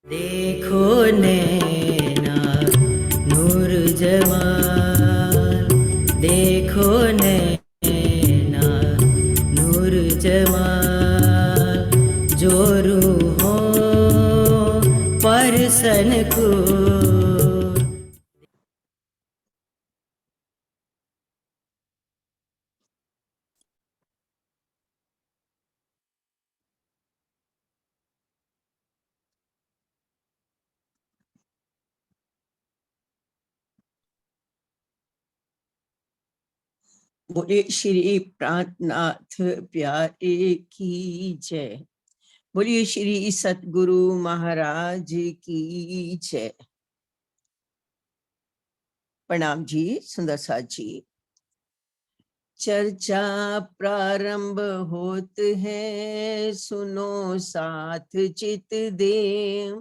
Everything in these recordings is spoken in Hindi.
देखो नैना नूर जमाल, देखो नैना नूर जमाल, जो रूहों परसन को। बोले श्री प्राणनाथ प्यारे की जय। बोलिए श्री सतगुरु महाराज की जय। प्रणाम जी, सुंदर साथ जी। चर्चा प्रारंभ होत है, सुनो साथ चित दे।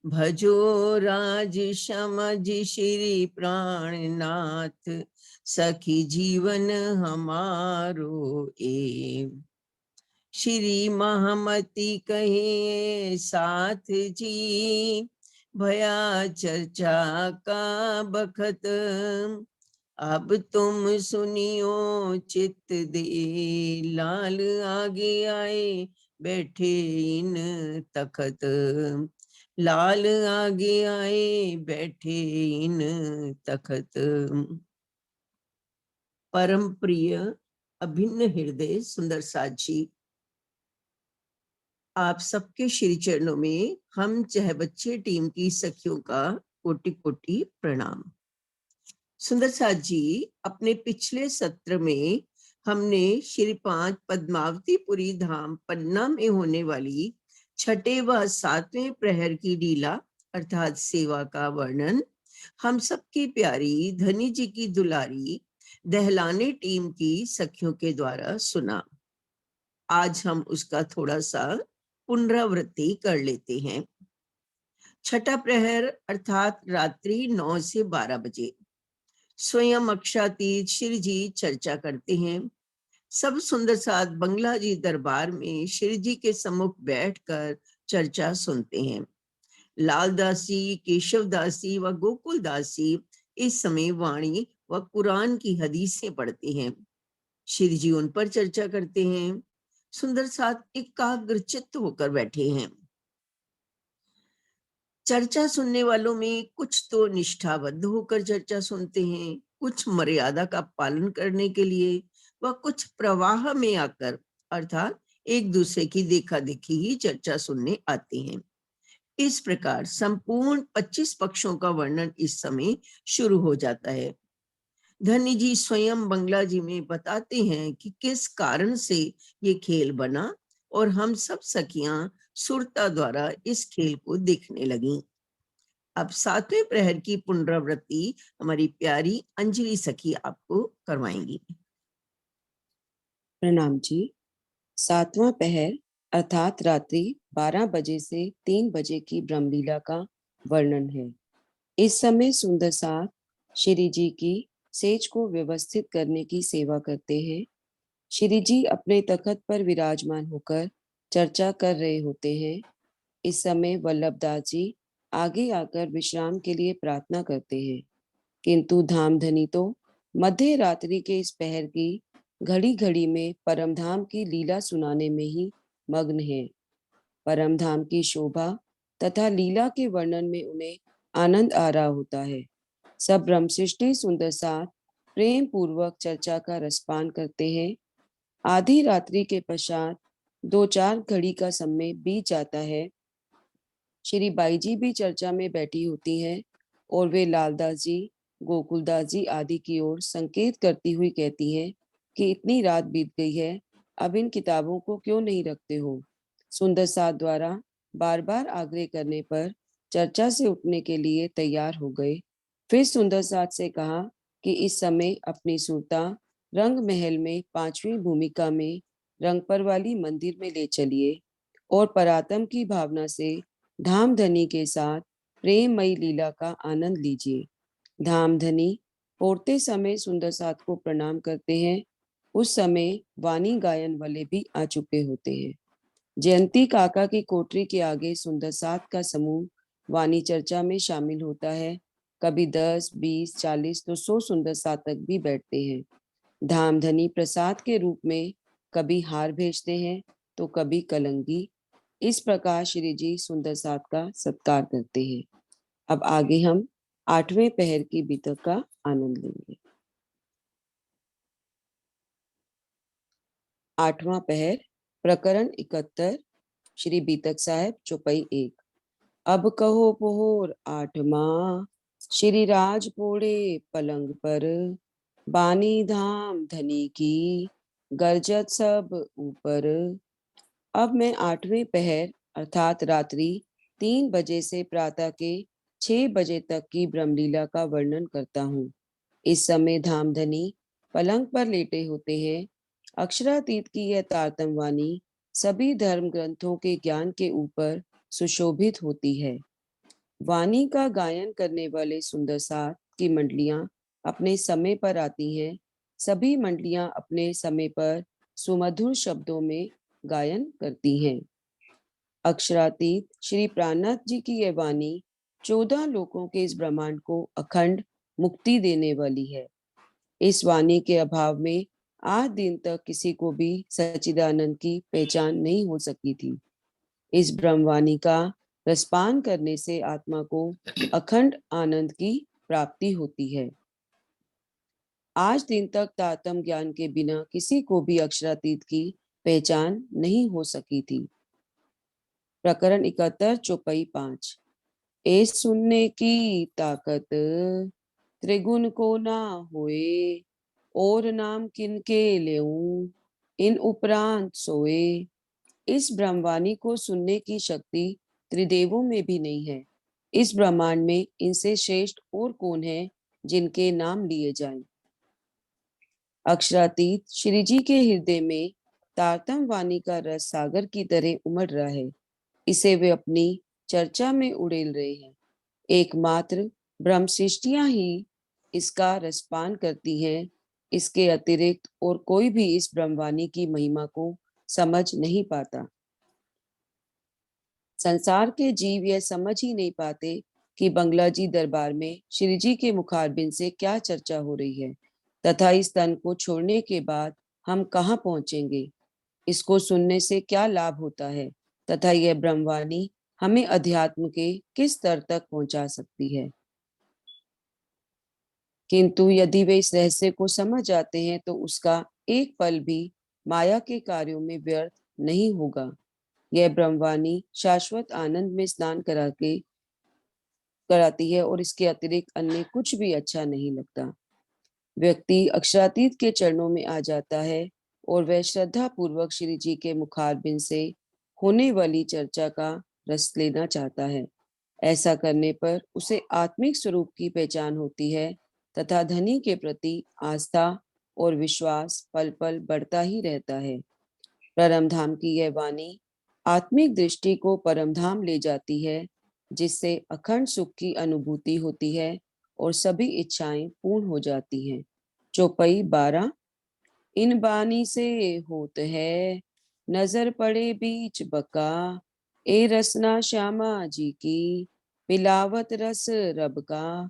भजो राज समझ श्री प्राणनाथ, सखी जीवन हमारो ए। श्री महामती कहे साथ जी, भया चर्चा का बखत। अब तुम सुनियो चित दे, लाल आगे आए बैठे इन तखत। लाल आगे आए बैठे इन तखत। परम प्रिय अभिन्न हृदय सुंदर साथ जी, आप सबके श्री चरणों में हम चाहे बच्चे टीम की सखियों का कोटि कोटि प्रणाम। सुंदर साथ जी, अपने पिछले सत्र में हमने श्री 5 पद्मावतीपुरी धाम पन्ना में होने वाली छठे व सातवें प्रहर की लीला अर्थात सेवा का वर्णन हम सबकी प्यारी धनी जी की दुलारी दहलाने टीम की सखियों के द्वारा सुना। आज हम उसका थोड़ा सा पुनरावृत्ति कर लेते हैं। छठा प्रहर अर्थात रात्रि 9 से 12 बजे स्वयं अक्षातीत श्री जी चर्चा करते हैं। सब सुंदर साथ बंगला जी दरबार में श्री जी के सम्मुख बैठकर चर्चा सुनते हैं। लालदासी, केशवदासी व गोकुलदासी इस समय वाणी व कुरान की हदीसें पढ़ते हैं। श्री जी उन पर चर्चा करते हैं। सुंदर साथ एकाग्रचित्त होकर बैठे हैं। चर्चा सुनने वालों में कुछ तो निष्ठाबद्ध होकर चर्चा सुनते हैं, कुछ मर्यादा का पालन करने के लिए व कुछ प्रवाह में आकर अर्थात एक दूसरे की देखा देखी ही चर्चा सुनने आते हैं। इस प्रकार संपूर्ण 25 पक्षों का वर्णन इस समय शुरू हो जाता है। धनी जी स्वयं बंगला जी में बताते हैं कि किस कारण से ये खेल बना और हम सब सखियां सुरता द्वारा इस खेल को देखने लगीं। अब सातवें प्रहर की पुनरावृत्ति हमारी प्यारी अंजलि सखी आपको करवाएंगी। प्रणाम जी। सातवां पहर अर्थात रात्रि 12 बजे से 3 बजे की ब्रह्मलीला का वर्णन है। इस समय सुंदर साथ श्री जी की सेज को व्यवस्थित करने की सेवा करते हैं। श्री जी अपने तखत पर विराजमान होकर चर्चा कर रहे होते हैं। इस समय वल्लभदास जी आगे आकर विश्राम के लिए प्रार्थना करते हैं, किंतु धामधनी तो मध्य रात्रि के इस पहर की घड़ी घड़ी में परमधाम की लीला सुनाने में ही मग्न है। परमधाम की शोभा तथा लीला के वर्णन में उन्हें आनंद आ रहा होता है। सब ब्रह्मसृष्टि सुंदर साथ प्रेम पूर्वक चर्चा का रसपान करते हैं। आधी रात्रि के पश्चात 2-4 घड़ी का समय बीत जाता है। श्री बाई जी भी चर्चा में बैठी होती हैं और वे लालदास जी, गोकुलदास जी आदि की ओर संकेत करती हुई कहती हैं कि इतनी रात बीत गई है, अब इन किताबों को क्यों नहीं रखते हो। सुंदर साथ द्वारा बार बार आग्रह करने पर चर्चा से उठने के लिए तैयार हो गए। फिर सुंदर साथ से कहा कि इस समय अपनी सुरता रंग महल में 5वीं भूमिका में रंगपर वाली मंदिर में ले चलिए और परातम की भावना से धामधनी के साथ प्रेममयी लीला का आनंद लीजिए। धामधनी पौड़ते समय सुंदर साथ को प्रणाम करते हैं। उस समय वाणी गायन वाले भी आ चुके होते हैं। जयंती काका की कोठरी के आगे सुंदर सात का समूह वाणी चर्चा में शामिल होता है। कभी 10, 20, 40 तो 100 सुंदर सात तक भी बैठते हैं। धामधनी प्रसाद के रूप में कभी हार भेजते हैं तो कभी कलंगी। इस प्रकार श्री जी सुंदर सात का सत्कार करते हैं। अब आगे हम 8वें पहर की बीतक का आनंद लेंगे। 8वां पहर, प्रकरण 71, श्री बीतक साहब, चौपाई 1। अब कहो पोहर 8वां, श्री राज पोड़े पलंग पर, बानी धाम धनी की, गरजत सब ऊपर। अब मैं 8वें पहर अर्थात रात्रि 3 बजे से प्रातः के 6 बजे तक की ब्रह्मलीला का वर्णन करता हूँ। इस समय धामधनी पलंग पर लेटे होते हैं। अक्षरातीत की यह तारतम वाणी सभी धर्म ग्रंथों के ज्ञान के ऊपर सुशोभित होती है। वाणी का गायन करने वाले सुंदर सात की मंडलियां अपने समय पर आती हैं। सभी मंडलियां अपने समय पर सुमधुर शब्दों में गायन करती हैं। अक्षरातीत श्री प्राणनाथ जी की यह वाणी 14 लोकों के इस ब्रह्मांड को अखंड मुक्ति देने वाली है। इस वाणी के अभाव में आज दिन तक किसी को भी सच्चिदानंद की पहचान नहीं हो सकी थी। इस ब्रह्मवाणी का रसपान करने से आत्मा को अखंड आनंद की प्राप्ति होती है। आज दिन तक तारतम ज्ञान के बिना किसी को भी अक्षरातीत की पहचान नहीं हो सकी थी। प्रकरण 71, चौपाई 5। ए सुनने की ताकत त्रिगुण को ना होए, और नाम किनके लेऊं, इन उपरांत सोए। इस ब्रह्मवाणी को सुनने की शक्ति त्रिदेवों में भी नहीं है। इस ब्रह्मांड में इनसे श्रेष्ठ और कौन है जिनके नाम लिए जाएं। अक्षरातीत श्री जी के हृदय में तारतम वाणी का रस सागर की तरह उमड़ रहा है। इसे वे अपनी चर्चा में उड़ेल रहे हैं। एकमात्र ब्रह्म सृष्टियां ही इसका रसपान करती हैं। इसके अतिरिक्त और कोई भी इस ब्रह्मवाणी की महिमा को समझ नहीं पाता। संसार के जीव यह समझ ही नहीं पाते कि बंगला जी दरबार में श्री जी के मुखारबिंद से क्या चर्चा हो रही है तथा इस तन को छोड़ने के बाद हम कहाँ पहुंचेंगे, इसको सुनने से क्या लाभ होता है तथा यह ब्रह्मवाणी हमें अध्यात्म के किस स्तर तक पहुंचा सकती है। किंतु यदि वे इस रहस्य को समझ जाते हैं तो उसका एक पल भी माया के कार्यों में व्यर्थ नहीं होगा। यह ब्रह्मवाणी शाश्वत आनंद में स्नान कराती है और इसके अतिरिक्त अन्य कुछ भी अच्छा नहीं लगता। व्यक्ति अक्षरातीत के चरणों में आ जाता है और वह श्रद्धा पूर्वक श्री जी के मुखारबिंद से होने वाली चर्चा का रस लेना चाहता है। ऐसा करने पर उसे आत्मिक स्वरूप की पहचान होती है तथा धनी के प्रति आस्था और विश्वास पल पल बढ़ता ही रहता है। परम धाम की यह वाणी आत्मिक दृष्टि को परम धाम ले जाती है, जिससे अखंड सुख की अनुभूति होती है और सभी इच्छाएं पूर्ण हो जाती हैं। चौपाई 12। इन बानी से होत है, नजर पड़े बीच बका, ए रसना श्यामा जी की, पिलावत रस रब का।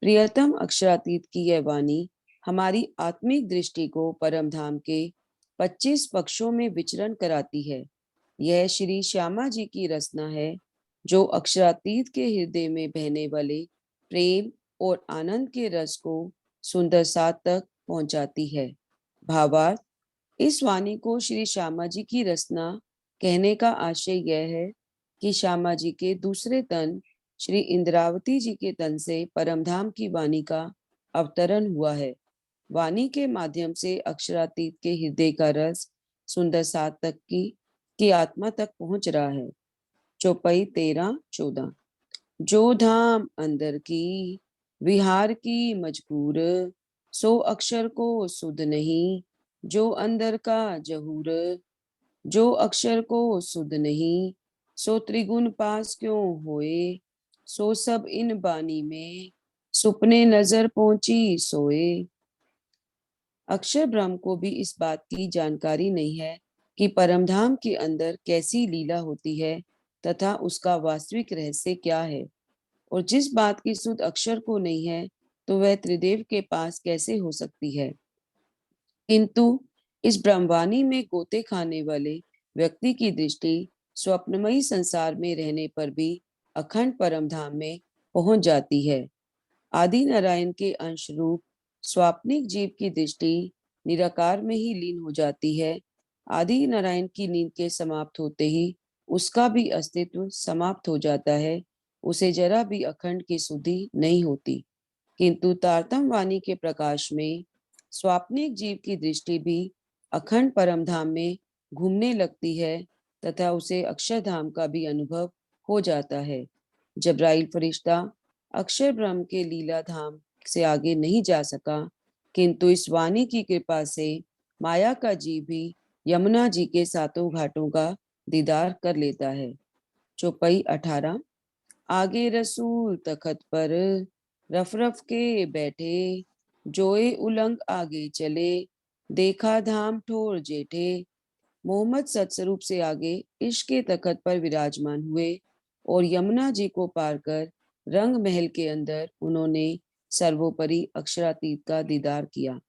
प्रियतम अक्षरातीत की यह वाणी हमारी आत्मिक दृष्टि को परम धाम के 25 पक्षों में विचरण कराती है। यह श्री श्यामा जी की रचना है, जो अक्षरातीत के हृदय में बहने वाले प्रेम और आनंद के रस को सुंदर सात तक पहुंचाती है। भावार्थ, इस वाणी को श्री श्यामा जी की रचना कहने का आशय यह है कि श्यामा जी के दूसरे तन श्री इंद्रावती जी के तन से परमधाम की वाणी का अवतरण हुआ है। वाणी के माध्यम से अक्षरातीत के हृदय का रस सुंदर सात तक की आत्मा तक पहुंच रहा है। चौपाई 13, 14। जो धाम अंदर की, विहार की मजकूर, सो अक्षर को सुध नहीं, जो अंदर का जहूर। जो अक्षर को सुध नहीं, सो त्रिगुण पास क्यों होए, सो सब इन बानी में, सुपने नजर पहुंची सोए। अक्षर ब्रह्म को भी इस बात की जानकारी नहीं है कि परमधाम के अंदर कैसी लीला होती है तथा उसका वास्तविक रहस्य क्या है, और जिस बात की सुध अक्षर को नहीं है तो वह त्रिदेव के पास कैसे हो सकती है। किंतु इस ब्रह्मवाणी में गोते खाने वाले व्यक्ति की दृष्टि स्वप्नमयी संसार में रहने पर भी अखंड परमधाम में पहुंच जाती है। आदि नारायण के अंश रूप स्वाप्निक जीव की दृष्टि निराकार में ही लीन हो जाती है। आदि नारायण की नींद के समाप्त होते ही उसका भी अस्तित्व समाप्त हो जाता है, उसे जरा भी अखंड की सुधि नहीं होती। किंतु तारतम वाणी के प्रकाश में स्वाप्निक जीव की दृष्टि भी अखंड परमधाम में घूमने लगती है तथा उसे अक्षरधाम का भी अनुभव हो जाता है। जब्राइल फरिश्ता अक्षर ब्रह्म के लीला धाम से आगे नहीं जा सका, किंतु इस वाणी की कृपा से माया का जीव भी यमुना जी के सातों घाटों का दीदार कर लेता है। चौपाई 18। आगे रसूल तखत पर रफ रफ के बैठे, जोए उलंग आगे चले, देखा धाम ठोर जेठे। मोहम्मद सत्स्वरूप से आगे इश्क के तखत पर विराजमान हुए और यमुना जी को पार कर रंग महल के अंदर उन्होंने सर्वोपरि अक्षरातीत का दीदार किया।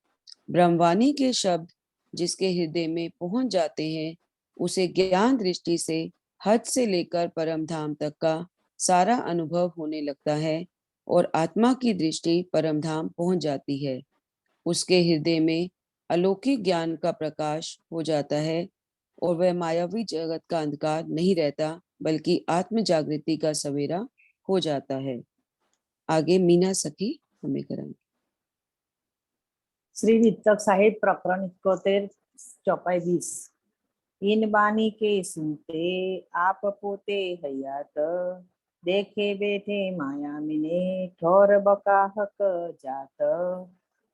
ब्रह्मवाणी के शब्द जिसके हृदय में पहुंच जाते हैं, उसे ज्ञान दृष्टि से हद से लेकर परम धाम तक का सारा अनुभव होने लगता है और आत्मा की दृष्टि परम धाम पहुंच जाती है। उसके हृदय में अलौकिक ज्ञान का प्रकाश हो जाता है और वह मायावी जगत का अंधकार नहीं रहता, बल्कि आत्म जागृति का सवेरा हो जाता है। आगे मीना सखी हमें कराएंगे। श्री वितक साहिब प्रकरण 71 चौपाई 20। इन बानी के सुनते आप पोते हयात, देखे बैठे माया मिने ठोर बकाहक जात।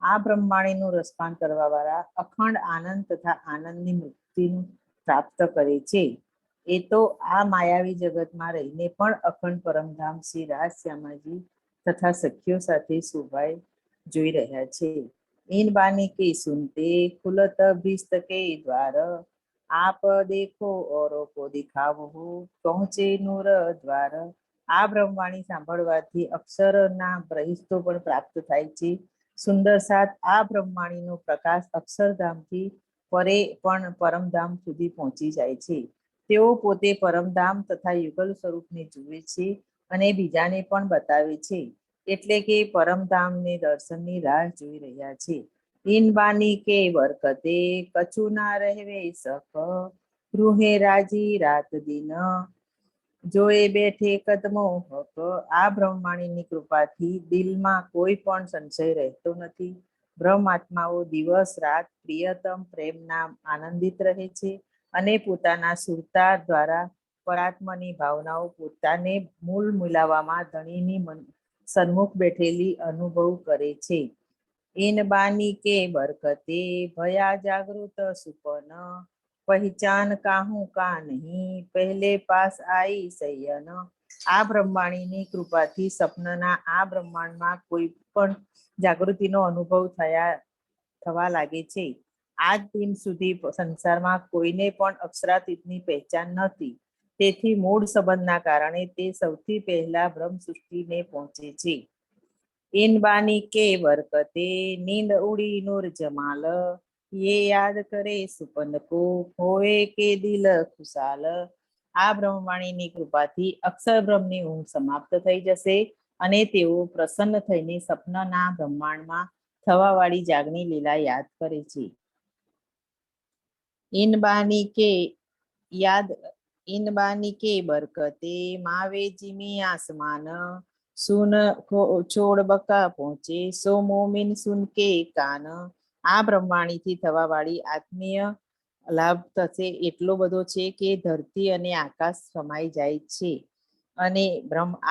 આ બ્રહ્માણીનું રસપાન કરવા વાળા અખંડ આનંદ તથા આનંદની મુક્તિનું પ્રાપ્ત કરે છે. એ તો આ માયાવી જગતમાં રહીને પણ અખંડ પરમધામ શ્રી રાજ શ્યામાજી તથા સખીઓ સાથે શોભાય જોઈ રહ્યા છે. इन बानी के सुनते खुलत भिस्त के द्वार, आप देखो औरों को दिखावो पहुंचे नूर द्वार। આ બ્રહ્મવાણી સાંભળવાથી અક્ષરના પ્રહિસ્તો પણ પ્રાપ્ત થાય છે. સુંદર સાત આ બ્રહ્મવાણીનો પ્રકાશ અક્ષરધામથી પરે પણ પરમધામ સુધી પહોંચી જાય છે. તેઓ પોતે પરમધામ તથા યુગલ સ્વરૂપને જુએ છે અને બીજાને પણ બતાવે છે, એટલે કે પરમધામને દર્શનની રાહ જોઈ રહ્યા છે. इन बानी के बरकते कछु ना रहवे सक, रूहे राजी रात दिन જોએ બેઠે કદમો હક। આ બ્રહ્મવાણીની કૃપાથી દિલમાં કોઈ પણ સંશય રહેતો નથી. બ્રહ્મ આત્માઓ દિવસ રાત પ્રિયતમ પ્રેમના આનંદિત રહે છે અને પોતાના સુરતા દ્વારા પરાત્માની ભાવનાઓ પોતાને મૂળ મિલાવવામાં ધણીની સન્મુખ બેઠેલી અનુભવ કરે છે। इन बानी के बरकते भया जागृत सुपन, पहचान काहू का नहीं पहले पास आई सयन। આ બ્રહ્મવાણીની કૃપાથી સપનના આ બ્રહ્માંડમાં કોઈ પણ જાગૃતિનો અનુભવ થવા લાગે છે। આજ દિન સુધી સંસારમાં કોઈને પણ અક્ષરાતીતની પહેચાન નહોતી, તેથી મૂળ સંબંધના કારણે તે સૌથી પહેલા બ્રહ્મ સૃષ્ટિને પહોંચે છે। इन बानी के बरकते नींद उड़ी नूर जमाल, ये याद करे सुपन को होए के दिल खुशाल। આ બ્રહ્મવાણીની કૃપાથી અક્ષર બ્રહ્મની ઊંઘ સમાપ્ત થઈ જશે અને તેઓ પ્રસન્ન થઈને સપનાના બ્રહ્માંડમાં થવાવાળી જાગની લીલા યાદ કરે છે। इन बानी के बरकते मावे जिमी आसमान, सुन छोड़ बका पहुंचे सो मोमिन सुन के कान। આ બ્રહ્મવાણીથી થવાવાળી આત્મીય લાભ થશે એટલો બધો છે કે ધરતી અને આકાશ સમાઈ જાય છે અને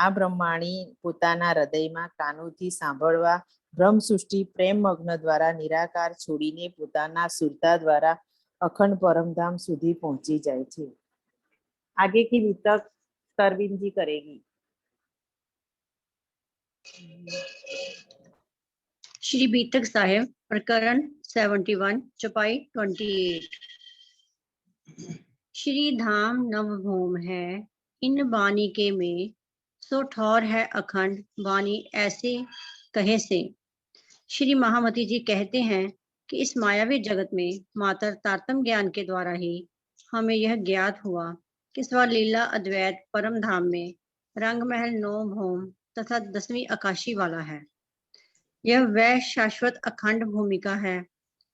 આ બ્રહ્મવાણી પોતાના હૃદયમાં કાનોથી સાંભળવા બ્રહ્મ સૃષ્ટિ પ્રેમ મગ્ન દ્વારા નિરાકાર છોડીને પોતાના સુરતા દ્વારા અખંડ પરમધામ સુધી પહોંચી જાય છે। आगे की वितक करविन जी करेगी। श्री बीतक साहेब प्रकरण 71 चौपाई 28। श्री धाम नवभूम है इन बानी के में, सो ठौर है अखंड बानी ऐसे कहे से। श्री महामती जी कहते हैं कि इस मायावी जगत में मात्र तारतम ज्ञान के द्वारा ही हमें यह ज्ञात हुआ कि स्वलीला अद्वैत परम धाम में रंग महल नौ भूम तथा 10वीं आकाशी वाला है। यह वह शाश्वत अखंड भूमिका है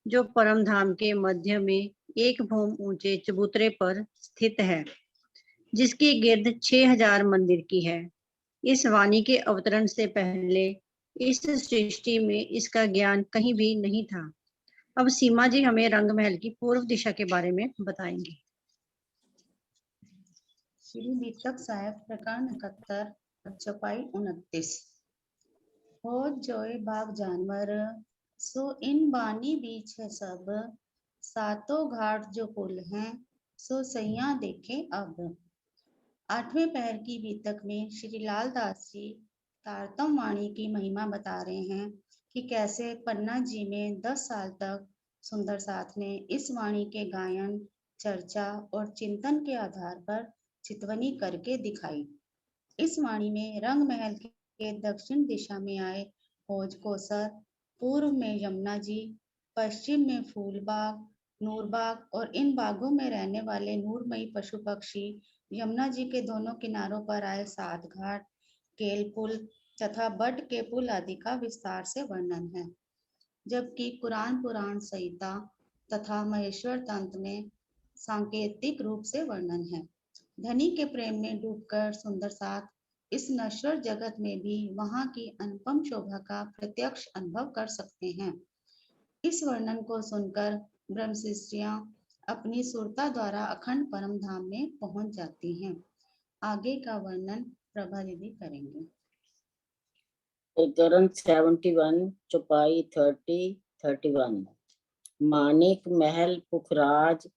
जो परम धाम के मध्य में एक भूम ऊंचे चबूतरे पर स्थित है, जिसकी गिर्द 6000 मंदिर की है। इस वाणी के अवतरण से पहले इस सृष्टि में इसका ज्ञान कहीं भी नहीं था। अब सीमा जी हमें रंग महल की पूर्व दिशा के बारे में बताएंगे। श्री बीतक साहेब प्रकरण 71 चौपाई 29। हो जोए बाग जानवर सो इन बानी बीच है सब, सातों घाट जो पुल हैं सो सैया देखे अब। 8वें पहर की बीतक में श्री लाल दास जी तारतम वाणी की महिमा बता रहे हैं कि कैसे पन्ना जी में 10 साल तक सुंदर साथ ने इस वाणी के गायन, चर्चा और चिंतन के आधार पर चितवनी करके दिखाई। इस वाणी में रंग महल के दक्षिण दिशा में आए भोज कोसर, पूर्व में यमुना जी, पश्चिम में फूलबाग, नूरबाग और इन बागों में रहने वाले नूरमयी पशु पक्षी, यमुना जी के दोनों किनारों पर आए 7 घाट, केल पुल तथा बट के पुल आदि का विस्तार से वर्णन है। जबकि कुरान पुराण संहिता तथा महेश्वर तंत्र में सांकेतिक रूप से वर्णन है। धनी के प्रेम में डूबकर सुंदर साथ इस नश्वर जगत में भी वहां की अनुपम शोभा का प्रत्यक्ष अनुभव कर सकते हैं। इस वर्णन को सुनकर ब्रह्मशिष्टियां अपनी सुरता द्वारा अखंड परम धाम में पहुंच जाती हैं। आगे का वर्णन प्रभा दीदी करेंगे। प्रकरण 71 चौपाई 30-31। मानिक महल पुखराज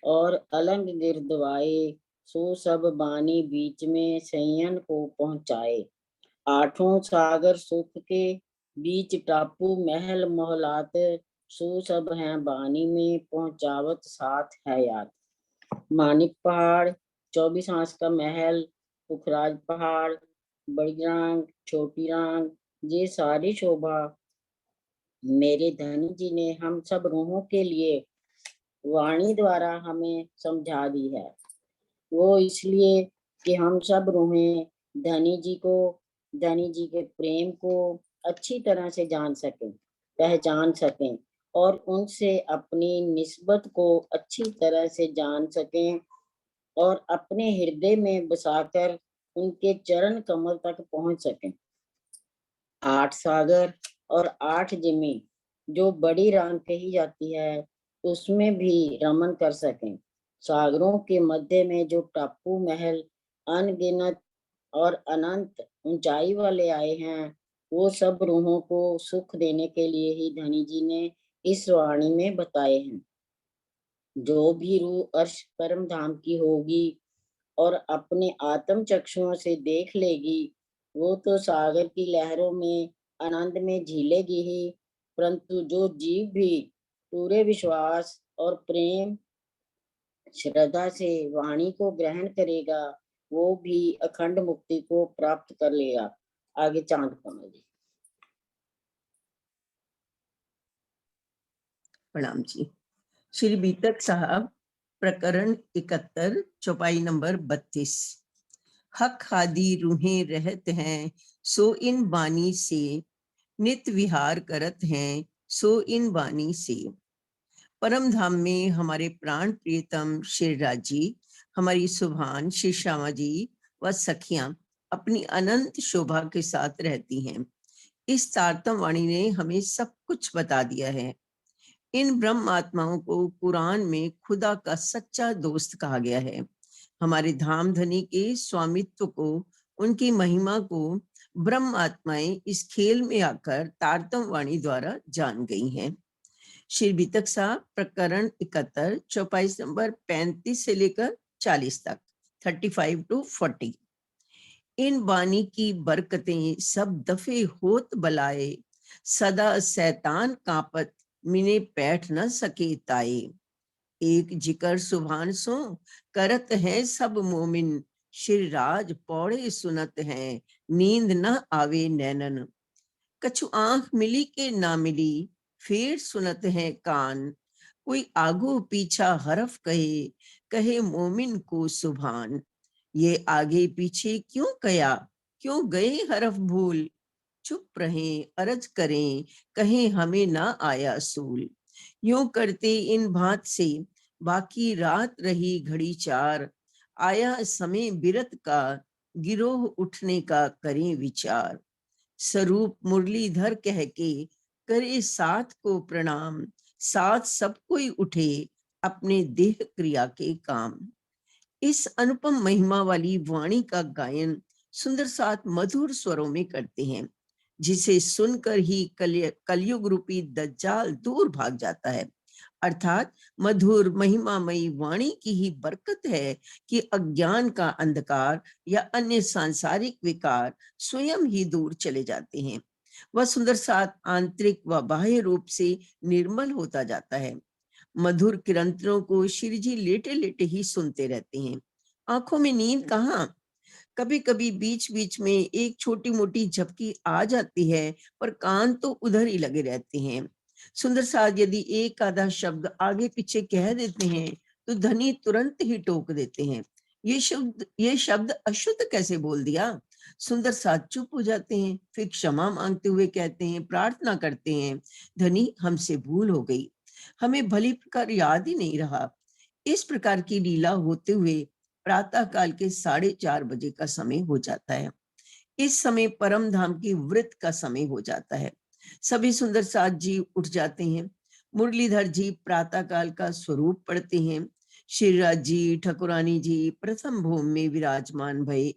और अलंग गिरदवाए सो सब बानी बीच में संयन को पहुंचाए। 8 सागर सुख के बीच टापू महल मोहलात सो सब हैं बानी में पहुंचावत साथ है याद। मानिक पहाड़, 24 आंस का महल, पुखराज पहाड़, बड़ी रांग, छोटी रांग, ये सारी शोभा मेरे धनी जी ने हम सब रूहों के लिए वाणी द्वारा हमें समझा दी है। वो इसलिए कि हम सब रूहें धनी जी के प्रेम को अच्छी तरह से जान सकें, पहचान सकें और उनसे अपनी निस्बत को अच्छी तरह से जान सकें और अपने हृदय में बसाकर उनके चरण कमल तक पहुंच सकें। 8 सागर और 8 जिमी जो बड़ी रान कही जाती है उसमें भी रमन कर सकें। सागरों के मध्य में जो टापू महल अनगिनत और अनंत ऊंचाई वाले आए हैं वो सब रूहों को सुख देने के लिए ही धनी जी ने इस वाणी में बताए हैं। जो भी रूह अर्श परम धाम की होगी और अपने आत्म चक्षुओं से देख लेगी वो तो सागर की लहरों में आनंद में झीलेगी ही, परंतु जो जीव भी पूरे विश्वास और प्रेम श्रद्धा से वाणी को ग्रहण करेगा वो भी अखंड मुक्ति को प्राप्त कर लेगा। आगे चांद कमल जी। प्रणाम जी। श्री बीतक साहब प्रकरण 71 चौपाई नंबर 32। हक हादी रूहें रहत हैं सो इन बानी से, नित विहार करत हैं सो इन बानी से। परम धाम में हमारे प्राण प्रियतम श्रीराज जी, हमारी सुभान श्री श्यामा जी व सखियां अपनी अनंत शोभा के साथ रहती हैं। इस तारतम वाणी ने हमें सब कुछ बता दिया है। इन ब्रह्म आत्माओं को कुरान में खुदा का सच्चा दोस्त कहा गया है। हमारे धाम धनी के स्वामित्व को, उनकी महिमा को ब्रह्म आत्माएं इस खेल में आकर तारतम वाणी द्वारा जान गई हैं। श्री बीतक साहब प्रकरण 71 चौपाई नंबर 35 से लेकर 40 तक 35-40। इन बानी की बरकतें सब दफे होत बलाए, सदा शैतान कांपत मिने बैठ न सके ताए। एक जिकर सुभान सो करत है सब मोमिन, श्री राज पौड़े सुनत हैं, नींद न आवे नैनन। कछु आंख मिली के ना मिली, फिर सुनत है कान, कोई आगू पीछा हरफ कहे, कहे मोमिन को सुभान। ये आगे पीछे क्यों कया, क्यों गए हरफ भूल, चुप रहें अरज करें, कहें हमें ना आया सूल। यूं करते इन भांत से बाकी रात रही घड़ी चार, आया समय बिरत का, गिरोह उठने का करें विचार। स्वरूप मुरलीधर कह के करे साथ को प्रणाम, साथ सब कोई उठे अपने देह क्रिया के काम। इस अनुपम महिमा वाली वाणी का गायन सुंदर साथ मधुर स्वरों में करते हैं, जिसे सुनकर ही कलयुग रूपी दज्जाल दूर भाग जाता है। अर्थात मधुर महिमामयी वाणी की ही बरकत है कि अज्ञान का अंधकार या अन्य सांसारिक विकार स्वयं ही दूर चले जाते हैं। वह सुंदर साथ आंतरिक व बाह्य रूप से निर्मल होता जाता है। मधुर किरंतरों को श्री जी लेटे लेटे ही सुनते रहते हैं। आंखों में नींद कहाँ, कभी कभी बीच बीच में एक छोटी मोटी झपकी आ जाती है, पर कान तो उधर ही लगे रहते हैं। सुंदर साथ यदि एक आधा शब्द आगे पीछे कह देते हैं तो धनी तुरंत ही टोक देते हैं, ये शब्द अशुद्ध कैसे बोल दिया। सुंदर साथ चुप हो जाते हैं, फिर क्षमा मांगते हुए कहते हैं, प्रार्थना करते हैं, धनी हमसे भूल हो गई, हमें भली प्रकार याद ही नहीं रहा। इस प्रकार की लीला होते हुए प्रातः काल के 4:30 बजे का समय हो जाता है। इस समय परम धाम की व्रत का समय हो जाता है। सभी सुंदर साथ जी उठ जाते हैं। मुरलीधर जी प्रातः काल का स्वरूप पढ़ते हैं। श्रीराज जी ठकुरानी जी प्रथम भूमि में विराजमान भये,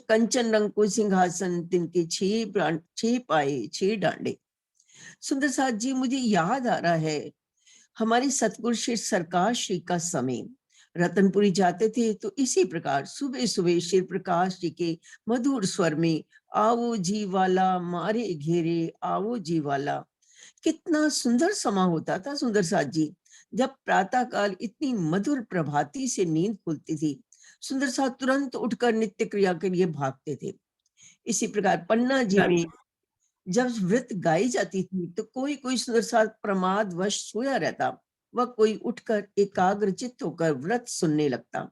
कंचन रंग को सिंहासन, तिनके 6 पाए 6 डांडे। सुंदर साथ जी मुझे याद आ रहा है, हमारे सतगुरु श्री सरकार श्री का समय रतनपुरी जाते थे तो इसी प्रकार सुबह सुबह श्री प्रकाश जी के मधुर स्वर में आओ जी वाला मारे घेरे, आओ जी वाला। कितना सुंदर समा होता था सुंदर साथ जी, जब प्रातः काल इतनी मधुर प्रभाती से नींद खुलती थी। सुंदर साथ तुरंत उठकर नित्य क्रिया के लिए भागते थे। इसी प्रकार पन्ना जी में जब व्रत गाई जाती थी तो कोई कोई सुंदर साथ प्रमादवश सोया रहता, वह कोई उठकर एकाग्रचित्त होकर व्रत सुनने लगता।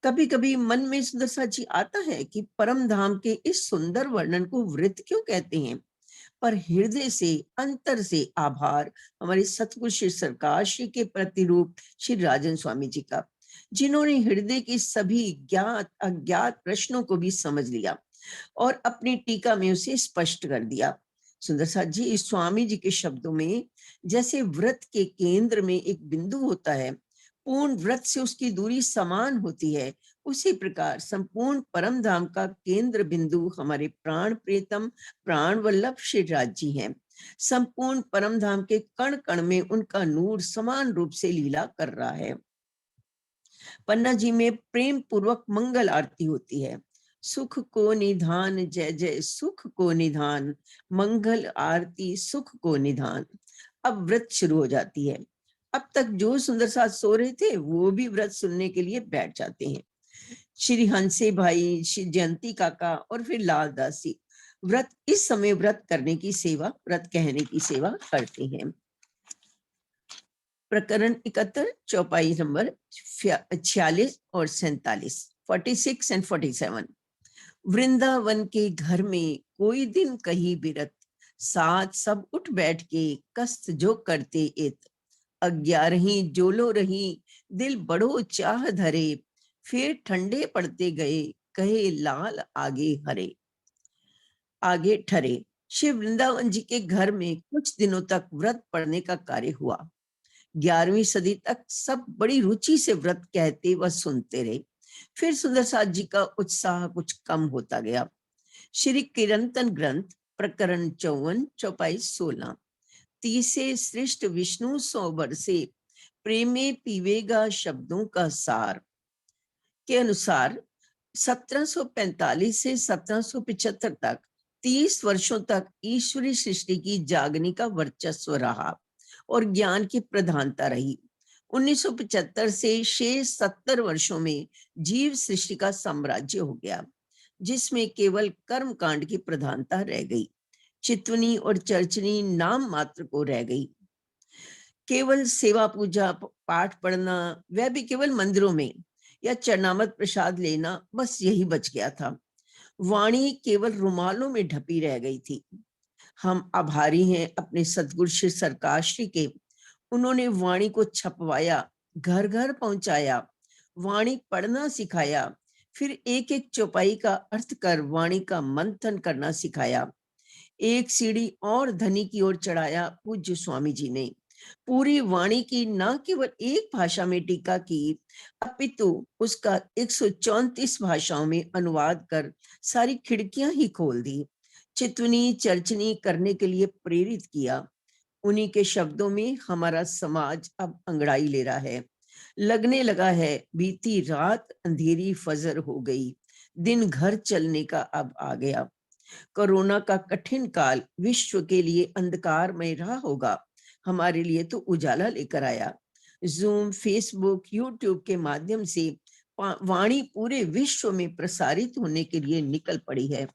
कभी कभी मन में सुंदर साथ जी आता है कि परम धाम के इस सुंदर वर्णन को व्रत क्यों कहते हैं, पर हृदय से अंतर से आभार हमारे सतगुरु श्री सरकार श्री के प्रतिरूप श्री राजन स्वामी जी का, जिन्होंने हृदय के सभी ज्ञात अज्ञात प्रश्नों को भी समझ लिया और अपनी टीका में उसे स्पष्ट कर दिया। सुंदर साथ जी इस स्वामी जी के शब्दों में जैसे व्रत के केंद्र में एक बिंदु होता है, पूर्ण व्रत से उसकी दूरी समान होती है, उसी प्रकार संपूर्ण परम धाम का केंद्र बिंदु हमारे प्राण प्रियतम प्राण वल्लभ श्री राज जी हैं। संपूर्ण परम धाम के कण कण में उनका नूर समान रूप से लीला कर रहा है। पन्ना जी में प्रेम पूर्वक मंगल आरती होती है। सुख को निधान जय जय सुख को निधान, मंगल आरती सुख को निधान। अब व्रत शुरू हो जाती है। अब तक जो सुंदर साथ सो रहे थे वो भी व्रत सुनने के लिए बैठ जाते हैं। श्री हंसे भाई, श्री जयंती काका और फिर लालदास जी व्रत इस समय व्रत करने की सेवा, व्रत कहने की सेवा करते हैं। प्रकरण 71 चौपाई नंबर 46 और 47, 46 एंड 47। वृंदावन के घर में कोई दिन कही बिरत, साथ सब उठ बैठ के कस्त जो करते इत। 11 जोलो रही दिल बड़ो चाह धरे, फिर ठंडे पड़ते गए कहे लाल आगे हरे आगे ठरे। श्री वृंदावन जी के घर में कुछ दिनों तक व्रत पढ़ने का कार्य हुआ। 11वीं सदी तक सब बड़ी रुचि से व्रत कहते व सुनते रहे। फिर सुंदर साथ जी का उत्साह कुछ कम होता गया। श्री किरंतन ग्रंथ प्रकरण 54 चौपाई 16, तीसे श्रेष्ठ विष्णु सोबर से प्रेमे पीवेगा शब्दों का सार के अनुसार 1745 से 1775 तक 30 वर्षों तक ईश्वरी सृष्टि की जागनी का वर्चस्व रहा और ज्ञान की प्रधानता रही। 1975 से शेष 70 वर्षों में जीव सृष्टि का साम्राज्य हो गया, जिसमें केवल कर्म कांड की प्रधानता रह गई। चितवनी और चर्चनी नाम मात्र को रह गई। केवल सेवा पूजा पाठ पढ़ना, वह भी केवल मंदिरों में, या चरणामृत प्रसाद लेना, बस यही बच गया था। वाणी केवल रुमालों में ढपी रह गई थी। हम आभारी हैं अपने सतगुरु श्री सरकार श्री के। उन्होंने वाणी को छपवाया, घर घर पहुंचाया, वाणी पढ़ना सिखाया, फिर एक एक चौपाई का अर्थ कर वाणी का मंथन करना सिखाया। एक सीढ़ी और धनी की ओर चढ़ाया पूज्य स्वामी जी ने। पूरी वाणी की न केवल एक भाषा में टीका की, अपितु उसका 134 भाषाओं में अनुवाद कर सारी खिड़कियां ही खोल दी। चितवनी चर्चनी करने के लिए प्रेरित किया। उन्हीं के शब्दों में हमारा समाज अब अंगड़ाई ले रहा है। लगने लगा है बीती रात अंधेरी फजर हो गई, दिन घर चलने का अब आ गया। कोरोना का कठिन काल विश्व के लिए अंधकार में रहा होगा, हमारे लिए तो उजाला लेकर आया। जूम, फेसबुक, यूट्यूब के माध्यम से वाणी पूरे विश्व में प्रसारित होने के लिए निकल पड़ी है।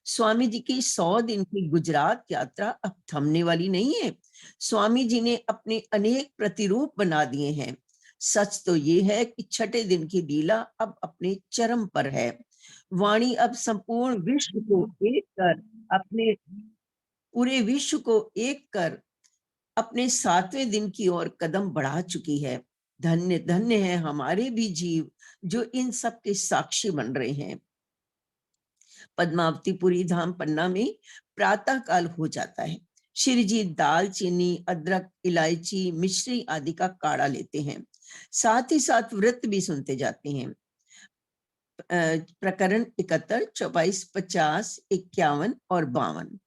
स्वामी जी की 100 दिन की गुजरात यात्रा अब थमने वाली नहीं है। स्वामी जी ने अपने अनेक प्रतिरूप बना दिए हैं। सच तो ये है कि छठे दिन की लीला अब अपने चरम पर है। वाणी अब संपूर्ण विश्व को एक कर अपने पूरे विश्व को एक कर अपने 7वें दिन की ओर कदम बढ़ा चुकी है। धन्य धन्य है हमारे भी जीव जो इन सब के साक्षी बन रहे हैं। पद्मावतीपुरी धाम पन्ना में प्रातः काल हो जाता है। श्री जी दाल चीनी, अदरक, इलायची, मिश्री आदि का काढ़ा लेते हैं। साथ ही साथ व्रत भी सुनते जाते हैं। प्रकरण 71, 24, 50, 51 और 52।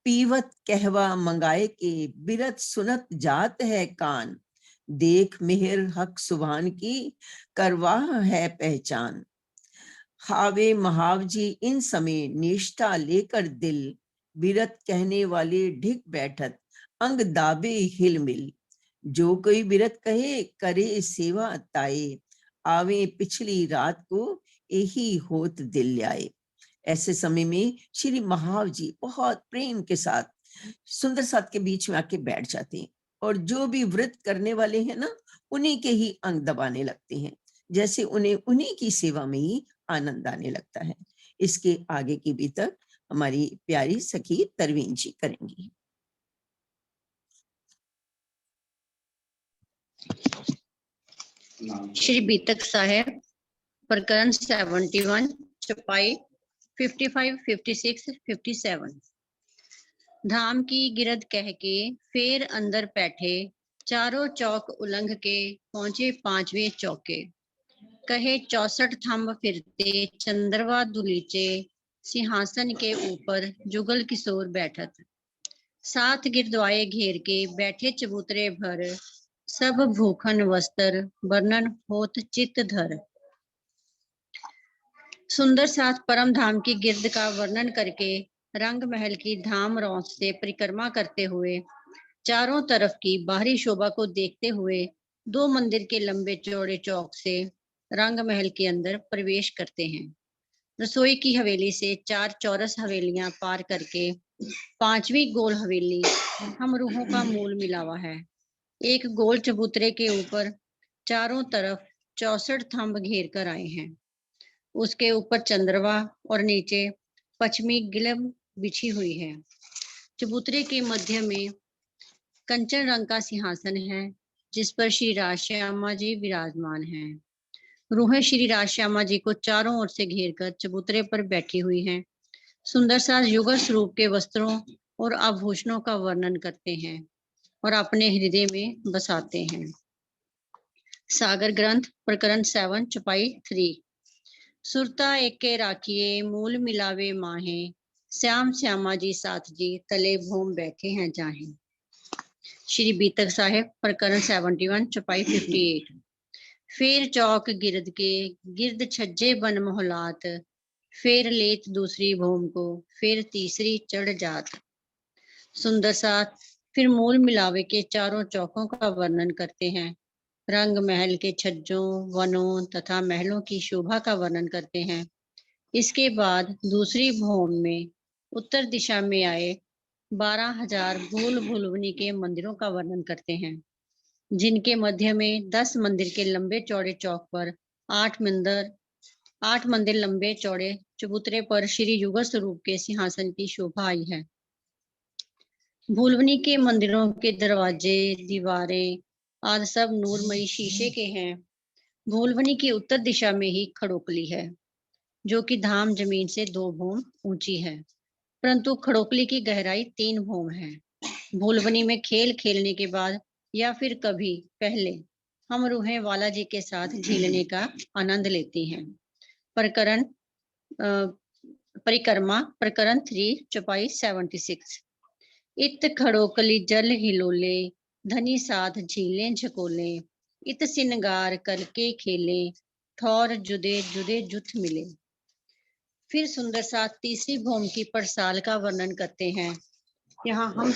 पीवत कहवा मंगाए के बिरत सुनत जात है कान, देख मेहर हक सुभान की करवाह है पहचान। हावे महावजी इन समय निष्ठा लेकर दिल, बिरत कहने वाले ढिक बैठत अंग दाबे हिल मिल। जो कोई बिरत कहे करे सेवा ताए, आवे पिछली रात को यही होत दिल आए। ऐसे समय में श्री महाव जी बहुत प्रेम के साथ सुंदर साथ के बीच में आके बैठ जाते हैं और जो भी व्रत करने वाले हैं ना, उन्हीं के ही अंग दबाने लगते हैं, जैसे उन्हें उन्हीं की सेवा में ही आनंद आने लगता है। इसके आगे की भी तक हमारी प्यारी सखी तरवीन जी करेंगी। श्री बीतक साहेब, प्रकरण 71, चौपाई 55, 56, 57। धाम की गिरद कह के फेर अंदर बैठे, चारों चौक उलंघ के पहुंचे 5वें चौके। कहे 64 थंब फिरते चंद्रवा दुलीचे, सिंहासन के ऊपर जुगल किशोर बैठत। 7 गिरद्वाए घेर के बैठे चबूतरे भर, सब भूखन वस्त्र वर्णन होत चित्त धर। सुंदर साथ परम धाम की गिरद का वर्णन करके रंग महल की धाम रौंद से परिक्रमा करते हुए, चारों तरफ की बाहरी शोभा को देखते हुए 2 मंदिर के लंबे चौड़े चौक से रंग महल के अंदर प्रवेश करते हैं। रसोई की हवेली से 4 चौरस हवेलियां पार करके 5वीं गोल हवेली हम रूहों का मूल मिलावा है। एक गोल चबूतरे के ऊपर चारों तरफ 64 थंब घेर कर आए हैं। उसके ऊपर चंद्रवा और नीचे पश्चिमी गिलम बिछी हुई है। चबूतरे के मध्य में कंचन रंग का सिंहासन है, जिस पर श्री राजश्यामा जी विराजमान हैं। रूहें श्री राजश्यामा जी को चारों ओर से घेरकर चबूतरे पर बैठी हुई हैं। सुंदर सा युगल स्वरूप के वस्त्रों और आभूषणों का वर्णन करते हैं और अपने हृदय में बसाते हैं। सागर ग्रंथ, प्रकरण 7, चौपाई 3। सुरता एके राखिए मूल मिलावे माहे, श्याम श्यामा जी साथ जी तले भूम बैठे हैं जाहे। श्री बीतक साहेब, प्रकरण 71, चौपाई 58। फिर चौक गिरद के गिरद छज्जे बन मोहलात, फिर लेत दूसरी भूम को फिर तीसरी चढ़ जात। सुंदर साथ फिर मूल मिलावे के चारों चौकों का वर्णन करते हैं रंग महल के छज्जों, वनों तथा महलों की शोभा का वर्णन करते हैं। इसके बाद दूसरी भौम में उत्तर दिशा में आए 12,000 भूल भुलवनी के मंदिरों का वर्णन करते हैं, जिनके मध्य में 10 मंदिर के लंबे चौड़े चौक पर 8 मंदिर लंबे चौड़े चबूतरे पर श्री युगल स्वरूप के सिंहासन की शोभा आई है। भूलवनी के मंदिरों के दरवाजे, दीवारें आदि सब नूरमयी शीशे के हैं। भूलवनी की उत्तर दिशा में ही खड़ोकली है, जो कि धाम जमीन से 2 भौम ऊंची है, परंतु खड़ोकली की गहराई 3 भौम है। भूलवनी में खेल खेलने के बाद या फिर कभी पहले हम रूहें वाला जी के साथ झीलने का आनंद लेती हैं। परिक्रमा प्रकरण 3 चौपाई 76। इत खड़ोकली जल हिलोले, धनी साथ झीलें झकोले, इत सिनगार करके खेले, ठौर जुदे जुदे जुथ मिले। फिर सुंदर साथ तीसरी भौम की परसाल का वर्णन करते हैं। यहाँ हम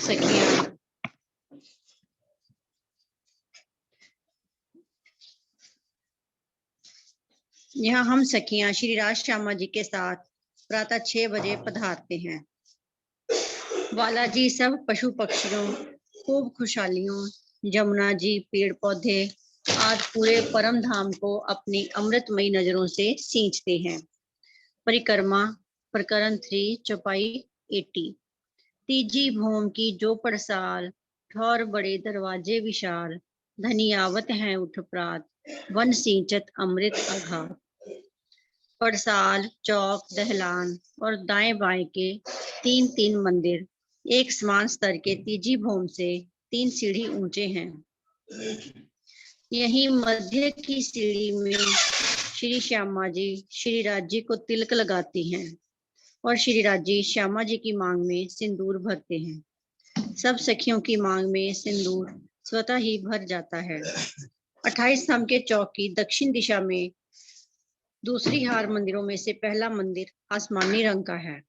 सखियां श्री राज श्यामा जी के साथ प्रातः 6 बजे पधारते हैं। बालाजी सब पशु पक्षियों, खूब खुशहालियों, यमुना जी, पेड़ पौधे आज पूरे परम धाम को अपनी अमृतमयी नजरों से सींचते हैं। परिक्रमा प्रकरण 3 चौपाई 80। तीजी भौम की जो परसाल, ठौर बड़े दरवाजे विशाल, धनी आवत हैं उठ प्रात, वन सींचत अमृत अघात। परसाल, चौक, दहलान और दाएं बाएं के 3-3 मंदिर एक समान स्तर के तीजी भौम से 3 सीढ़ी ऊंचे हैं। यही मध्य की सीढ़ी में श्री श्यामा जी श्री राज जी को तिलक लगाती हैं और श्री राज जी श्यामा जी की मांग में सिंदूर भरते हैं। सब सखियों की मांग में सिंदूर स्वतः ही भर जाता है। 28 स्तंभ के चौक की दक्षिण दिशा में दूसरी हार मंदिरों में से पहला मंदिर आसमानी रंग का है।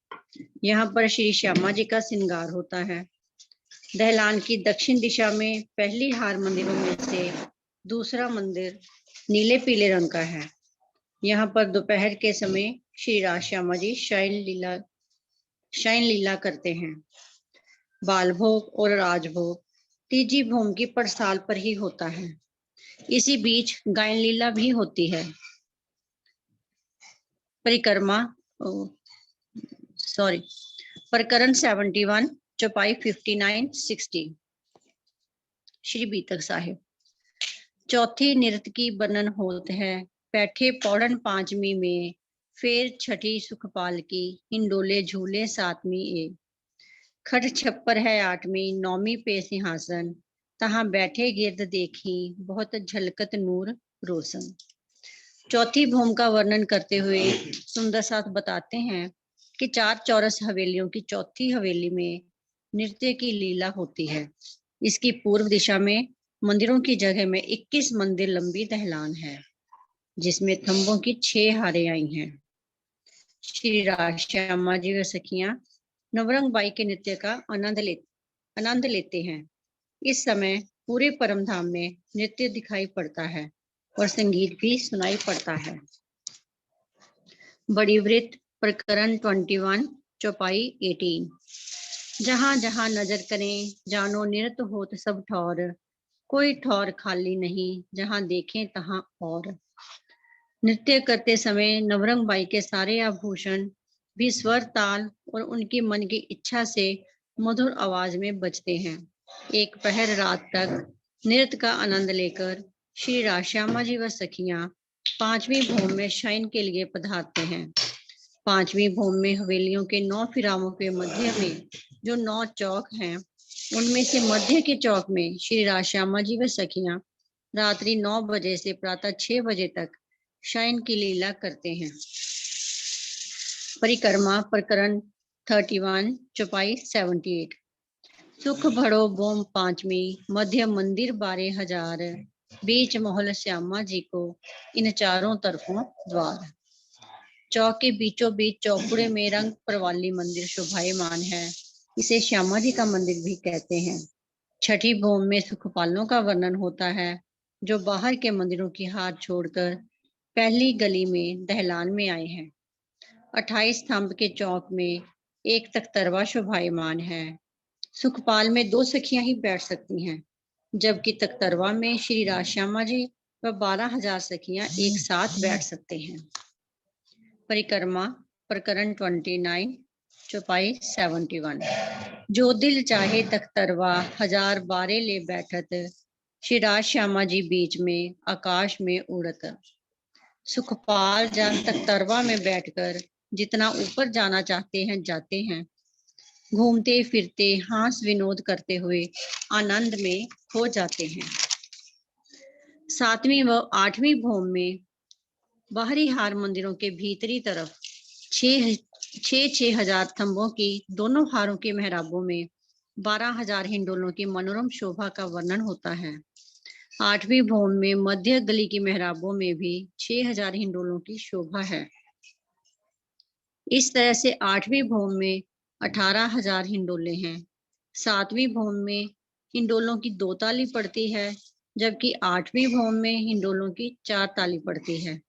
यहाँ पर श्री श्यामा जी का श्रृंगार होता है। दहलान की दक्षिण दिशा में पहली हार मंदिरों में से दूसरा मंदिर नीले पीले रंग का है। यहाँ पर दोपहर के समय श्री राज श्यामा जी शयन लीला करते हैं। बाल भोग और राजभोग तीजी भौम की परसाल पर ही होता है। इसी बीच गायन लीला भी होती है। प्रकरण 71 चौपाई 59-60। श्री बीतक साहिब। चौथी नृत्य की वर्णन होत है। बैठे पौड़न 5वीं में, फिर छठी सुखपाल की, हिंडोले झूले 7वीं ए। खट छप्पर है 8वीं, 9वीं पे सिंहासन, तहां बैठे गिर्द देखी, बहुत झलकत नूर रोशन। चौथी भौम का वर्णन करते हुए सुंदर साथ बताते हैं कि 4 चौरस हवेलियों की चौथी हवेली में नृत्य की लीला होती है। इसकी पूर्व दिशा में मंदिरों की जगह में 21 मंदिर लंबी दहलान है, जिसमें थंबों की 6 हारें आई हैं। श्री राज श्यामा जी व सखियां नवरंग बाई के नृत्य का आनंद लेते हैं। इस समय पूरे परम धाम में नृत्य दिखाई पड़ता है और संगीत भी सुनाई पड़ता है। बड़ी वृत्त प्रकरण 21 चौपाई 18। जहां जहां नजर करें जानो नृत्य होत सब ठौर, कोई ठौर खाली नहीं, जहां देखें तहां और। नृत्य करते समय नवरंग बाई के सारे आभूषण भी स्वर ताल और उनकी मन की इच्छा से मधुर आवाज में बजते हैं। एक पहर रात तक नृत्य का आनंद लेकर श्री राज श्यामा जी व सखियां 5वीं भौम में शयन के लिए पधारते हैं। 5वीं भौम में हवेलियों के 9 फिरामों के मध्य में जो 9 चौक हैं, उनमें से मध्य के चौक में श्री राज श्यामा जी व सखियां रात्रि 9 बजे से प्रातः 6 बजे तक शयन की लीला करते हैं। परिक्रमा प्रकरण 31 चौपाई 78। सुख भड़ो बोम 5वीं, मध्य मंदिर 12,000, बीच मोहल श्यामा जी को, इन चारों तरफों द्वार। चौक के बीचों बीच चौपुड़े में रंग प्रवाली मंदिर शोभायमान है। इसे श्यामा जी का मंदिर भी कहते हैं। छठी भौम में सुखपालों का वर्णन होता है जो बाहर के मंदिरों की हार छोड़कर पहली गली में दहलान में आए हैं। 28 स्तंभ के चौक में एक तख्तरवा शोभायमान है। सुखपाल में 2 सखियां ही बैठ सकती हैं, जबकि तख्तरवा में श्री राजश्यामा जी व 12,000 सखियां एक साथ बैठ सकते हैं। परिक्रमा प्रकरण 29, चौपाई 71। जो दिल चाहे तख्तरवा 1000 बारे ले बैठत, श्री राजश्यामा जी बीच में आकाश में उड़त। सुखपाल जब तख्तरवा में बैठकर जितना ऊपर जाना चाहते हैं जाते हैं, घूमते फिरते हास विनोद करते हुए आनंद में खो जाते हैं। 7वीं व 8वीं भौम में बाहरी हार मंदिरों के भीतरी तरफ 6,000 स्तंभों की दोनों हारों के मेहराबों में 12,000 हिंडोलों की मनोरम शोभा का वर्णन होता है। 8वीं भौम में मध्य गली की मेहराबों में भी 6,000 हिंडोलों की शोभा है। इस तरह से 8वीं भौम में 18,000 हिंडोले हैं। 7वीं भौम में हिंडोलों की 2 ताली पड़ती है, जबकि 8वीं भौम में हिंडोलों की 4 ताली पड़ती है।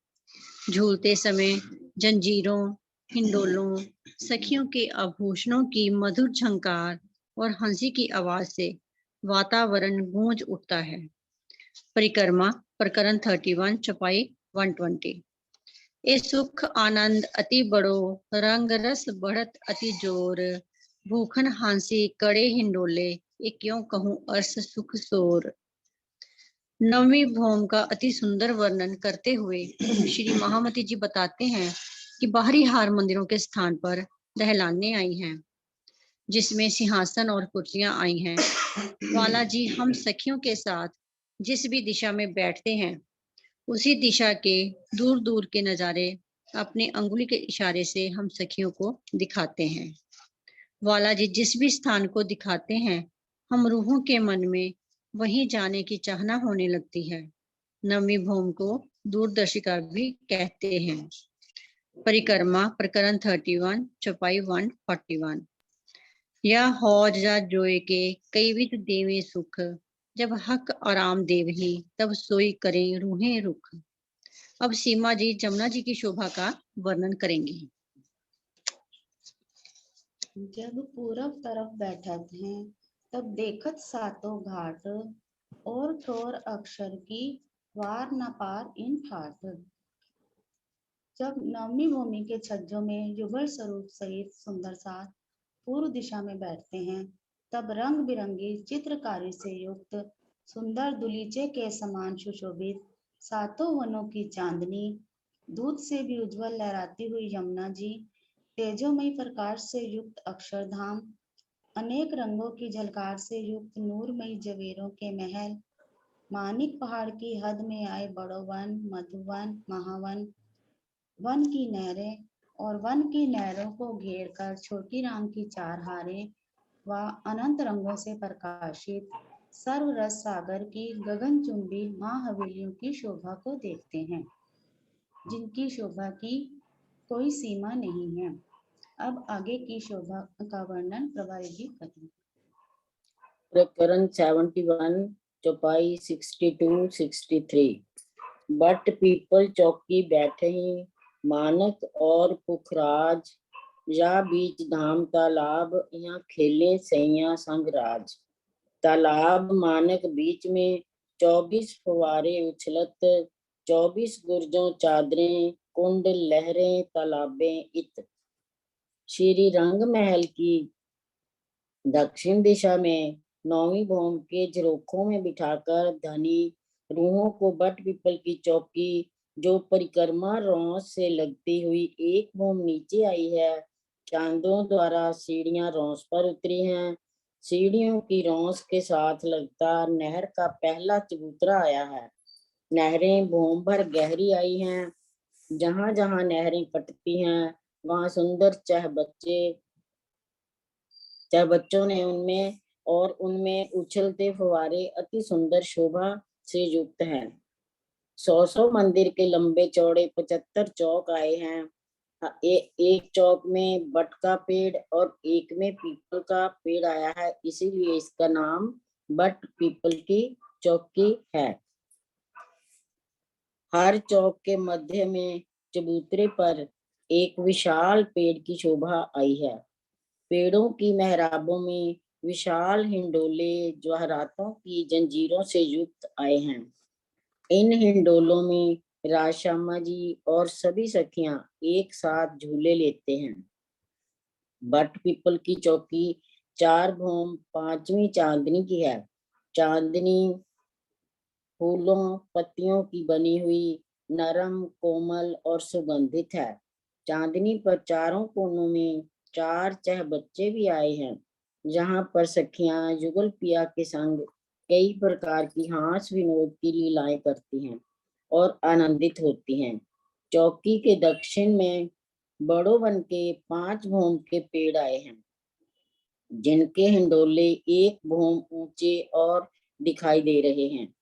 झूलते समय जंजीरों, हिंडोलों, सखियों के आभूषणों की मधुर झंकार और हंसी की आवाज से वातावरण गूंज उठता है। परिक्रमा प्रकरण 31, चौपाई 120। ए सुख आनंद अति बड़ो, रंग रस बढ़त अति जोर, भूखन हांसी कड़े हिंडोले, ये क्यों कहूं अर्स सुख सोर। 9वीं भौम का अति सुंदर वर्णन करते हुए श्री महामती जी बताते हैं कि बाहरी हार मंदिरों के स्थान पर दहलाने आई हैं, जिसमें सिंहासन और कुर्सियां आई हैं। वाला जी हम सखियों के साथ जिस भी दिशा में बैठते हैं, उसी दिशा के दूर दूर के नजारे अपने अंगुली के इशारे से हम सखियों को दिखाते हैं। वाला जी जिस भी स्थान को दिखाते हैं, हम रूहों के मन में वहीं जाने की चाहना होने लगती है। 9वीं भौम को दूरदर्शिका भी कहते हैं। परिक्रमा प्रकरण 31, चौपाई 141। या हौज जा जोए के कई विध देवे सुख, जब हक आराम देवही तब सोई करें रूहें रुख। अब सीमा जी जमुना जी की शोभा का वर्णन करेंगी। जब पूरब तरफ बैठत हैं, तब देखत सातों घाट, और ठोर अक्षर की वार न पार इन ठाट। जब 9वीं भूमि के छज्जों में युगल स्वरूप सहित सुंदर साथ पूर्व दिशा में बैठते हैं, तब रंग बिरंगी चित्रकारी से युक्त सुंदर दुलीचे के समान सुशोभित सातों वनों की चांदनी, दूध से भी उज्जवल लहराती हुई यमुना जी, तेजोमयी प्रकाश से युक्त अक्षरधाम, अनेक रंगों की झलकार से युक्त नूरमयी जवेरों के महल, मानिक पहाड़ की हद में आए बड़ो वन, मधुवन, महावन, वन की नहरें और वन की नहरों को घेरकर छोटी राम की 4 हारें व अनंत रंगों से प्रकाशित सर्वरस सागर की गगनचुंबी माँ हवेलियों की शोभा को देखते हैं, जिनकी शोभा की कोई सीमा नहीं है। अब आगे की शोभा का वर्णन प्रभारी जी करेंगे। प्रकरण 71, चौपाई 62-63। बट पीपल चौकी बैठे ही, मानक और पुखराज, या बीच धाम तालाब, यहाँ खेले सैया संग राज। तालाब मानक बीच में 24 फुवारे उछलत, 24 गुर्जों चादरें, कुंड लहरें तालाबें इत। श्री रंग महल की दक्षिण दिशा में 9वीं भौम के झरोखों में बिठाकर धनी रूहों को बट पीपल की चौकी, जो परिक्रमा रौंस से लगती हुई एक भौम नीचे आई है, चांदों द्वारा सीढ़ियां रौंस पर उतरी हैं। सीढ़ियों की रौंस के साथ लगता नहर का पहला चबूतरा आया है। नहरें भौम भर गहरी आई हैं। जहां जहां नहरें कटती हैं, वहां सुंदर चाहे बच्चों ने उनमें उछलते फुवारे अति सुंदर शोभा से युक्त हैं। 100 मंदिर के लंबे चौड़े 75 चौक आए हैं। एक चौक में बट का पेड़ और एक में पीपल का पेड़ आया है, इसीलिए इसका नाम बट पीपल की चौकी है। हर चौक के मध्य में चबूतरे पर एक विशाल पेड़ की शोभा आई है। पेड़ों की मेहराबों में विशाल हिंडोले जवाहरातों की जंजीरों से युक्त आए हैं। इन हिंडोलों में राजश्यामा जी और सभी सखियां एक साथ झूले लेते हैं। बट पीपल की चौकी 4 भूम 5वीं चांदनी की है। चांदनी फूलों पत्तियों की बनी हुई, नरम, कोमल और सुगंधित है। चांदनी पर चारों कोनों में 4 चहबच्चे भी आए हैं, जहाँ पर सखियां युगल पिया के संग कई प्रकार की हास विनोद की लीलाएं करती हैं और आनंदित होती हैं। चौकी के दक्षिण में बड़ों वन के 5 भूम के पेड़ आए हैं, जिनके हिंडोले 1 भूम ऊंचे और दिखाई दे रहे हैं।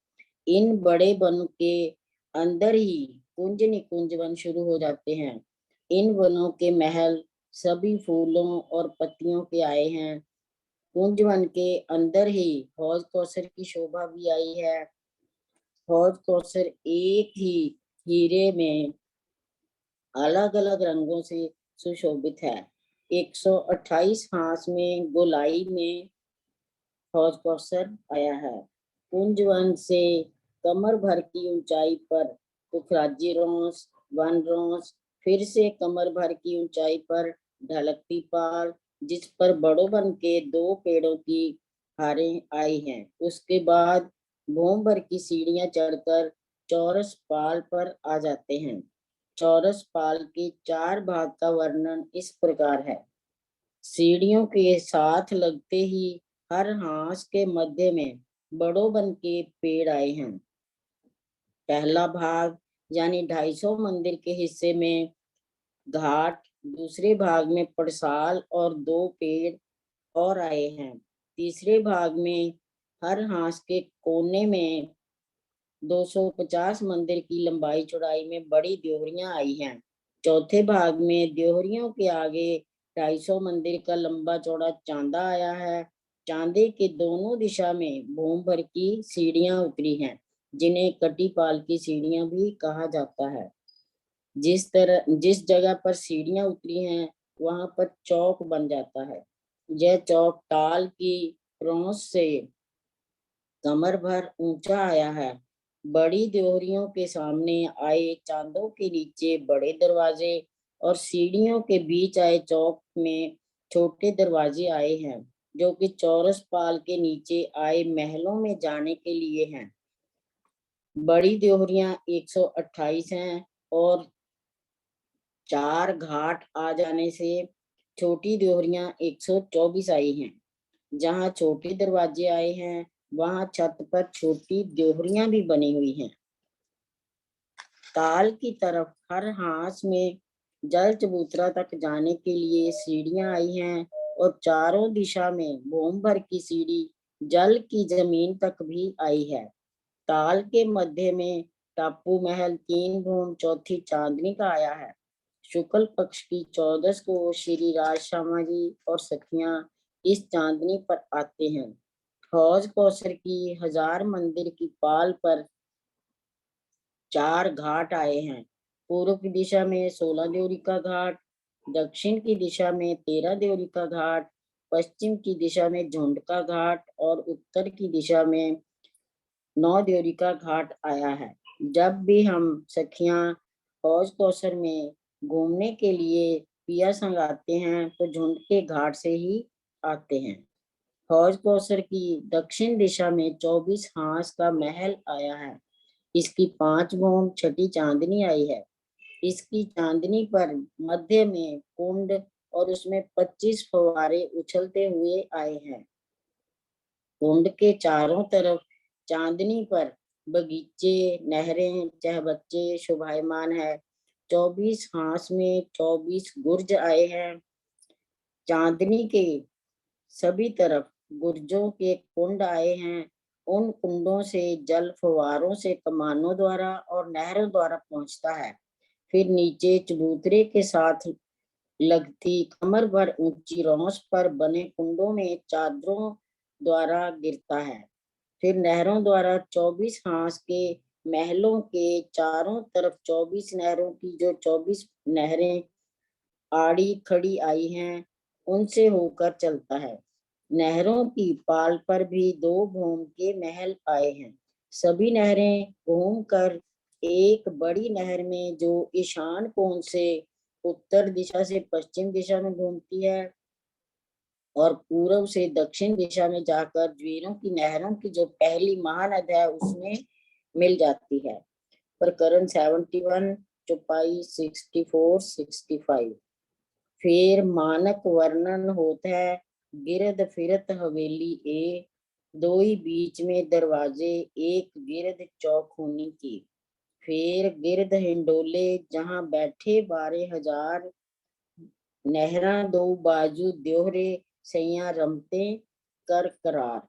इन बड़े वन के अंदर ही कुंज निकुंज वन शुरू हो जाते हैं। इन वनों के महल सभी फूलों और पत्तियों के आए हैं। कुंज वन के अंदर ही हौज कौसर की शोभा भी आई है। हौज कौसर एक ही हीरे में अलग अलग रंगों से सुशोभित है। 128 हांस में गोलाई में हौज कौसर आया है। कुंज वन से कमर भर की ऊंचाई पर पुखराजी रोंस, वन रोंस, फिर से कमर भर की ऊंचाई पर ढलकती पाल, जिस पर बड़ों वन के 2 पेड़ों की हारें आई हैं। उसके बाद भूम भर की सीढ़ियां चढ़कर चौरस पाल पर आ जाते हैं। चौरस पाल के 4 भाग का वर्णन इस प्रकार है। सीढ़ियों के साथ लगते ही हर हांस के मध्य में बड़ों वन के पेड़ आए हैं। पहला भाग यानी 250 मंदिर के हिस्से में घाट, दूसरे भाग में पड़साल और 2 पेड़ और आए हैं। तीसरे भाग में हर हांस के कोने में 250 मंदिर की लंबाई चौड़ाई में बड़ी देवरियां आई हैं। चौथे भाग में देवरियों के आगे 250 मंदिर का लंबा चौड़ा चांदा आया है। चांदे के दोनों दिशा में भूम भर की सीढ़ियां उतरी हैं, जिन्हें कटीपाल की सीढ़ियां भी कहा जाता है। जिस जगह पर सीढ़ियां उतरी हैं, वहां पर चौक बन जाता है। यह चौक ताल की रोंस से कमर भर ऊंचा आया है। बड़ी देवरियों के सामने आए चांदों के नीचे बड़े दरवाजे और सीढ़ियों के बीच आए चौक में छोटे दरवाजे आए हैं, जो कि चौरस पाल के नीचे आए महलों में जाने के लिए हैं। बड़ी देवरियां 128 हैं और 4 घाट आ जाने से छोटी देवरियां 124 आई हैं। जहाँ छोटे दरवाजे आए हैं, वहां छत पर छोटी देवरियां भी बनी हुई हैं। ताल की तरफ हर हांस में जल चबूतरा तक जाने के लिए सीढ़ियां आई हैं और चारों दिशा में भूम भर की सीढ़ी जल की जमीन तक भी आई है। ताल के मध्य में टापू महल 3 भूम चौथी चांदनी का आया है। शुक्ल पक्ष की 14 को श्री राजश्यामा जी और सखियां इस चांदनी पर आते हैं। हौज कौसर की 1000 मंदिर की पाल पर 4 घाट आए हैं। पूर्व की दिशा में 16 देवरी का घाट, दक्षिण की दिशा में 13 देवरी का घाट, पश्चिम की दिशा में झुंड का घाट और उत्तर की दिशा में 9 देवरी का घाट आया है। जब भी हम सखियां हौज कौसर में घूमने के लिए पिया संग आते हैं, तो झुंड के घाट से ही आते हैं। हौज कौसर की दक्षिण दिशा में 24 हांस का महल आया है। इसकी 5 भूम छठी चांदनी आई है। इसकी चांदनी पर मध्य में कुंड और उसमें 25 फव्वारे उछलते हुए आए हैं। कुंड के चारों तरफ चांदनी पर बगीचे, नहरें, चहबच्चे शोभायमान है। 24 हांस में 24 गुर्ज आए हैं। चांदनी के सभी तरफ गुर्जों के कुंड आए हैं। उन कुंडों से जल फव्वारों से कमानों द्वारा और नहरों द्वारा पहुंचता है। फिर नीचे चबूतरे के साथ लगती कमर भर ऊंची रौंस पर बने कुंडों में चादरों द्वारा गिरता है। फिर नहरों द्वारा 24 हांस के महलों के चारों तरफ 24 नहरों की जो 24 नहरें आड़ी खड़ी आई हैं, उनसे होकर चलता है। नहरों की पाल पर भी 2 भूम के महल आए हैं। सभी नहरें घूमकर एक बड़ी नहर में जो ईशान कोण से उत्तर दिशा से पश्चिम दिशा में घूमती है और पूर्व से दक्षिण दिशा में जाकर ज्वीरों की नहरों की जो पहली महानद है उसमें मिल जाती है। प्रकरण 71 चौपाई 64-65। फिर मानक वर्णन होता है। गिरद फिरत हवेली ए, दो ही बीच में दरवाजे, एक गिरद चौखूनी की। फिर गिरद हिंडोले जहां बैठे 12,000 नहरा, दो बाजू द्योहरे सैया रमते कर करार।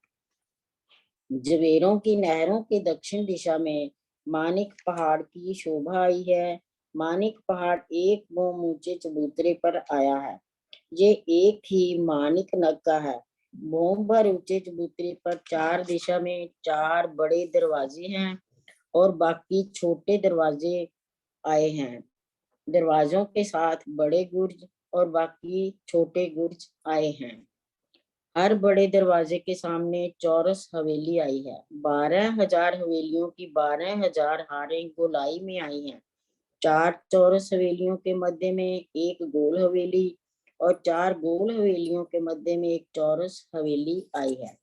जवेरों की नहरों के दक्षिण दिशा में मानिक पहाड़ की शोभा आई है। मानिक पहाड़ एक भूम ऊंचे चबूतरे पर आया है। ये एक ही मानिक नग का है। भूम भर ऊंचे चबूतरे पर 4 दिशा में 4 बड़े दरवाजे हैं और बाकी छोटे दरवाजे आए हैं। दरवाजों के साथ बड़े गुर्ज और बाकी छोटे गुर्ज आए हैं। हर बड़े दरवाजे के सामने चौरस हवेली आई है। 12,000 हवेलियों की 12,000 हारें गोलाई में आई हैं। 4 चौरस हवेलियों के मध्य में एक गोल हवेली और 4 गोल हवेलियों के मध्य में एक चौरस हवेली आई है।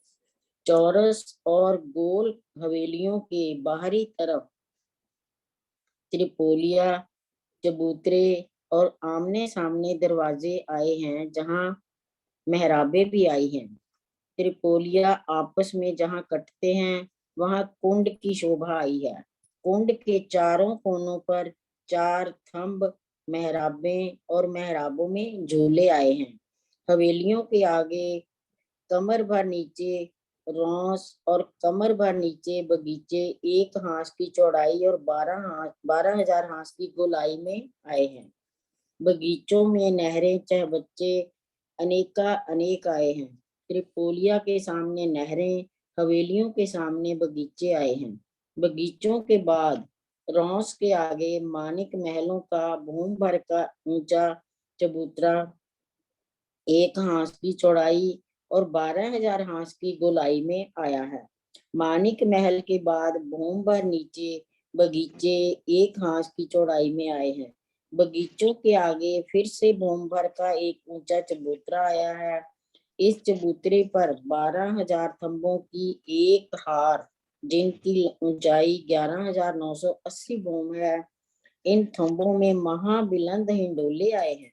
चौरस और गोल हवेलियों के बाहरी तरफ त्रिपोलिया, चबूतरे और आमने सामने दरवाजे आए हैं, जहां मेहराबे भी आई हैं। त्रिपोलिया आपस में जहां कटते हैं वहां कुंड की शोभा आई है। कुंड के चारों कोनों पर 4 थंब मेहराबें और मेहराबों में झूले आए हैं। हवेलियों के आगे कमर भर नीचे रौस और कमर भर नीचे बगीचे 1 हाथ की चौड़ाई और 12,000 हाथ की गोलाई में आए हैं। बगीचों में नहरें चहबच्चे अनेका अनेक आए हैं। त्रिपोलिया के सामने नहरें, हवेलियों के सामने बगीचे आए हैं। बगीचों के बाद रौस के आगे मानिक महलों का भूम भर का ऊंचा चबूतरा 1 हाथ की चौड़ाई और 12,000 हाथ की गोलाई में आया है। मानिक महल के बाद भूम भर नीचे बगीचे 1 हाथ की चौड़ाई में आए हैं। बगीचों के आगे फिर से भूम भर का एक ऊंचा चबूतरा आया है। इस चबूतरे पर 12,000 थंबों की एक हार, जिनकी ऊंचाई 11,980 भूम है। इन थंबों में महाबिलंद हिंडोले आए हैं।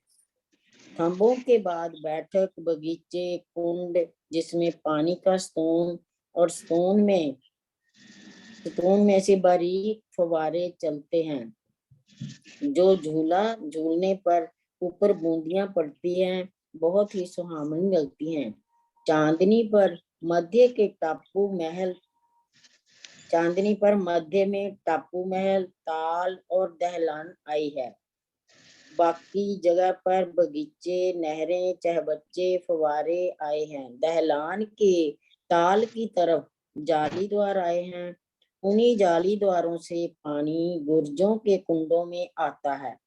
थंबों के बाद बैठक, बगीचे, कुंड जिसमें पानी का स्तून और स्तून में से बारीक फव्वारे चलते हैं, जो झूला झूलने पर ऊपर बूंदियां पड़ती हैं, बहुत ही सुहावनी लगती हैं। चांदनी पर मध्य में टापू महल, ताल और दहलान आई है। बाकी जगह पर बगीचे, नहरें, चहबच्चे, फव्वारे आए हैं। दहलान के ताल की तरफ जाली द्वार आए हैं। उन्हीं जाली द्वारों से पानी गुर्जों के कुंडों में आता है।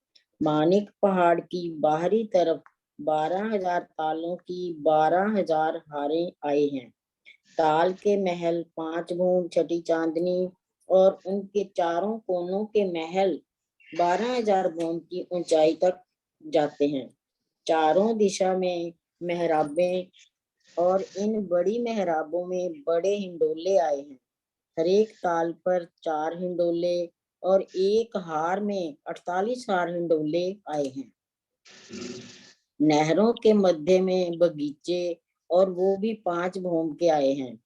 मानिक पहाड़ की बाहरी तरफ 12,000 तालों की 12,000 हारें आई हैं। ताल के महल 5 भूम छठी चांदनी और उनके चारों कोनों के महल 12,000 भूम की ऊंचाई तक जाते हैं। चारों दिशा में मेहराबें और इन बड़ी मेहराबों में बड़े हिंडोले आए हैं। हर एक ताल पर 4 हिंडोले और एक हार में 48 हार हिंडोले आए हैं। नहरों के मध्य में बगीचे और वो भी 5 भूम के आए हैं।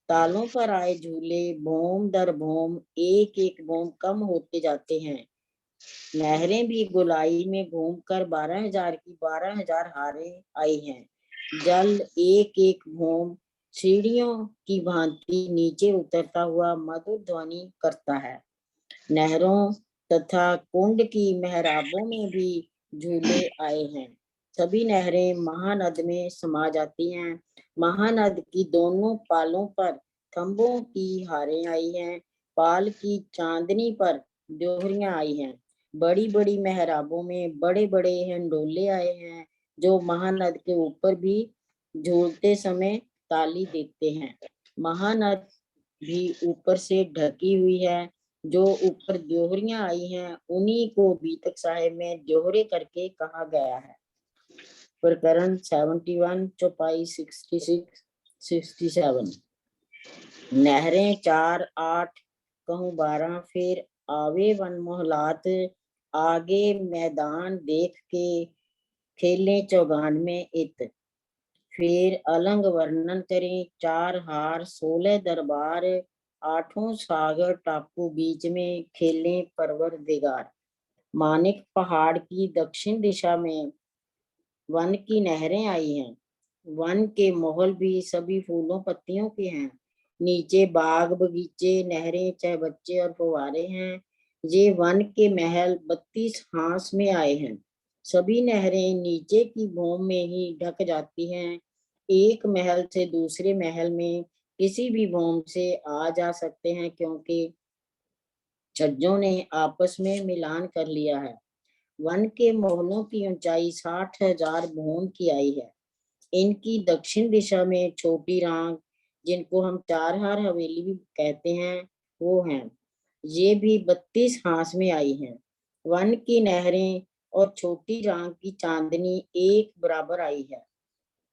तालों पर आए झूले भूम दर भूम एक भूम कम होते जाते हैं। नहरें भी गोलाई में घूमकर 12,000 की 12,000 हारें आई हैं। जल एक भूम सीढ़ियों की भांति नीचे उतरता हुआ मधुर ध्वनि करता है। नहरों तथा कुंड की मेहराबों में भी झूले आए हैं। सभी नहरें महानद में समा जाती हैं। महानद की दोनों पालों पर थंबों की हारें आई हैं पाल की चांदनी पर ड्योहरियां आई हैं। बड़ी बड़ी मेहराबों में बड़े बड़े हिंडोले आए हैं, जो महानद के ऊपर भी झूलते समय ताली देते हैं। महानद भी ऊपर से ढकी हुई है। जो ऊपर ड्योहरियां आई हैं, उन्हीं को बीतक साहिब में जोहरे करके कहा गया है। प्रकरण 71, चौपाई 66, 67। नहरें 4, 8 कहूँ 12, फिर आवे वन मोहलात, आगे मैदान देख के खेलें 94 इत। फिर अलंग वर्णन करें 4 हार 16 दरबार, 8 सागर टापू बीच में खेलें परवरदिगार। मानिक पहाड़ की दक्षिण दिशा में वन की नहरें आई हैं। वन के महल भी सभी फूलों पत्तियों के हैं। नीचे बाग बगीचे, नहरें, चहबच्चे और फुवारे हैं। ये वन के महल 32 हांस में आए हैं। सभी नहरें नीचे की भूमि में ही ढक जाती हैं। एक महल से दूसरे महल में किसी भी भूमि से आ जा सकते हैं, क्योंकि छज्जों ने आपस में मिलान कर लिया है। वन के महलों की ऊंचाई 60,000 भून की आई है। इनकी दक्षिण दिशा में छोटी रांग, जिनको हम 4 हार हवेली भी कहते हैं, वो हैं। ये भी 32 हांस में आई हैं। वन की नहरें और छोटी रांग की चांदनी एक बराबर आई है।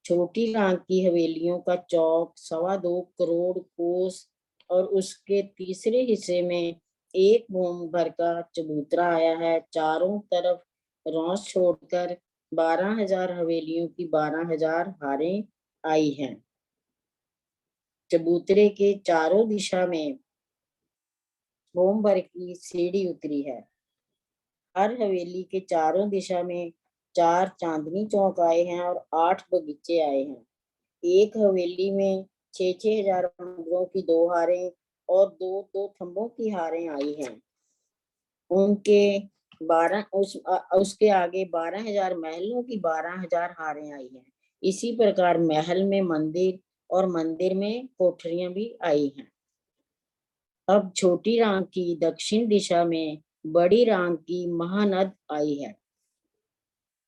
छोटी रांग की हवेलियों का चौक 2.25 करोड़ कोस और उसके तीसरे हिस्से में एक भूमि भर का चबूतरा आया है। चारों तरफ रौस छोड़कर 12,000 हवेलियों की 12,000 हारें आई हैं। चबूतरे के चारों दिशा में भूमि भर की सीढ़ी उतरी है। हर हवेली के चारों दिशा में 4 चांदनी चौक आए हैं और 8 बगीचे आए हैं। एक हवेली में 6-6 हजार मंदिरों की 2 हारें और 2-2 थंबों की हारें आई हैं। उनके 12 उसके आगे 12,000 महलों की 12,000 हारें आई हैं। इसी प्रकार महल में मंदिर और मंदिर में कोठरियां भी आई हैं। अब छोटी रांग की दक्षिण दिशा में बड़ी रांग की महानद आई है।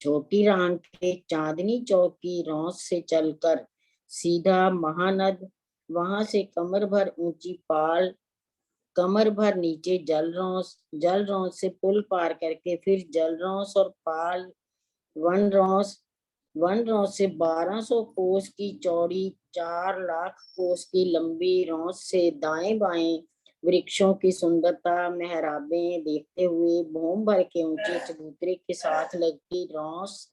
छोटी रांग के चांदनी चौक की रौस से चलकर सीधा महानद, वहां से कमर भर ऊंची पाल, कमर भर नीचे जल रौस से पुल पार करके फिर जल रौस और पाल, वन रौस से 1200 कोस की चौड़ी, 4 लाख कोस की लंबी रौस से दाएं बाएं वृक्षों की सुंदरता, मेहराबें देखते हुए भूमि भर के ऊंचे चबूतरे के साथ लगती रौस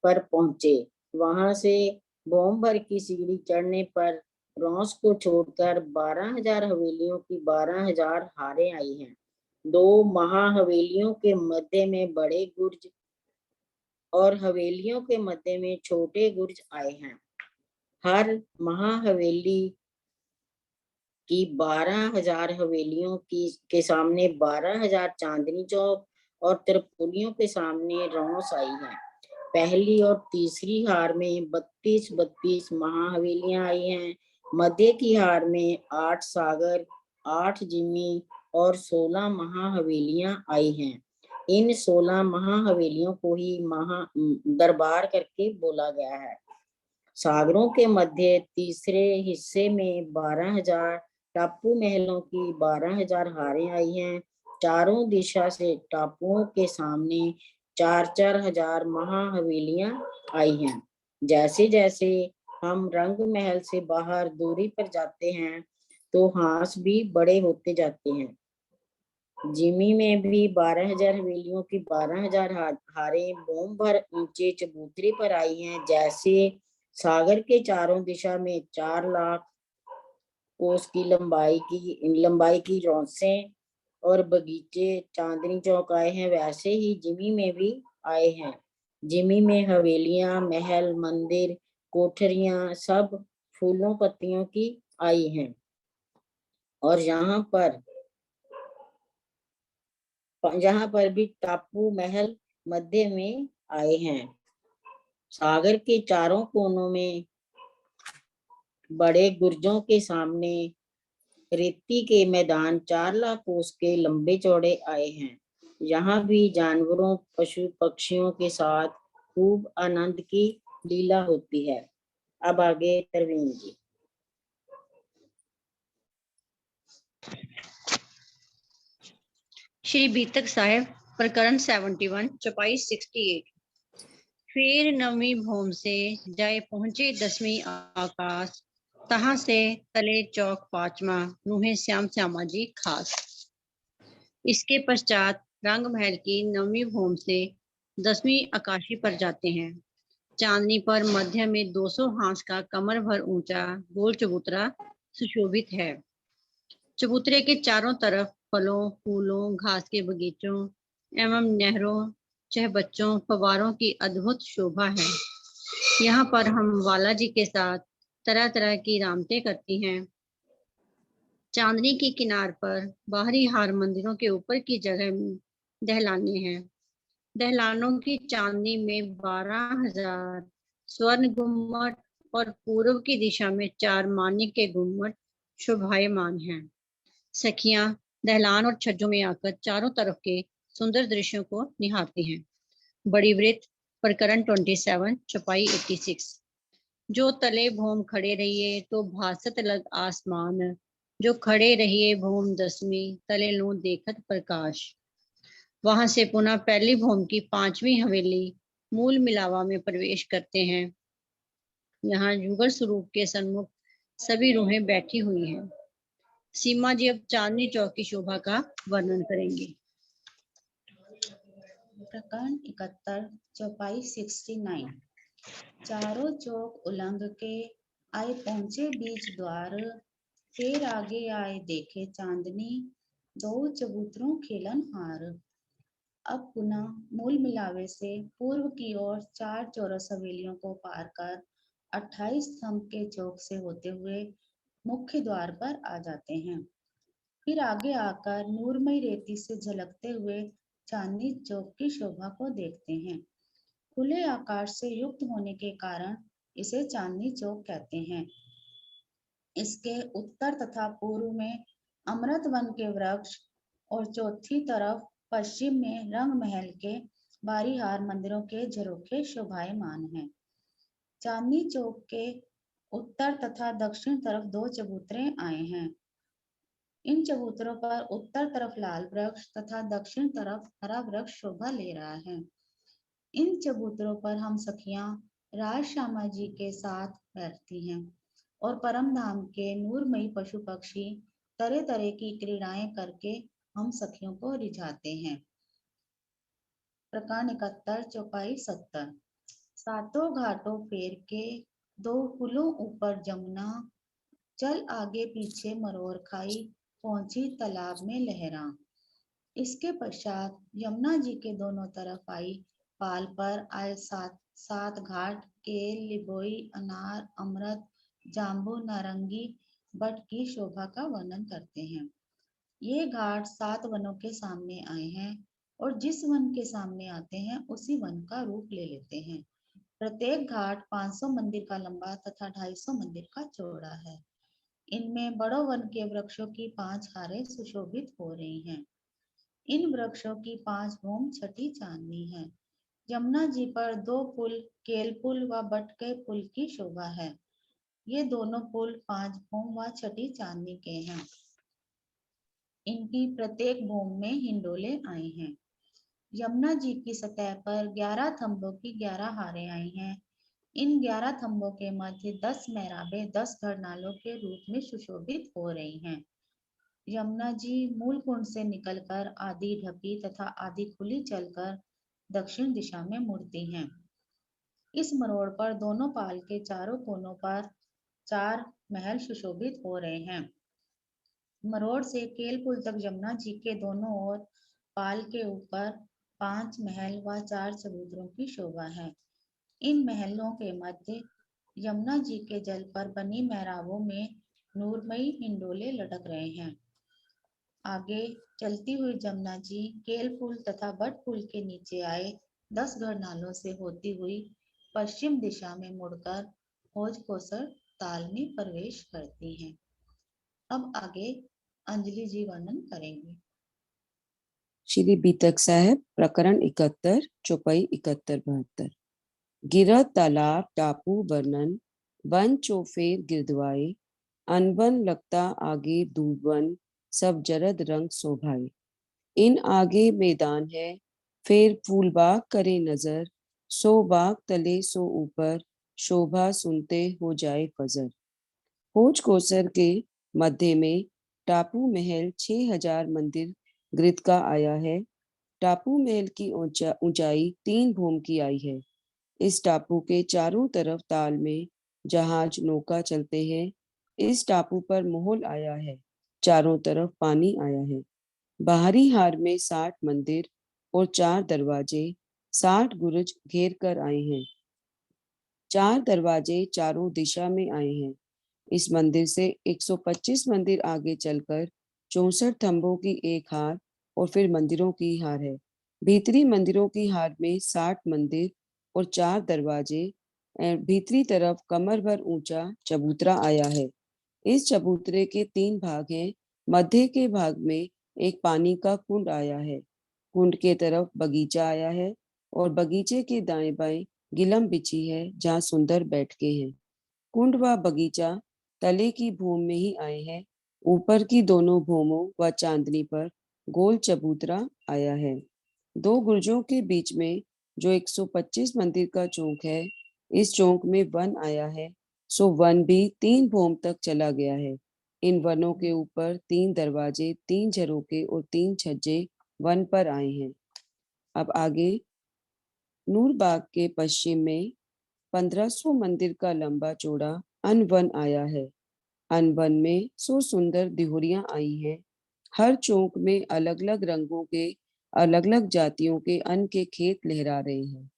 पर पहुंचे। वहां से भूमि भर की सीढ़ी चढ़ने पर रौस को छोड़कर 12,000 हवेलियों की 12,000 हारें आई हैं। 2 महाहवेलियों के मध्य में बड़े गुर्ज और हवेलियों के मध्य में छोटे गुर्ज आए हैं। हर महाहवेली की 12,000 हवेलियों के सामने 12,000 चांदनी चौक और त्रिपुलियों के सामने रौस आई है। पहली और तीसरी हार में 32 महाहवेलियां आई हैं। मध्य की हार में 8 सागर, 8 जिमी और 16 महाहवेलियां आई हैं। इन 16 महाहवेलियों को ही दरबार करके बोला गया है। सागरों के मध्य तीसरे हिस्से में 12,000 टापू महलों की 12,000 हारें आई हैं। चारों दिशा से टापुओं के सामने 4-4 हजार महाहवेलियां आई हैं। जैसे जैसे हम रंग महल से बाहर दूरी पर जाते हैं, तो हांस भी बड़े होते जाते हैं। जिमी में भी 12,000 हवेलियों की 12,000 हारें भूमि भर ऊंचे चबूतरे पर आई हैं। जैसे सागर के चारों दिशा में 4 लाख कोस की लंबाई की रौसें और बगीचे चांदनी चौक आए हैं, वैसे ही जिमी में भी आए हैं। जिमी में हवेलियां, महल, मंदिर, कोठरियां सब फूलों पत्तियों की आई हैं। और यहाँ पर भी टापू महल मध्य में आए हैं। सागर के चारों कोनों में बड़े गुर्जों के सामने रेती के मैदान 4 लाख कोस के लंबे चौड़े आए हैं। यहाँ भी जानवरों, पशु पक्षियों के साथ खूब आनंद की लीला होती है। अब आगे परवीन जी। श्री बीतक साहेब प्रकरण 71 चौपाई 68। फिर नवीं भूम से जाए पहुंचे 10वीं आकाश, तहां से तले चौक 5वां, रूहे श्याम श्यामा जी खास। इसके पश्चात रंग महल की 9वीं भूम से 10वीं आकाशी पर जाते हैं। चांदनी पर मध्य में 200 हांस का कमर भर ऊंचा गोल चबूतरा सुशोभित है। चबूतरे के चारों तरफ फलों, फूलों, घास के बगीचों एवं नहरों, चहबच्चों, फव्वारों की अद्भुत शोभा है। यहाँ पर हम वाला जी के साथ तरह तरह की रामतें करती हैं। चांदनी की किनार पर बाहरी हार मंदिरों के ऊपर की जगह में दहलाने हैं। दहलानों की चांदनी में 12,000 स्वर्ण गुम्मट और पूर्व की दिशा में 4 मानिक के गुम्मट शोभायमान हैं। सखियां दहलान और छज्जों में आकर चारों तरफ के सुंदर दृश्यों को निहारती हैं। बड़ी वृत्त प्रकरण 27 चौपाई 86। जो तले भूम खड़े रहिए तो भासत लग आसमान, जो खड़े रहिए भूम 10वीं, तले लो देखत प्रकाश। वहां से पुनः पहली भूम की 5वीं हवेली मूल मिलावा में प्रवेश करते हैं। यहाँ युगल स्वरूप के सन्मुख सभी रूहें बैठी हुई हैं। सीमा जी अब चांदनी चौक की शोभा का वर्णन करेंगे। प्रकरण 71 चौपाई 69। चारों चौक उलंग के आए पहुंचे बीच द्वार, फिर आगे आए देखे चांदनी, 2 चबूतरों खेलन हार। अब पुनः मूल मिलावे से पूर्व की ओर 4 चौरस हवेलियों को पार कर 28 स्तंभ के चौक से होते हुए मुख्य द्वार पर आ जाते हैं। फिर आगे आकर नूरमयी रेती से झलकते हुए चांदनी चौक की शोभा को देखते हैं। खुले आकाश से युक्त होने के कारण इसे चांदनी चौक कहते हैं। इसके उत्तर तथा पूर्व में अमृत वन के वृक्ष और चौथी तरफ पश्चिम में रंग महल के बारीहार मंदिरों के झरोखे शोभायमान हैं। चांदनी चौक के उत्तर तथा दक्षिण तरफ 2 चबूतरे आए हैं। इन चबूतरों पर उत्तर तरफ लाल वृक्ष तथा दक्षिण तरफ हरा वृक्ष शोभा ले रहा है। इन चबूतरों पर हम सखियां राज श्यामा जी के साथ बैठती हैं और परम धाम के नूरमयी पशु पक्षी तरह तरह की क्रीड़ाएं करके हम सखियों को रिझाते हैं। प्रकरण 71 चौपाई 70। सातों घाटों फेर के 2 पुलों ऊपर जमुना, चल आगे पीछे मरोर खाई, पहुंची तालाब में लहरा। इसके पश्चात यमुना जी के दोनों तरफ आई पाल पर आए 7 घाट केल, लिबोई, अनार, अमृत, जाम्बू, नारंगी, बट की शोभा का वर्णन करते हैं। ये घाट 7 वनों के सामने आए हैं और जिस वन के सामने आते हैं उसी वन का रूप ले लेते हैं। प्रत्येक घाट 500 मंदिर का लंबा तथा 250 मंदिर का चौड़ा है। इनमें बड़ों वन के वृक्षों की 5 हारें सुशोभित हो रही हैं। इन वृक्षों की 5 भूम छठी चांदनी है। यमुना जी पर 2 पुल केल पुल व बटके पुल की शोभा है। ये दोनों पुल 5 भूम व छठी चांदनी के हैं। इनकी प्रत्येक भूम में हिंडोले आए हैं। यमुना जी की सतह पर 11 थंबों की 11 हारें आई हैं। इन 11 थंबों के मध्य 10 मेहराबें 10 घरनालों के रूप में सुशोभित हो रही हैं। यमुना जी मूल कुंड से निकलकर आधी ढकी तथा आधी खुली चलकर दक्षिण दिशा में मुड़ती हैं। इस मरोड़ पर दोनों पाल के चारों कोनों पर 4 महल सुशोभित हो रहे हैं। मरोड़ से केल पुल तक यमुना जी के दोनों ओर पाल के ऊपर 5 महल व 4 चबूतरों की शोभा है। इन महलों के मध्य यमुना जी के जल पर बनी मेहराबों में नूरमयी हिंडोले लटक रहे हैं। आगे चलती हुई यमुना जी केल पुल तथा बट पुल के नीचे आए 10 घरनालों से होती हुई पश्चिम दिशा में मुड़कर भोजकोसर ताल में प्रवेश करती हैं। अब आगे अंजलि जी वर्णन करेंगे। श्री बीतक साहब प्रकरण 71 चौपाई 71-72। गिरत तालाब टापू वर्णन वन चौफेर गिरदवाए अनबन लगता आगे दूबन सब जरद रंग शोभाए। इन आगे मैदान है फिर फूलबाग करे नजर सो बाग तले सो ऊपर शोभा सुनते हो जाए फजर। भोज कोसर के मध्य में टापू महल 6000 मंदिर गृत का आया है। टापू महल की ऊंचाई 3 भूम की आई है। इस टापू के चारों तरफ ताल में जहाज नौका चलते हैं। इस टापू पर मोहल आया है, चारों तरफ पानी आया है। बाहरी हार में 60 मंदिर और 4 दरवाजे 60 गुरज घेर कर आए हैं। 4 दरवाजे चारों दिशा में आए हैं। इस मंदिर से 125 मंदिर आगे चलकर 64 थंबों की एक हार और फिर मंदिरों की हार है। भीतरी मंदिरों की हार में 60 मंदिर और 4 दरवाजे। भीतरी तरफ कमर भर ऊंचा चबूतरा आया है। इस चबूतरे के 3 भाग हैं। मध्य के भाग में एक पानी का कुंड आया है। कुंड के तरफ बगीचा आया है और बगीचे के दाएं बाएं गिलम बिछी है जहाँ सुंदर बैठके हैं। कुंड व बगीचा तले की भूम में ही आए हैं। ऊपर की दोनों भूमों व चांदनी पर गोल चबूतरा आया है। 2 गुर्जों के बीच में जो 125 मंदिर का चौक है, इस चौक में वन आया है। सो वन भी 3 भूम तक चला गया है। इन वनों के ऊपर 3 दरवाजे 3 झरोके और 3 छज्जे वन पर आए हैं। अब आगे नूरबाग के पश्चिम में 1500 मंदिर का लंबा चौड़ा अनवन आया है। अनवन में सो सुंदर दिहुरियां आई हैं। हर चौक में अलग अलग रंगों के अलग अलग जातियों के अन्न के खेत लहरा रहे हैं।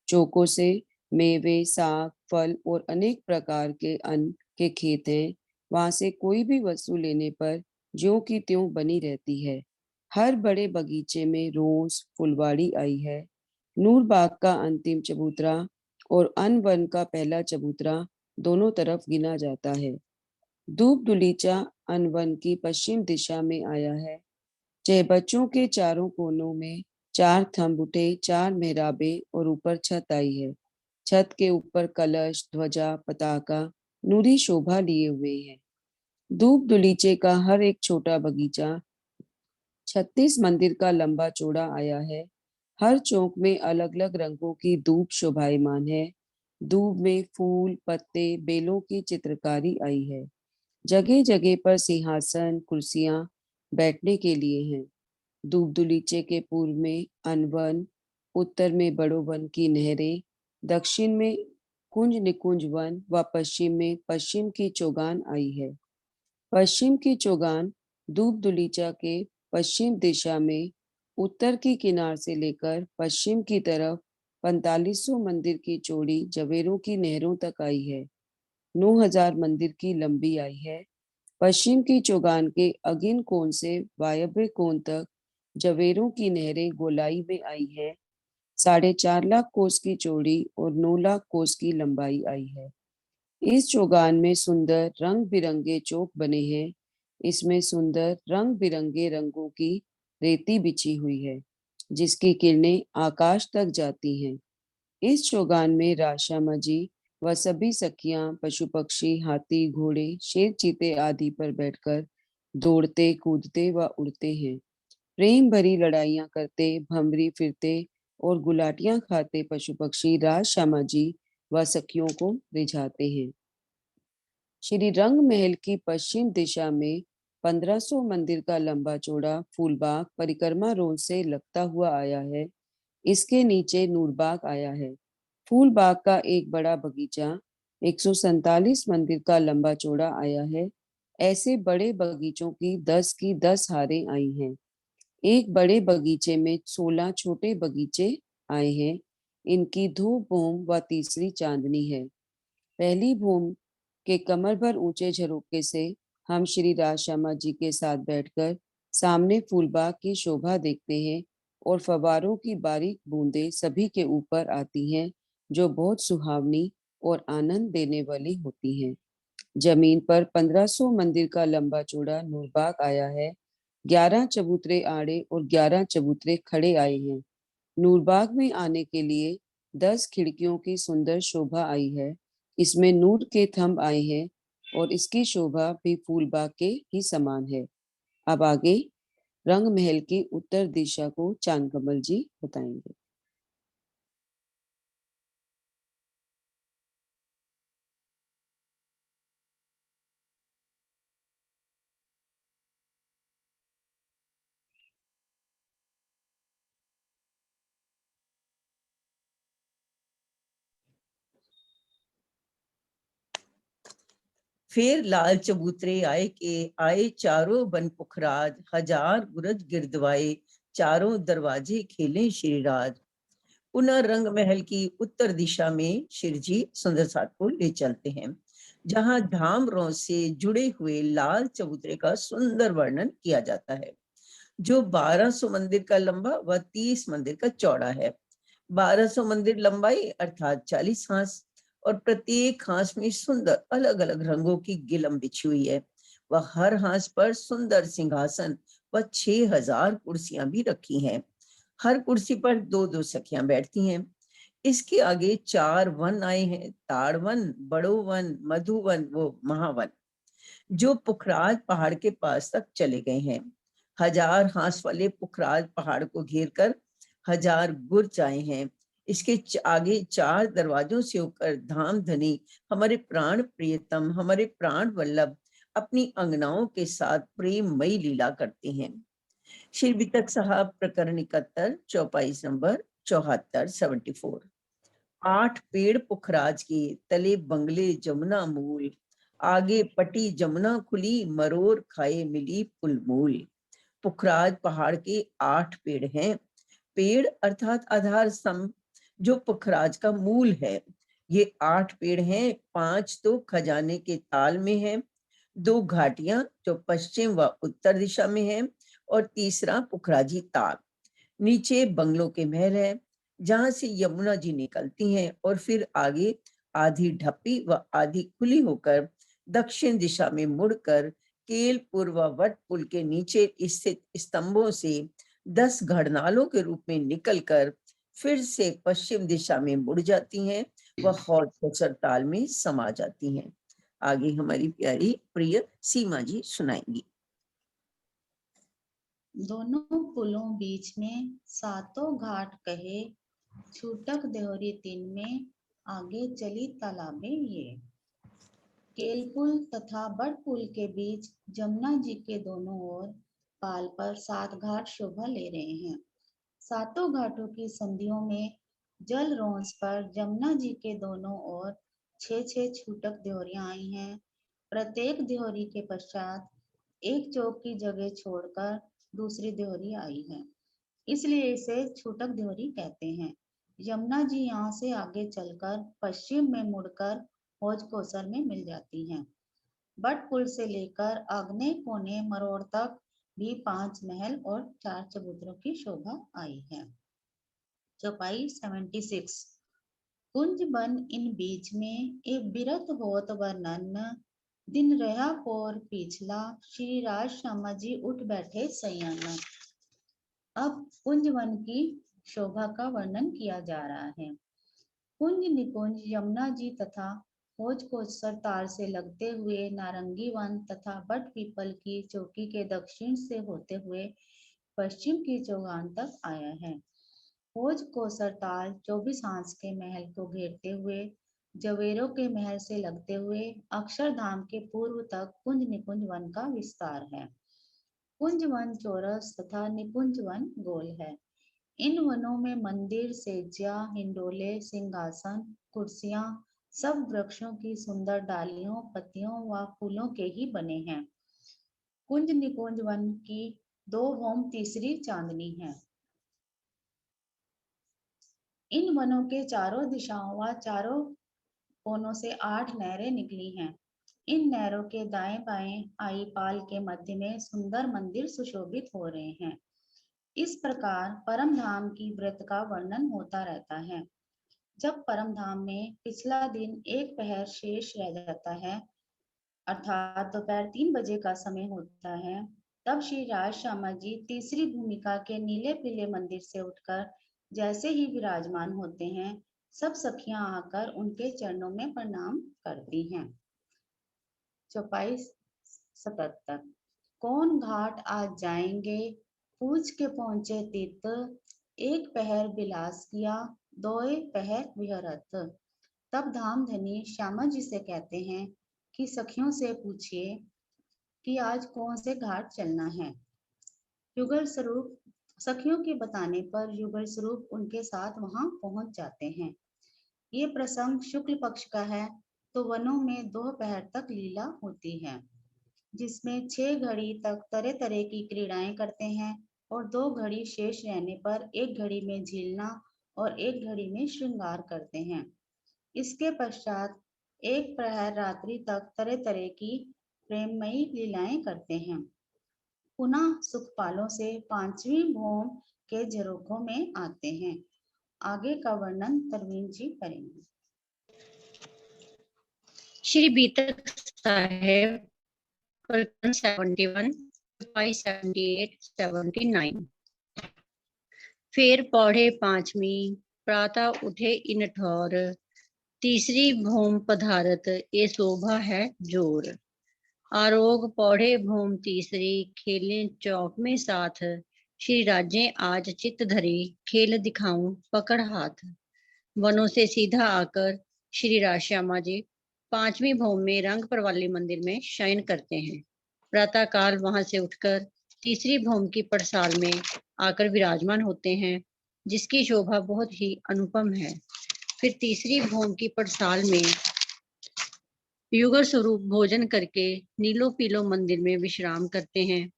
चौकों से मेवे साग फल और अनेक प्रकार के अन्न के खेत हैं। वहां से कोई भी वस्तु लेने पर ज्यों की त्यों बनी रहती है। हर बड़े बगीचे में रोज फुलवाड़ी आई है। नूरबाग का अंतिम चबूतरा और अनवन का पहला चबूतरा दोनों तरफ गिना जाता है। धूप दुलीचा अनवन की पश्चिम दिशा में आया है। बच्चों के चारों कोनों में 4 थंब उठे 4 मेहराबे और ऊपर छत आई है। छत के ऊपर कलश ध्वजा पताका नूरी शोभा लिए हुए हैं। धूप दुलीचे का हर एक छोटा बगीचा 36 मंदिर का लंबा चौड़ा आया है। हर चौक में अलग अलग रंगों की धूप शोभायमान है। धूप में फूल पत्ते बेलों की चित्रकारी आई है। जगह जगह पर सिंहासन कुर्सियां बैठने के लिए हैं। धूप दुलीचे के पूर्व में अनवन, उत्तर में बड़ो वन की नहरें, दक्षिण में कुंज निकुंज वन व पश्चिम में पश्चिम की चौगान आई है। पश्चिम की चौगान धूप दुलीचा के पश्चिम दिशा में उत्तर की किनार से लेकर पश्चिम की तरफ 4500 मंदिर की चौड़ी जवेरों की नहरों तक आई है। 9000 मंदिर की लंबी आई है। पश्चिम की चौगान के अगिन कोण से वायव्य कोण तक जवेरों की नहरें गोलाई में आई है। 4.5 लाख कोस की चौड़ी और 9 लाख कोस की लंबाई आई है। इस चौगान में सुंदर रंग बिरंगे चौक बने हैं। इसमें सुंदर रंग बिरंगे रंगों की रेती बिछी हुई है जिसकी किरणें आकाश तक जाती हैं। इस चौगान में राशामा जी व सभी सखियां पशु पक्षी हाथी घोड़े शेर चीते आदि पर बैठकर दौड़ते कूदते व उड़ते हैं। प्रेम भरी लड़ाइयां करते भंवरी फिरते और गुलाटियां खाते पशु पक्षी राजश्यामा जी व सखियों को रिझाते हैं। श्री रंग महल की पश्चिम दिशा में 1500 मंदिर का लंबा चौड़ा फूलबाग परिक्रमा रोड से लगता हुआ आया है। इसके नीचे नूरबाग आया है। फूलबाग का एक बड़ा बगीचा 147 मंदिर का लंबा चौड़ा आया है। ऐसे बड़े बगीचों की 10 हारें आई हैं। एक बड़े बगीचे में 16 छोटे बगीचे आए हैं। इनकी धूप भूम व तीसरी चांदनी है। पहली भूम के कमर भर ऊंचे झरोके से हम श्री राजश्यामा जी के साथ बैठकर सामने फूलबाग की शोभा देखते हैं और फवारों की बारीक बूंदें सभी के ऊपर आती हैं जो बहुत सुहावनी और आनंद देने वाली होती हैं। जमीन पर 1500 मंदिर का लंबा चौड़ा नूरबाग आया है। 11 चबूतरे आड़े और 11 चबूतरे खड़े आए हैं। नूरबाग में आने के लिए 10 खिड़कियों की सुंदर शोभा आई है। इसमें नूर के थंब आए हैं और इसकी शोभा भी फूलबाग के ही समान है। अब आगे रंग महल की उत्तर दिशा को चांदकमल जी बताएंगे। फिर लाल चबूतरे आए चारों बन पुखराज, हजार बुरज गिरदवाए, चारों दरवाजे खेले श्रीराज। पुनः रंग महल की उत्तर दिशा में शिवजी सुंदर साथ को ले चलते हैं, जहां धाम रोज से जुड़े हुए लाल चबूतरे का सुंदर वर्णन किया जाता है, जो 1200 मंदिर का लंबा व 30 मंदिर का चौड़ा है। 1200 मंदिर लंबाई अर्थात 40 हांस, और प्रत्येक हांस में सुंदर अलग अलग रंगों की गिलम बिछी हुई है। वह हर हांस पर सुंदर सिंहासन व 6000 कुर्सियां भी रखी हैं। हर कुर्सी पर दो दो सखियां बैठती हैं। इसके आगे 4 वन आए हैं, ताड़वन, बड़ो वन, मधुवन, वो महावन, जो पुखराज पहाड़ के पास तक चले गए हैं। 1000 हांस वाले पुखराज पहाड़ को घेर कर 1000 गुर्ज आए हैं। इसके आगे 4 दरवाजों से होकर धाम धनी हमारे प्राण प्रियतम, हमारे प्राण वल्लभ अपनी अंगनाओं के साथ प्रेममयी लीला करते हैं। श्री वितक साहब प्रकरण 71 चौपाई नंबर 74 74। 8 पेड़ पुखराज के, तले बंगले जमुना मूल, आगे पटी जमुना खुली, मरोर खाए मिली पुलमूल। पुखराज पहाड़ के 8 पेड़ हैं। पेड़ अर्थात आधार स्तंभ, जो पुखराज का मूल है। ये 8 पेड़ हैं। 5 तो खजाने के ताल में हैं, 2 घाटियां जो पश्चिम व उत्तर दिशा में हैं, और तीसरा पुखराजी ताल। नीचे बंगलों के महल है, जहां से यमुना जी निकलती हैं और फिर आगे आधी ढपी व आधी खुली होकर दक्षिण दिशा में मुड़कर केलपुर व वट पुल के नीचे स्थित स्तंभों से 10 घड़नालों के रूप में निकलकर फिर से पश्चिम दिशा में मुड़ जाती हैं व हौद कोसर ताल में समा जाती हैं। आगे हमारी प्यारी प्रिय सीमा जी सुनाएंगी। दोनों पुलों बीच में सातों घाट कहे, छूटक देहरी 3 में, आगे चली तालाबे ये। केलपुल तथा बटपुल के बीच जमुना जी के दोनों ओर पाल पर 7 घाट शोभा ले रहे हैं। सातों घाटों की संधियों में जल रोंस पर जमुना जी के दोनों ओर 6 छूटक देहरियां आई हैं। प्रत्येक देहरी के पश्चात एक चौक की जगह छोड़कर दूसरी देहरी आई है, इसलिए इसे छूटक देहरी कहते हैं। यमुना जी यहाँ से आगे चलकर पश्चिम में मुड़कर हौज कोसर में मिल जाती हैं। बट पुल से लेकर आग्नेय कोने मरोड़ तक भी 5 महल और 4 चबूतरों की शोभा आई है। चौपाई 76। कुंज बन इन बीच में एक बिरत होत वर्णन, दिन रहा पोर पिछला, श्री राज श्यामा जी उठ बैठे सयन। अब कुंज वन की शोभा का वर्णन किया जा रहा है। कुंज निकुंज यमुना जी तथा हौज कोसर ताल से लगते हुए नारंगी वन तथा बट पीपल की चौकी के दक्षिण से होते हुए पश्चिम की चौगान तक आया है। हौज कोसर ताल 24 हांस के महल को घेरते हुए जवेरों के महल से लगते हुए अक्षरधाम के पूर्व तक कुंज निकुंज वन का विस्तार है। कुंज वन चौरस तथा निकुंज वन गोल है। इन वनों में मंदिर, सेज्या, हिंडोले, सिंहासन, कुर्सियां सब वृक्षों की सुंदर डालियों, पत्तियों व फूलों के ही बने हैं। कुंज निकुंज वन की 2 होम तीसरी चांदनी है। इन वनों के चारों दिशाओं व चारों कोनों से 8 नहरें निकली हैं। इन नहरों के दाएं बाएं आई पाल के मध्य में सुंदर मंदिर सुशोभित हो रहे हैं। इस प्रकार परम धाम की व्रत का वर्णन होता रहता है। जब परम धाम में पिछला दिन एक पहर शेष रह जाता है, अर्थात दोपहर 3 बजे का समय होता है, तब श्री राज श्यामा जी तीसरी भूमिका के नीले पीले मंदिर से उठकर जैसे ही विराजमान होते हैं, सब सखियां आकर उनके चरणों में प्रणाम करती हैं। चौपाई 77। कौन घाट आज जाएंगे, पूछ के पहुंचे तीर्थ, एक पहर बिलास किया, दोए पहर विहरत। तब धामधनी श्यामा जी से कहते हैं कि सखियों से पूछिए कि आज कौन से घाट चलना है। युगल स्वरूप सखियों के बताने पर युगल स्वरूप उनके साथ वहां पहुंच जाते हैं। ये प्रसंग शुक्ल पक्ष का है, तो वनों में दोपहर तक लीला होती है, जिसमें 6 घड़ी तक तरह तरह की क्रीड़ाएं करते हैं और 2 घड़ी शेष रहने पर 1 घड़ी में झीलना और 1 घड़ी में श्रृंगार करते हैं। इसके पश्चात 1 प्रहर रात्रि तक तरह तरह की प्रेममयी लीलाएं करते हैं। पुनः सुखपालों से 5वीं भौम के झरोखों में आते हैं। आगे का वर्णन तरवीन जी करेंगे। श्री बीतक साहेब प्रकरण 71, 78, 79। फिर पौढ़े 5वीं, प्रातः उठे इन ठौर, तीसरी भौम पधारत, ये शोभा है जोर। आरोग पौढ़े भौम तीसरी, खेलें चौक में साथ, श्री राजे आज चित धरी, खेल दिखाऊं पकड़ हाथ। वनों से सीधा आकर श्री राज श्यामा जी 5वीं भौम में रंग परवाली मंदिर में शयन करते हैं। प्रातः काल वहां से उठकर तीसरी भौम की पड़साल में आकर विराजमान होते हैं, जिसकी शोभा बहुत ही अनुपम है। फिर तीसरी भौम की पड़साल में युगल स्वरूप भोजन करके नीलो पीलो मंदिर में विश्राम करते हैं।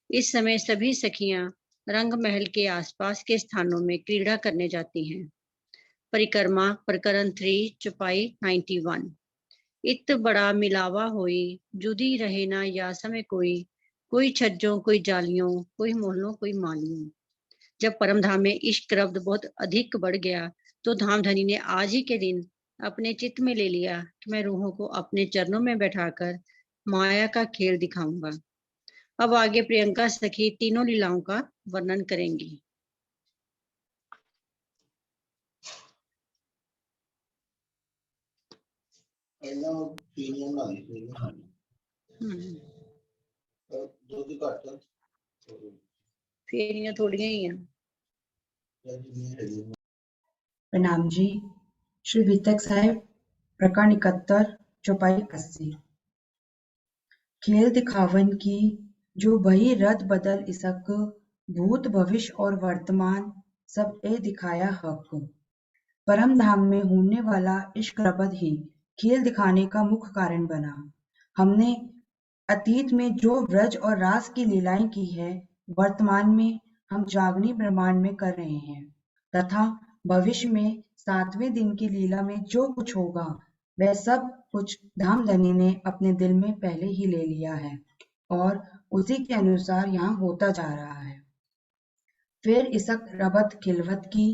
इस समय सभी सखियां रंग महल के आसपास के स्थानों में क्रीड़ा करने जाती हैं। परिक्रमा प्रकरण 3, चौपाई 91। इत बड़ा मिलावा होई, जुदी रहे ना या समय कोई छज्जों कोई जालियों, कोई मोहलों कोई मालियों। जब परमधाम में इश्क रब्द बहुत अधिक बढ़ गया, तो धामधनी ने आज ही के दिन अपने चित्त में ले लिया कि मैं रूहों को अपने चरणों में बैठाकर माया का खेल दिखाऊंगा। अब आगे प्रियंका सखी तीनों लीलाओं का वर्णन करेंगी। फेरियां थोड़ियां ही हैं। प्रणाम जी। श्री बीतक साहेब प्रकरण 71, चौपाई 80। खेल दिखावन की जो बही रद बदल इसक, भूत भविष्य और वर्तमान सब ए दिखाया हक। परम धाम में होने वाला इश्क रबद ही खेल दिखाने का मुख्य कारण बना। हमने अतीत में जो ब्रज और रास की लीलाएं की है, वर्तमान में हम जागनी ब्रह्मांड में कर रहे हैं, तथा भविष्य में 7वें दिन की लीला में जो कुछ होगा, वह सब कुछ धामधनी ने अपने दिल में पहले ही ले लिया है और उसी के अनुसार यहाँ होता जा रहा है। फिर इसक रबत खिलवत की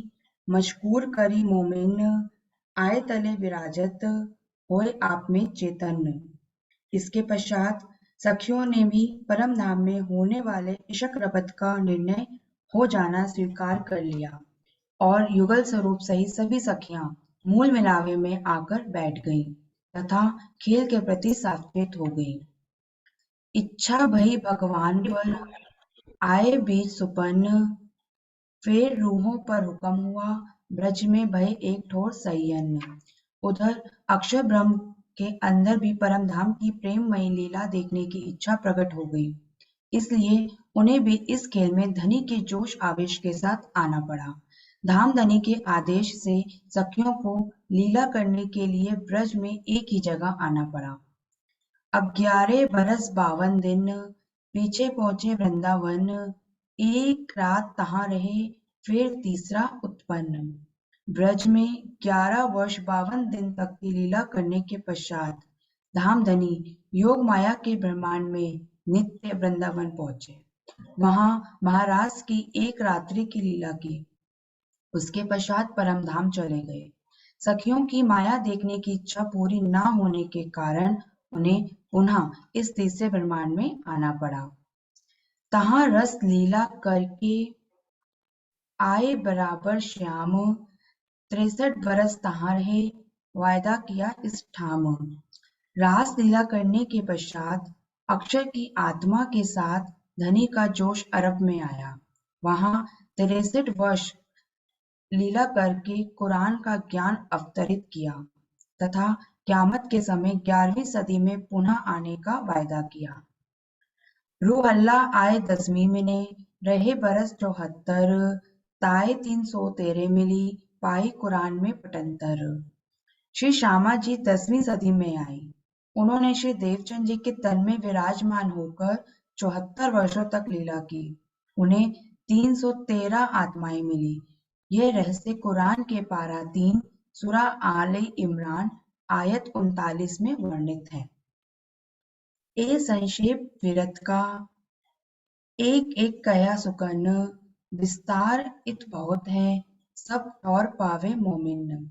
मशकूर करी मोमिन, आए तले विराजत होए आप में चेतन। इसके पश्चात सखियों ने भी परम धाम में होने वाले इशक रबत का निर्णय हो जाना स्वीकार कर लिया और युगल स्वरूप सहित सभी सखियां मूल मिलावे में आकर बैठ गईं तथा खेल के प्रति सात्वित हो गईं। इच्छा भई भगवान पर आए बीच सुपन्न, फिर रूहों पर हुक्म हुआ ब्रज में भय एक ठोर सय्यन। उधर अक्षर ब्रह्म के अंदर भी परम धाम की प्रेममयी लीला देखने की इच्छा प्रकट हो गई, इसलिए उन्हें भी इस खेल में धनी के जोश आवेश के साथ आना पड़ा। धामधनी के आदेश से सखियों को लीला करने के लिए ब्रज में एक ही जगह आना पड़ा। अब 11 बरस 52 दिन पीछे पहुंचे वृंदावन, एक रात तहां रहे फिर तीसरा उत्पन्न। ब्रज में 11 वर्ष 52 दिन तक की लीला करने के पश्चात धामधनी योग माया के ब्रह्मांड में नित्य वृंदावन पहुंचे। वहां महाराज की एक रात्रि की लीला की, उसके पश्चात परम धाम चले गए। सखियों की माया देखने की इच्छा पूरी न होने के कारण उन्हें पुनः इस तीसरे ब्रह्मांड में आना पड़ा। तहाँ रस लीला करके आए बराबर श्याम, 63 बरस तहाँ रहे, वायदा किया इस ठाम। रास लीला करने के पश्चात अक्षय की आत्मा के साथ धनी का जोश अरब में आया। वहां 63 वर्ष लीला करके कुरान का ज्ञान अवतरित किया तथा क़यामत के समय 11वीं सदी में पुनः आने का वायदा किया। रूह अल्लाह आए 10वीं महीने, रहे बरस 74, ताए 313 मिली, पाई कुरान में पटंतर। श्री श्यामा जी 10वीं सदी में आए। उन्होंने श्री देवचंद जी के तन में विराजमान होकर 74 वर्षों तक लीला की। उन्हें 313 आत्माएं मिली। यह रहस्य कुरान के पारा 3 सूरा आले इमरान आयत 39 में वर्णित है। ए संक्षेप विरत का एक एक कया सुकन, विस्तार इत बहुत है, सब और पावे मोमिन।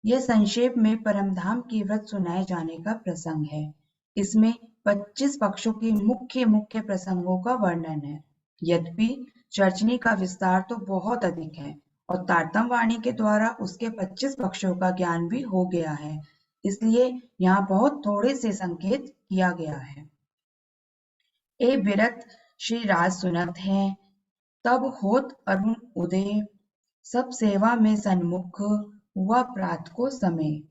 यह संक्षेप में परमधाम की व्रत सुनाए जाने का प्रसंग है। इसमें 25 पक्षों के मुख्य मुख्य प्रसंगों का वर्णन है। यद्यपि चर्चनी का विस्तार तो बहुत अधिक है और तारतम वाणी के द्वारा उसके 25 पक्षों का ज्ञान भी हो गया है, इसलिए यहाँ बहुत थोड़े से संकेत किया गया है। ए बिरत श्री राज सुनत है, तब होत अरुण उदय, सब सेवा में सन्मुख, हुआ प्रात को समय।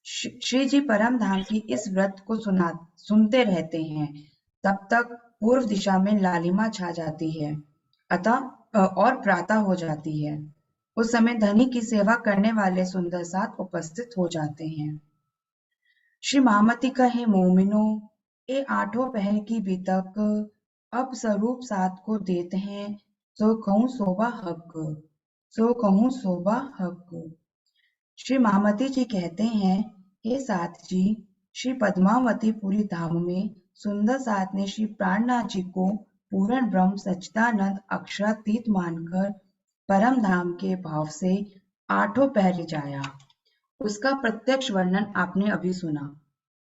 श्री जी परम धाम की इस व्रत को सुनते रहते हैं, तब तक पूर्व दिशा में लालिमा छा जाती है अतः और प्रातः हो जाती है। उस समय धनी की सेवा करने वाले सुंदर साथ उपस्थित हो जाते हैं। श्री महामती कहे मोमिनो, ए 8 पहर की बीतक, अब स्वरूप साथ को देते हैं, सो कहूँ शोभा हक, सो कहूँ शोभा हक। श्री महामती जी कहते हैं, हे साथ जी, श्री पद्मावतीपुरी धाम में सुंदर साथ ने श्री प्राणनाथ जी को पूर्ण ब्रह्म सच्चिदानंद अक्षरातीत मानकर परम धाम के भाव से 8 पहर रिझाया। उसका प्रत्यक्ष वर्णन आपने अभी सुना।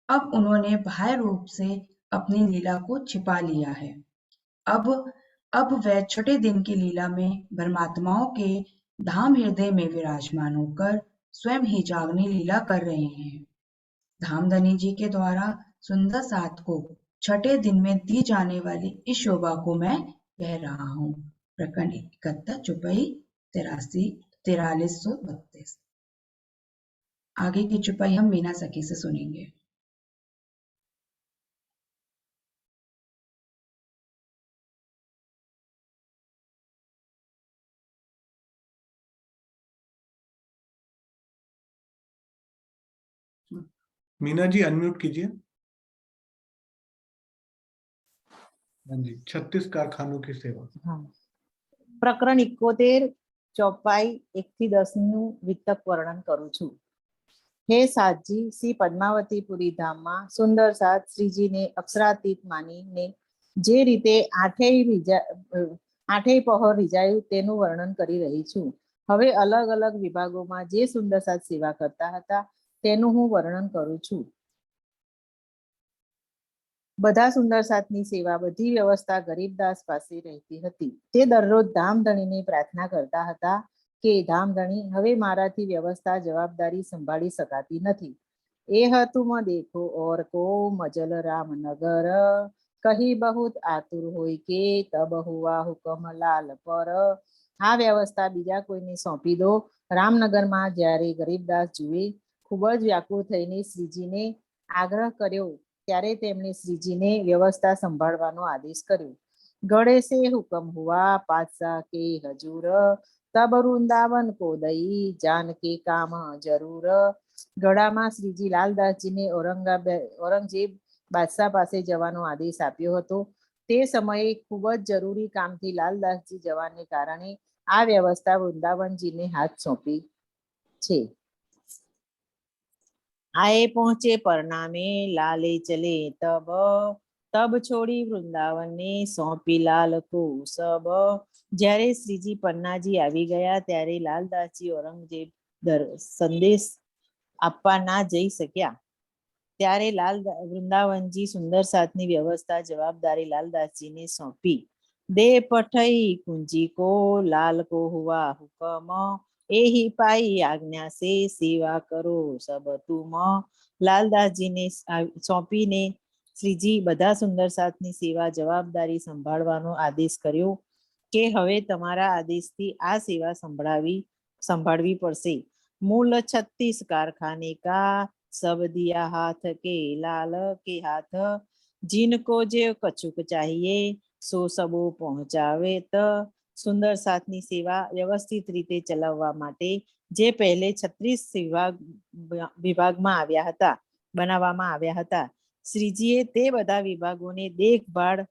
अब उन्होंने बाह्य रूप से अपनी लीला को छिपा लिया है। अब वह छठे दिन की लीला में परमात्माओं के धाम हृदय में विराजमान होकर स्वयं ही जागनी लीला कर रहे हैं। धामधनी जी के द्वारा सुंदर साथ को छठे दिन में दी जाने वाली इस शोभा को मैं कह रहा हूँ। प्रकरण 71 चुपाई 4332। आगे की चुपाई हम मीना सखी से सुनेंगे। मीना जी अनम्यूट कीजिए। हाँ जी। 36 कारखानों की सेवा। हाँ। પ્રકરણ 71 ચોપાઈ 1 થી 10 નું વિતક વર્ણન કરું છું। હે સાતજી, શ્રી પદ્માવતીપુરી ધામમાં સુંદર સાત શ્રીજીને અક્ષરાતીત માનીને જે રીતે આઠેય પહોર રીઝાયું તેનું વર્ણન કરી રહી છું। હવે અલગ અલગ વિભાગોમાં જે સુંદર સાત સેવા કરતા હતા તેનું હું વર્ણન કરું છું। બધા સુંદર સાતની સેવા, બધી વ્યવસ્થા ગરીબદાસ પાસે રહેતી હતી। તે દરરોજ ધામધણીને પ્રાર્થના કરતા હતા કે ધામધણી, હવે મારાથી વ્યવસ્થા જવાબદારી સંભાળી શકાતી નથી। એ હતું મ દેખો ઓર કો મજલ રામનગર, કહી बहुत આતુર હોય કે તબ હુआ હુકમ લાલ પર। આ વ્યવસ્થા બીજા કોઈને સોંપી દો। રામનગરમાં જ્યારે ગરીબદાસ જુએ ખૂબ જ વ્યાકુળ થઈને શ્રીજીને આગ્રહ કર્યો ત્યારે તેમણે શ્રીજીને વ્યવસ્થા સંભાળવાનો આદેશ કર્યો। ગળે સે હુકમ હુआ પાતશાહ કે હજૂર, તબ વૃંદાવન को दई जान के काम जरूर। ગળામાં શ્રીજી લાલદાસજીને ઔરંગઝેબ બાદશાહ પાસે જવાનો આદેશ આપ્યો હતો। તે સમયે ખૂબ જ જરૂરી કામથી લાલદાસજી જવાને કારણે આ વ્યવસ્થા વૃંદાવનજીને હાથ સોંપી છે। आए पहुंचे परनामे, लाले चले तब छोड़ी वृंदावन ने सौंपी लाल को सब। જ્યારે શ્રીજી પન્નાજી આવી ગયા ત્યારે લાલદાસજી ઔરંગઝેબ સંદેશ આપવા ના જઈ શક્યા ત્યારે વૃંદાવનજી સુંદર સાથની વ્યવસ્થા જવાબદારી લાલદાસજીને સોંપી. દે પઠઈ કુંજી કો લાલ કો હુઆ હુકમ, એહી પાઈ આજ્ઞા સે સેવા કરો સબ તુમ. લાલદાસજીને સોંપીને શ્રીજી બધા સુંદર સાથની સેવા જવાબદારી સંભાળવાનો આદેશ કર્યો કે હવે તમારા આદેશથી આ સેવા સંભાળવી પડશે. मूल 36 कारखाने का सब दिया हाथ के लाल के हाथ, जिनको जो कछुक चाहिए સો સબો પહોંચાવે. તો સુંદર સાથની સેવા વ્યવસ્થિત રીતે ચલાવવા માટે જે પહેલે 36 વિભાગમાં આવ્યા હતા બનાવવામાં આવ્યા હતા, શ્રીજીએ તે બધા વિભાગોને દેખભાળ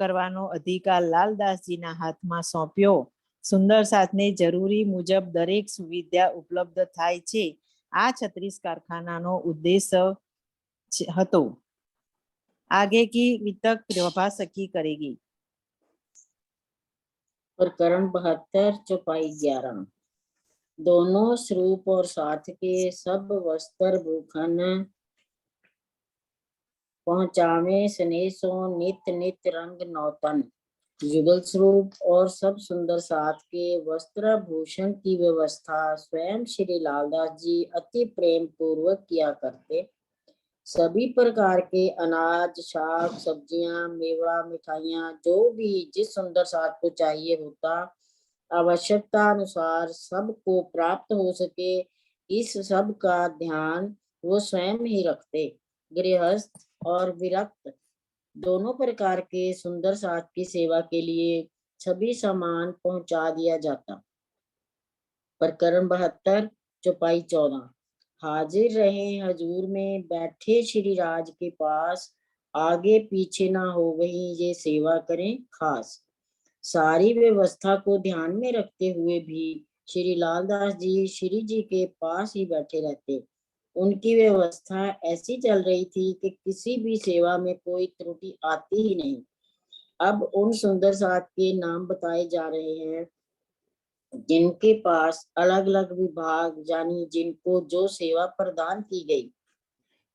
કરવાનો અધિકાર લાલદાસજીના હાથમાં સોંપ્યો. સુંદર સાથને જરૂરી મુજબ દરેક સુવિધા ઉપલબ્ધ થાય છે. આ 36 कारखानाનો ઉદ્દેશ હતો. आगे की वितक प्रभा सखी करेगी. प्रकरण 72 चौपाई 11। दोनों स्वरूप और साथ के सब वस्त्र भूखन पहुंचावे स्नेसो नित नित रंग नौतन। युगल स्वरूप और सब सुंदर साथ के वस्त्र भूषण की व्यवस्था स्वयं श्री लालदास जी अति प्रेम पूर्वक किया करते। सभी प्रकार के अनाज, शाक, सब्जियां, मेवा, मिठाइयां जो भी जिस सुंदर साथ को चाहिए होता, आवश्यकता अनुसार सबको प्राप्त हो सके, इस सब का ध्यान वो स्वयं ही रखते। गृहस्थ और विरक्त दोनों प्रकार के सुंदर साथ की सेवा के लिए सभी सामान पहुंचा दिया जाता। प्रकरण 72 चौपाई 14। हाजिर रहे हजूर में बैठे श्री राज के पास, आगे पीछे ना हो वही ये सेवा करें खास। सारी व्यवस्था को ध्यान में रखते हुए भी श्री लालदास जी श्री जी के पास ही बैठे रहते। उनकी व्यवस्था ऐसी चल रही थी कि किसी भी सेवा में कोई त्रुटि आती ही नहीं। अब उन सुंदर साथ के नाम बताए जा रहे हैं जिनके पास अलग अलग विभाग यानी जिनको जो सेवा प्रदान की गई।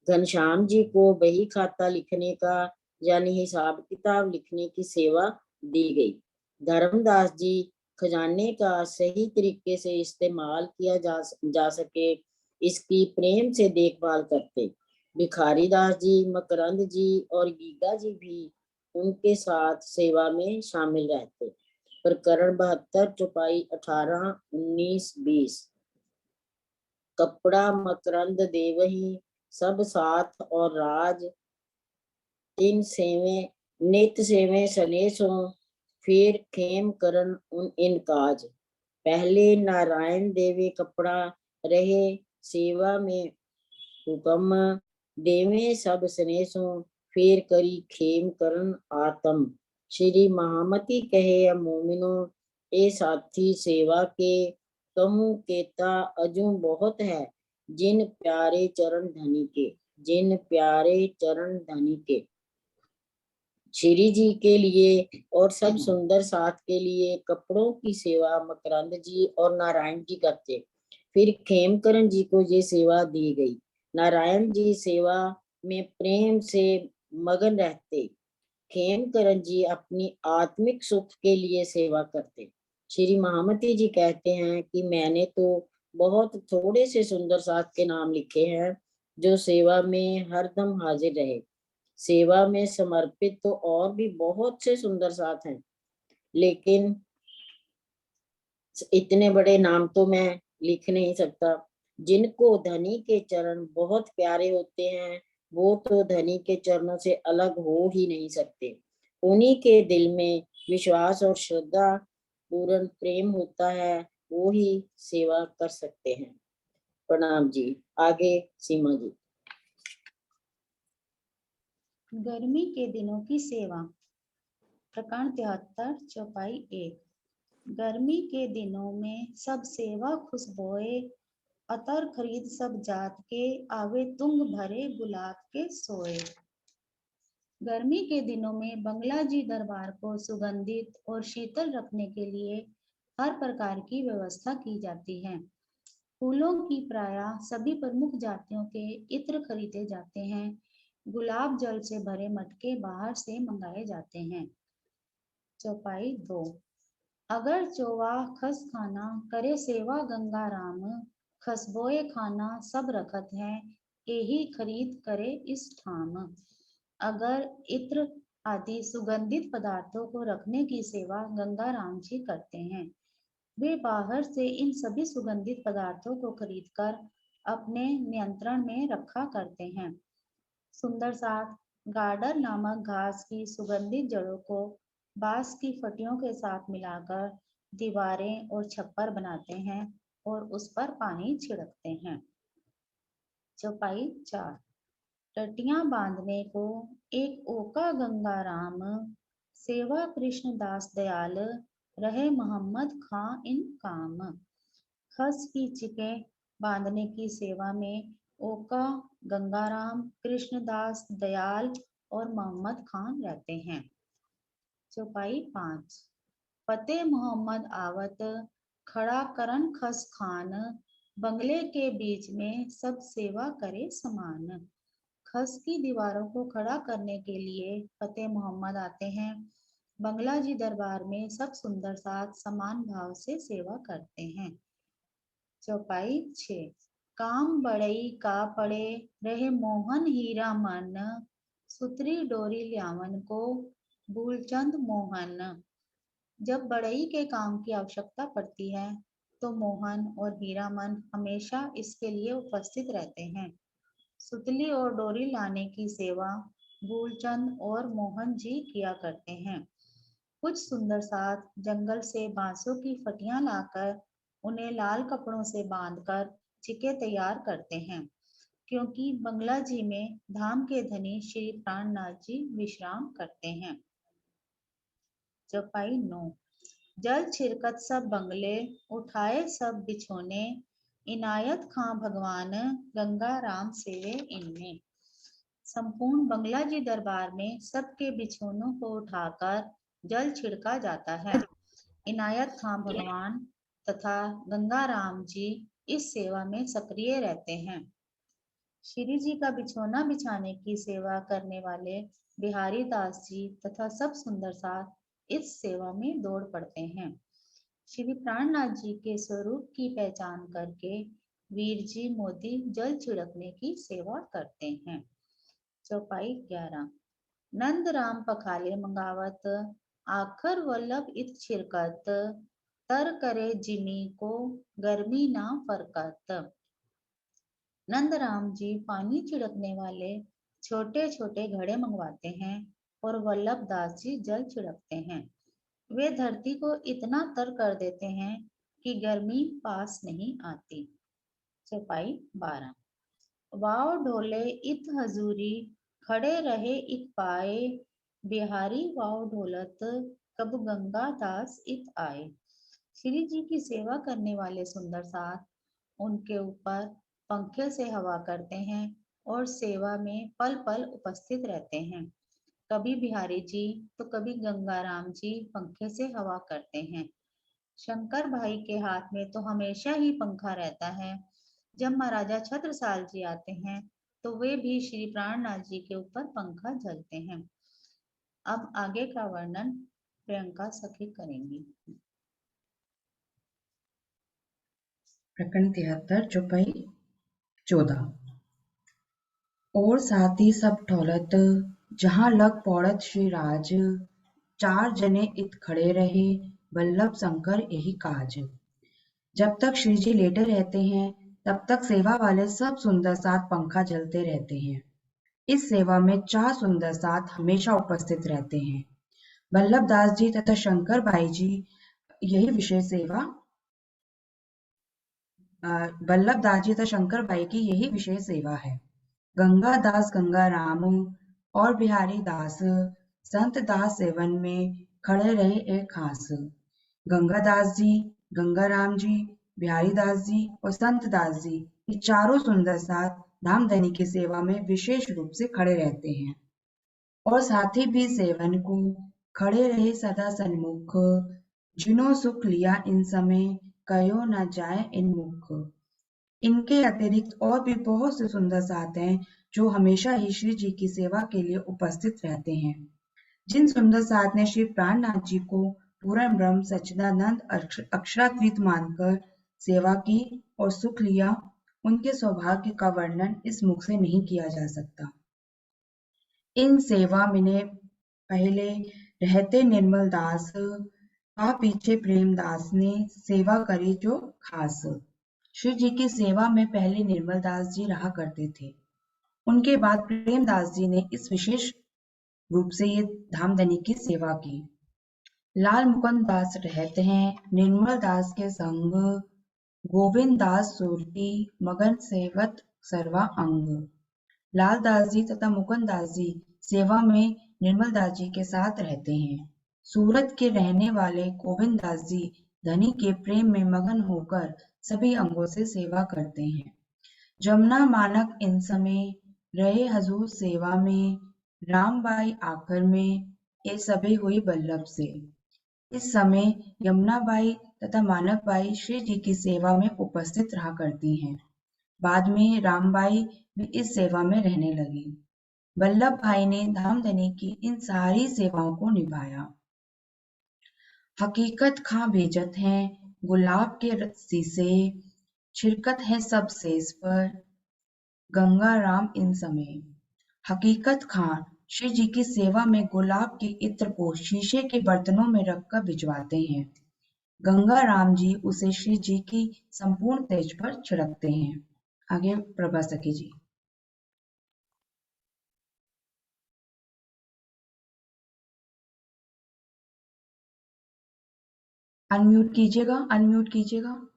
घनश्याम जी को बही खाता लिखने का यानी हिसाब किताब लिखने की सेवा दी गई। धर्मदास जी खजाने का सही तरीके से इस्तेमाल किया जा सके इसकी प्रेम से देखभाल करते। भिखारी दास जी, मकरंद जी और गीगा जी भी उनके साथ सेवा में शामिल रहते। प्रकरण 72 चौपाई 18, 19, 20। कपड़ा मकरंद देवही सब साथ और राज, तीन सेवे नित सेवे सनेसो, फिर खेम करन उन इन काज। पहले नारायण देवे कपड़ा रहे सेवा में हुक्म, देवे सब सनेसो, फिर करी खेम करन आतम। श्री महामती कहे मोमिनो ए साथी सेवा के कहूँ केता अजू बहुत है, जिन प्यारे चरण धनी के, जिन प्यारे चरण धनी के। श्री जी के लिए और सब सुंदर साथ के लिए कपड़ों की सेवा मकरंद जी और नारायण जी करते। फिर खेमकरण जी को ये सेवा दी गई। नारायण जी सेवा में प्रेम से मगन रहते। खेमकरण जी अपनी आत्मिक सुख के लिए सेवा करते। श्री महामती जी कहते हैं कि मैंने तो बहुत थोड़े से सुंदर साथ के नाम लिखे हैं जो सेवा में हरदम हाजिर रहे। सेवा में समर्पित तो और भी बहुत से सुंदर साथ हैं, लेकिन इतने बड़े नाम तो मैं लिख नहीं सकता। जिनको धनी के चरण बहुत प्यारे होते हैं वो तो धनी के चरणों से अलग हो ही नहीं सकते। उन्हीं के दिल में विश्वास और श्रद्धा पूर्ण प्रेम होता है, वो ही सेवा कर सकते हैं। प्रणाम जी। आगे सीमा जी। गर्मी के दिनों की सेवा। प्रकरण 73 चौपाई 1। गर्मी के दिनों में सब सेवा खुशबोए, अतर खरीद सब जात के, आवे तुंग भरे गुलाब के सोए। गर्मी के दिनों में बंगला जी दरबार को सुगंधित और शीतल रखने के लिए हर प्रकार की व्यवस्था की जाती है। फूलों की प्राय सभी प्रमुख जातियों के इत्र खरीदे जाते हैं। गुलाब जल से भरे मटके बाहर से मंगाए जाते हैं। चौपाई 2। अगर चोवा खस खाना करे सेवा गंगा राम, खसबोए खाना सब रखत है यही खरीद करे इस ठाम। अगर इत्र आदि सुगंधित पदार्थों को रखने की सेवा गंगा राम जी करते हैं। वे बाहर से इन सभी सुगंधित पदार्थों को खरीदकर अपने नियंत्रण में रखा करते हैं। सुंदर साथ गार्डर नामक घास की सुगंधित जड़ों को बांस की फटियों के साथ मिलाकर दीवारें और छप्पर बनाते हैं और उस पर पानी छिड़कते हैं। चौपाई 4। टटियां बांधने को एक ओका गंगा राम, सेवा कृष्ण दास दयाल, रहे मोहम्मद खां इन काम। खस की चिकें बांधने की सेवा में ओका गंगाराम, कृष्णदास दयाल और मोहम्मद खान रहते हैं। चौपाई 5। फतेह मोहम्मद आवत खड़ा करन खस खान, बंगले के बीच में सब सेवा करे समान। खस की दीवारों को खड़ा करने के लिए फतेह मोहम्मद आते हैं। बंगला जी दरबार में सब सुंदर साथ समान भाव से सेवा करते हैं। चौपाई 6। काम बड़ई का पड़े रहे मोहन हीरा मन, सुतरी डोरी ल्यावन को भूलचंद मोहन। जब बढ़ई के काम की आवश्यकता पड़ती है तो मोहन और हीरामन हमेशा इसके लिए उपस्थित रहते हैं। सुतली और डोरी लाने की सेवा भूलचंद और मोहन जी किया करते हैं। कुछ सुंदर साथ जंगल से बांसों की फटियां लाकर उन्हें लाल कपड़ों से बांधकर चिके तैयार करते हैं, क्योंकि बंगला जी में धाम के धनी श्री प्राणनाथ जी विश्राम करते हैं। चौपाई 9। जल छिरकत सब बंगले, उठाए सब बिछोने, इनायत खां भगवान, गंगा राम सेवे इनमें। संपूर्ण बंगला जी दरबार में सबके बिछोनों को उठाकर जल छिड़का जाता है। इनायत खां भगवान तथा गंगा राम जी इस सेवा में सक्रिय रहते हैं। श्री जी का बिछोना बिछाने की सेवा करने वाले बिहारी दास जी तथा सब सुंदर साथ इस सेवा में दौड़ पड़ते हैं। श्री प्राणनाथ जी के स्वरूप की पहचान करके वीर जी मोदी जल छिड़कने की सेवा करते हैं। चौपाई 11। नंद राम पखाले मंगावत, आखर वल्लभ इत छिरकत, तर करे जिमी को गर्मी ना फरकत। नंद राम जी पानी छिड़कने वाले छोटे छोटे घड़े मंगवाते हैं और वल्लभ दास जी जल छिड़कते हैं। वे धरती को इतना तर कर देते हैं कि गर्मी पास नहीं आती। चौपाई 12। वाव ढोले इत हजूरी, खड़े रहे इक पाए, बिहारी वाव ढोलत, कब गंगा दास इत आए। श्री जी की सेवा करने वाले सुंदर साथ उनके ऊपर पंखे से हवा करते हैं और सेवा में पल पल उपस्थित रहते हैं। कभी बिहारी जी तो कभी गंगाराम जी पंखे से हवा करते हैं। शंकर भाई के हाथ में तो हमेशा ही पंखा रहता है। जब महाराजा छत्रसाल जी आते हैं तो वे भी श्री प्राणनाथ जी के ऊपर पंखा झलते हैं। अब आगे का वर्णन प्रियंका सखी करेंगी। प्रकरण 73 चौपाई 14। और साथी सब ठौलत, जहां लग पौड़त श्री राज, चार जने इत खड़े रहे, वल्लभ शंकर यही काज। जब तक श्री जी लेटे रहते हैं तब तक सेवा वाले सब सुंदर साथ पंखा जलते रहते हैं। इस सेवा में 4 सुंदर साथ हमेशा उपस्थित रहते हैं। वल्लभ दास जी तथा शंकर भाई जी यही विशेष सेवा वल्लभ दास जी तथा शंकर भाई की यही विशेष सेवा है। गंगा दास गंगा राम और बिहारी दास संत दास सेवन में खड़े रहे एक खास। गंगा दास जी, गंगा राम जी, बिहारी दास जी और संत दास जी ये चारों सुंदर साथ धामधनी की सेवा में विशेष रूप से खड़े रहते हैं और साथी भी सेवन को खड़े रहे सदा सन्मुख, जिन्हों सुख लिया इन समय कयो न जाए इन मुख। इनके अतिरिक्त और भी बहुत से सुंदर साथ हैं जो हमेशा ही श्री जी की सेवा के लिए उपस्थित रहते हैं। जिन सुंदर साथ ने श्री प्राणनाथ जी को पूर्ण ब्रह्म सच्चिदानंद अक्षरातीत मानकर सेवा की और सुख लिया, उनके सौभाग्य का वर्णन इस मुख से नहीं किया जा सकता। इन सेवा में पहले रहते निर्मल दास का पीछे प्रेमदास ने सेवा करी जो खास। श्री जी की सेवा में पहले निर्मल दास जी रहा करते थे। उनके बाद प्रेमदास जी ने इस विशेष रूप से ये धामधनी की सेवा की। लाल मुकुंद दास रहते हैं निर्मल दास के संग, गोविंद दास सुरती मगन सेवत सर्वा अंग। लाल दास जी तथा मुकुंद दास जी सेवा में निर्मल दास जी के साथ रहते हैं। सूरत के रहने वाले गोविंद दास जी धनी के प्रेम में मगन होकर सभी अंगों से सेवा करते हैं। जमुना मानक इन समय रहे हजूर सेवा में, रामबाई आखिर में ये सभी हुई बल्लभ से। इस समय यमुनाबाई तथा मानकबाई श्री जी की सेवा में उपस्थित रहा करती हैं। बाद में रामबाई भी इस सेवा में रहने लगी। वल्लभ भाई ने धामधनी की इन सारी सेवाओं को निभाया। हकीकत खां भेजत हैं गुलाब के शीशे, छिड़कत है सब सेज पर गंगा राम इन समय। हकीकत खां श्री जी की सेवा में गुलाब के इत्र को शीशे के बर्तनों में रखकर भिजवाते हैं। गंगा राम जी उसे श्री जी की संपूर्ण तेज पर छिड़कते हैं। आगे प्रभा सखी जी। अनम्यूट कीजिएगा, अनम्यूट कीजिएगा।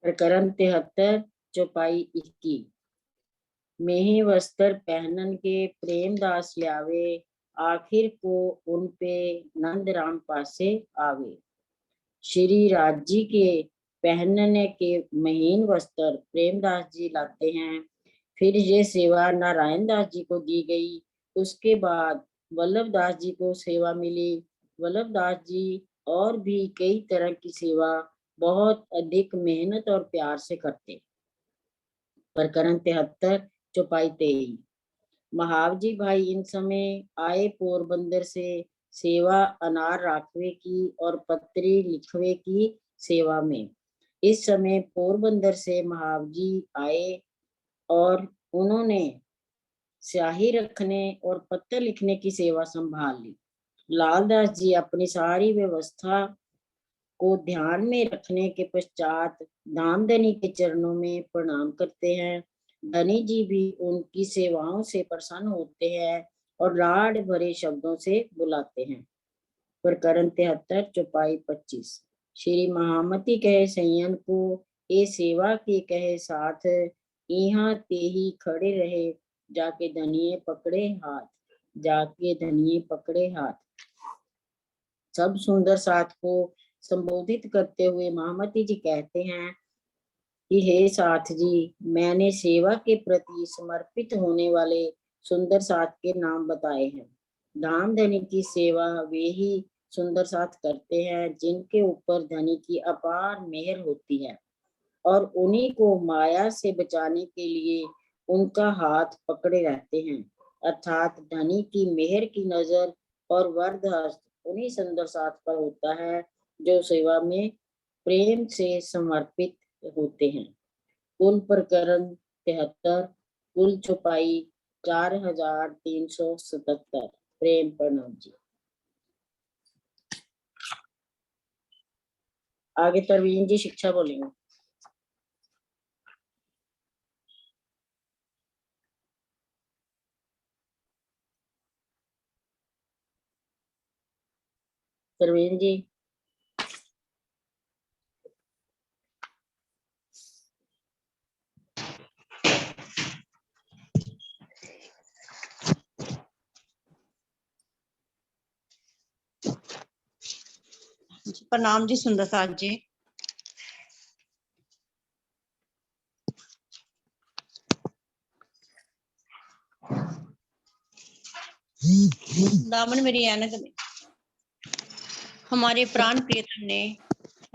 प्रकरण 73 चौपाई 21। मेही वस्त्र पहनन के प्रेमदास ल्यावे, आखिर को उन पे नंद राम पासे आवे। श्री राज जी के पहनने के महीन वस्त्र प्रेमदास जी लाते हैं। फिर ये सेवा नारायण दास जी को दी गई। उसके बाद वल्लभ दास जी को सेवा मिली। वल्लभ दास जी और भी कई तरह की सेवा बहुत अधिक मेहनत और प्यार से करते। प्रकरण 73 चौपाई 23। महावजी भाई इन समय आए पोरबंदर से सेवा अनार राखवे की और पत्री लिखवे की सेवा में। इस समय पोरबंदर से महावजी आए और उन्होंने स्याही रखने और पत्र लिखने की सेवा संभाल ली। लालदास जी अपनी सारी व्यवस्था को ध्यान में रखने के पश्चात धामधनी के चरणों में प्रणाम करते हैं। धनी जी भी उनकी सेवाओं से प्रसन्न होते हैं और लाड भरे शब्दों से बुलाते हैं। प्रकरण 73 चौपाई 25। श्री महामती कहे सैयन को ये सेवा के कहे साथ, यहाँ ते ही खड़े रहे जाके धनिये पकड़े हाथ, जाके धनिये पकड़े हाथ। सब सुंदर साथ को संबोधित करते हुए महामती जी कहते हैं कि हे साथ जी, मैंने सेवा के प्रति समर्पित होने वाले सुंदर साथ के नाम बताए हैं। धामधनी की सेवा वे ही सुंदर साथ करते हैं जिनके ऊपर धनी की अपार मेहर होती है और उन्हीं को माया से बचाने के लिए उनका हाथ पकड़े रहते हैं। अर्थात धनी की मेहर की नजर और वरदहस्त उन्हीं सुंदर साथ पर होता है जो सेवा में प्रेम से समर्पित होते हैं। कुल प्रकरण 73, कुल चौपाई 4377। प्रेम प्रणाम जी। आगे परवीन जी शिक्षा बोलेंगे। परवीन जी। प्रणाम जी सुंदर साथ जी। दामन मेरी ऐनक हमारे प्राण प्रियतम ने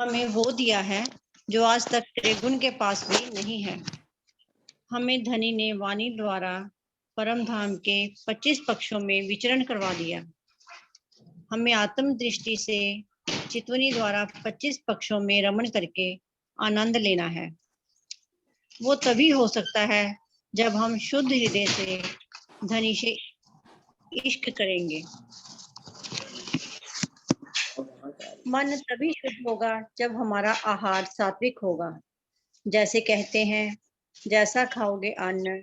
हमें वो दिया है जो आज तक त्रिगुण के पास भी नहीं है। हमें धनी ने वाणी द्वारा परम धाम के 25 पक्षों में विचरण करवा दिया। हमें आत्म दृष्टि से चितवनी द्वारा 25 पक्षों में रमण करके आनंद लेना है। वो तभी हो सकता है जब हम शुद्ध हृदय से धनी से इश्क करेंगे। मन तभी शुद्ध होगा जब हमारा आहार सात्विक होगा। जैसे कहते हैं, जैसा खाओगे अन्न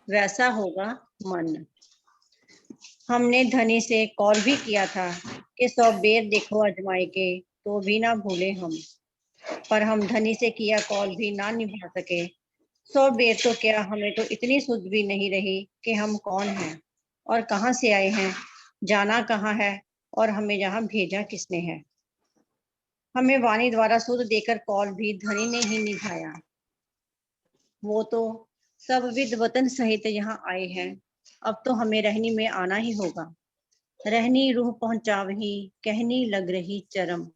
वैसा होगा मन। हमने धनी से कॉल भी किया था कि 100 बेर देखो आजमाए के तो भी ना भूले हम, पर हम धनी से किया कॉल भी ना निभा सके। 100 बेर तो क्या, हमें तो इतनी सुध भी नहीं रही कि हम कौन हैं और कहाँ से आए हैं, जाना कहाँ है और हमें यहाँ भेजा किसने है। हमें वाणी द्वारा सुध देकर कॉल भी धनी ने ही निभाया। वो तो सब विद वतन सहित यहाँ आए हैं। अब तो हमें रहनी में आना ही होगा। रहनी रूह पहुंचावही, कहनी लग रही चरम।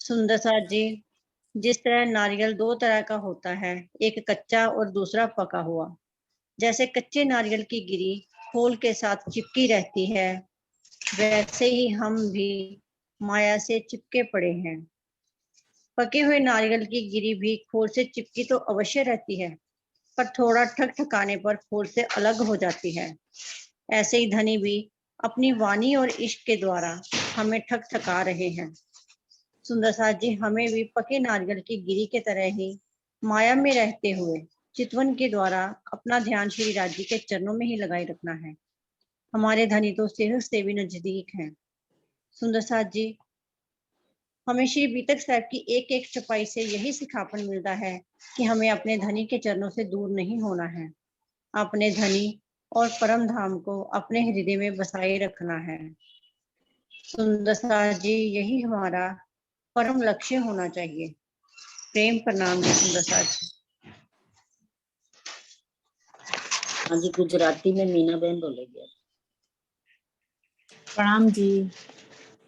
सुंदर साथ जी, जिस तरह नारियल 2 तरह का होता है, एक कच्चा और दूसरा पका हुआ। जैसे कच्चे नारियल की गिरी खोल के साथ चिपकी रहती है, वैसे ही हम भी माया से चिपके पड़े हैं। पके हुए नारियल की गिरी भी खोल से चिपकी तो अवश्य रहती है, पर थोड़ा ठक ठकाने पर खोल से अलग हो जाती है। ऐसे ही धनी भी अपनी वाणी और इश्क के द्वारा हमें ठक ठका रहे हैं। सुंदर साथ जी, हमें भी पके नारियल की गिरी के तरह ही माया में रहते हुए चितवन के द्वारा अपना ध्यान श्री राजी के चरणों में ही लगाए रखना है। हमारे धनी तो सेहत से भी नजदीक हैं। सुंदर साथ जी, हमें श्री बीतक साहब की एक एक चपाई से यही सिखापन मिलता है कि हमें अपने धनी के चरणों से दूर नहीं होना है। अपने धनी और परम धाम को अपने हृदय में बसाए रखना है। सुंदर साथ जी, यही हमारा परम लक्ष्य होना चाहिए। प्रेम प्रणाम जी सुंदर साथ जी। हाँ जी, गुजराती में मीना बहन बोलेगी। પ્રણામ જી।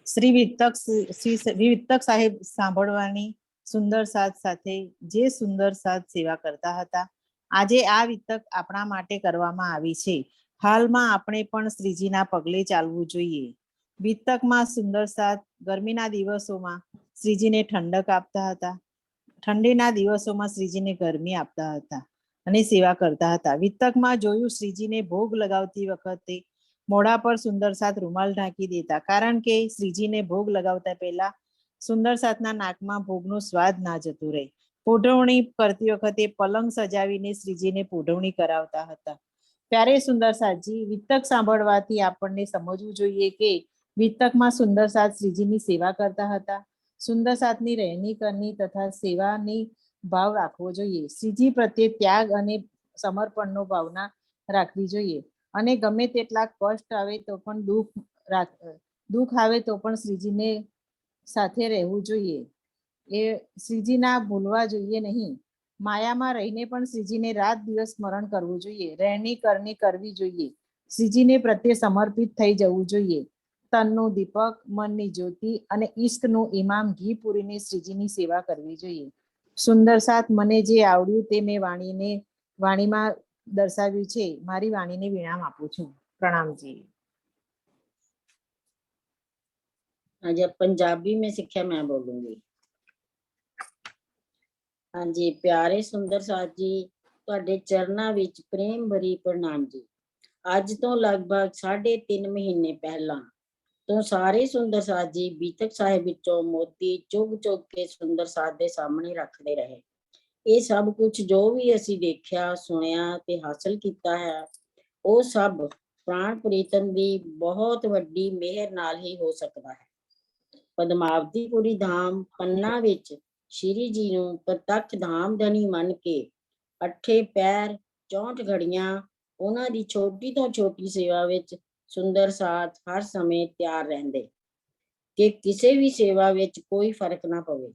શ્રી વિતક સાહેબ સાંભળવાની સુંદર સાથ સાથે જે સુંદર સાથ સેવા કરતા હતા, આજે આ વિતક આપણા માટે કરવામાં આવી છે। હાલમાં આપણે પણ શ્રીજીના પગલે ચાલવું જોઈએ। વિતકમાં સુંદર સાથ ગરમીના દિવસોમાં શ્રીજીને ઠંડક આપતા હતા, ઠંડીના દિવસોમાં શ્રીજીને ગરમી આપતા હતા અને સેવા કરતા હતા। વિતકમાં જોયું, શ્રીજીને ભોગ લગાવતી વખતે મોઢા પર સુંદર સાથ રૂમાલ ઢાંકી દેતા, કારણ કે શ્રીજીને ભોગ લગાવતા પહેલા સુંદર સાથના નાકમાં ભોગનો સ્વાદ ના જતો રહે। પોઢવણી કરતી વખતે પલંગ સજાવીને શ્રીજીને પોઢવણી કરાવતા હતા। ત્યારે સુંદર સાથજી, વિતક સાંભળવાથી આપણને સમજવું જોઈએ કે વિતકમાં સુંદર સાથ શ્રીજીની સેવા કરતા હતા। સુંદર સાથની રહેણી કરની તથા સેવાની ભાવ રાખવો જોઈએ। શ્રીજી પ્રત્યે ત્યાગ અને સમર્પણનો ભાવના રાખવી જોઈએ અને ગમે તેટલા કષ્ટ આવે તો પણ દુઃખ આવે તો પણ શ્રીજીને સાથે રહેવું જોઈએ। એ શ્રીજીના ભૂલવા જોઈએ નહીં। માયામાં રહીને પણ શ્રીજીને રાત દિવસ સ્મરણ કરવું જોઈએ। રહેણી કરણી કરવી જોઈએ। શ્રીજીને પ્રત્યે સમર્પિત થઈ જવું જોઈએ। તનનું દીપક, મનની જ્યોતિ અને ઈષ્ટનું ઇમામ ઘી પૂરીને શ્રીજીની સેવા કરવી જોઈએ। સુંદર સાથ, મને જે આવડ્યું તે મેં વાણીમાં દર્શાવ્યું છે। મારી વાણીને વિરામ આપું છું। प्रणाम जी। हाँ जी, पंजाबी में सिक्ख्या मैं बोलूंगी। हाँ जी, प्यारे सुंदर साथ जी, तुहाडे चरनां विच प्रेम भरी प्रणाम जी। अज तो लगभग 3.5 महीने पहला तो सारे सुंदर साथ जी बीतक साहिब विचों मोती चुग चुग के सुंदर साथ दे सामने रखते रहे। ये सब कुछ जो भी असी देखा, सुनिया ते हासिल किया है, वो सब प्राण प्रीतम दी बहुत वड्डी मेहर नाल ही हो सकता है। पद्मावतीपुरी धाम पन्ना विच श्री जी नूं प्रत्यक्ष धाम धनी मन के 8 पैर 64 घड़ियां उन्हां दी छोटी तो छोटी सेवा विच सुंदर साथ हर समय तैयार रहिंदे कि किसी भी सेवा विच कोई फर्क ना पवे।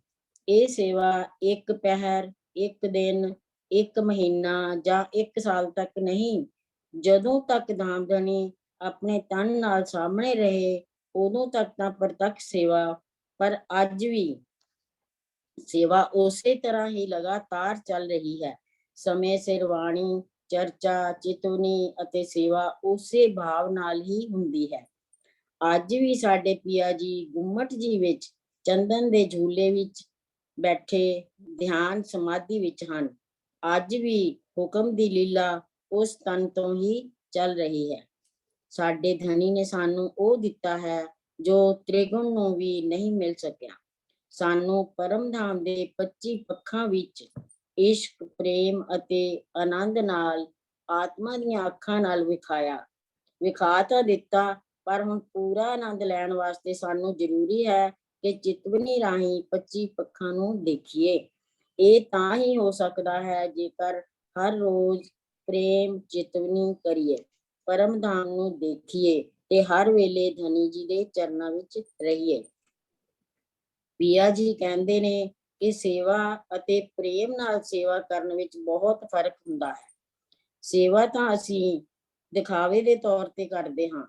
ये सेवा एक पहर, एक दिन, एक महीना जां 1 साल तक नहीं, जदों तक धामधनी अपने तन नाल सामने रहे ਉਦੋਂ ਤੱਕ ਤਾਂ ਪ੍ਰਤੱਖ ਸੇਵਾ, ਪਰ ਅੱਜ ਵੀ ਸੇਵਾ ਉਸੇ ਤਰ੍ਹਾਂ ਹੀ ਲਗਾਤਾਰ ਚੱਲ ਰਹੀ ਹੈ। ਸਮੇਂ ਸਿਰ ਬਾਣੀ, ਚਰਚਾ, ਚਿਤਵਨੀ ਅਤੇ ਸੇਵਾ ਉਸੇ ਭਾਵ ਨਾਲ ਹੀ ਹੁੰਦੀ ਹੈ। ਅੱਜ ਵੀ ਸਾਡੇ ਪਿਆ ਜੀ ਗੁੰਮਟ ਜੀ ਵਿੱਚ ਚੰਦਨ ਦੇ ਝੂਲੇ ਵਿੱਚ ਬੈਠੇ ਧਿਆਨ ਸਮਾਧੀ ਵਿੱਚ ਹਨ। ਅੱਜ ਵੀ ਹੁਕਮ ਦੀ ਲੀਲਾ ਉਸ ਤਨ ਤੋਂ ਹੀ ਚੱਲ ਰਹੀ ਹੈ। ਸਾਡੇ ਧਨੀ ਨੇ ਸਾਨੂੰ ਉਹ ਦਿੱਤਾ ਹੈ ਜੋ ਤ੍ਰਿਗੁਣ ਨੂੰ ਵੀ ਨਹੀਂ ਮਿਲ ਸਕਿਆ। ਸਾਨੂੰ ਪਰਮ ਧਾਮ ਦੇ 25 ਪੱਖਾਂ ਵਿੱਚ ਇਸ਼ਕ, ਪ੍ਰੇਮ ਅਤੇ ਆਨੰਦ ਨਾਲ ਆਤਮਾ ਦੀਆਂ ਅੱਖਾਂ ਨਾਲ ਵਿਖਾ ਤਾਂ ਦਿੱਤਾ, ਪਰ ਹੁਣ ਪੂਰਾ ਆਨੰਦ ਲੈਣ ਵਾਸਤੇ ਸਾਨੂੰ ਜ਼ਰੂਰੀ ਹੈ ਕਿ ਚਿਤਵਨੀ ਰਾਹੀਂ 25 ਪੱਖਾਂ ਨੂੰ ਦੇਖੀਏ। ਇਹ ਤਾਂ ਹੀ ਹੋ ਸਕਦਾ ਹੈ ਜੇਕਰ ਹਰ ਰੋਜ਼ ਪ੍ਰੇਮ ਚਿਤਵਨੀ ਕਰੀਏ, ਪਰਮ ਧਾਮ ਨੂੰ ਦੇਖੀਏ ਤੇ ਹਰ ਵੇਲੇ ਧਨੀ ਜੀ ਦੇ ਚਰਨਾਂ ਵਿੱਚ ਰਹੀਏ। ਪਿਆ ਜੀ ਕਹਿੰਦੇ ਨੇ ਕਿ ਸੇਵਾ ਅਤੇ ਪ੍ਰੇਮ ਨਾਲ ਸੇਵਾ ਕਰਨ ਵਿੱਚ ਬਹੁਤ ਫਰਕ ਹੁੰਦਾ ਹੈ। ਸੇਵਾ ਤਾਂ ਅਸੀਂ ਦਿਖਾਵੇ ਦੇ ਤੌਰ ਤੇ ਕਰਦੇ ਹਾਂ।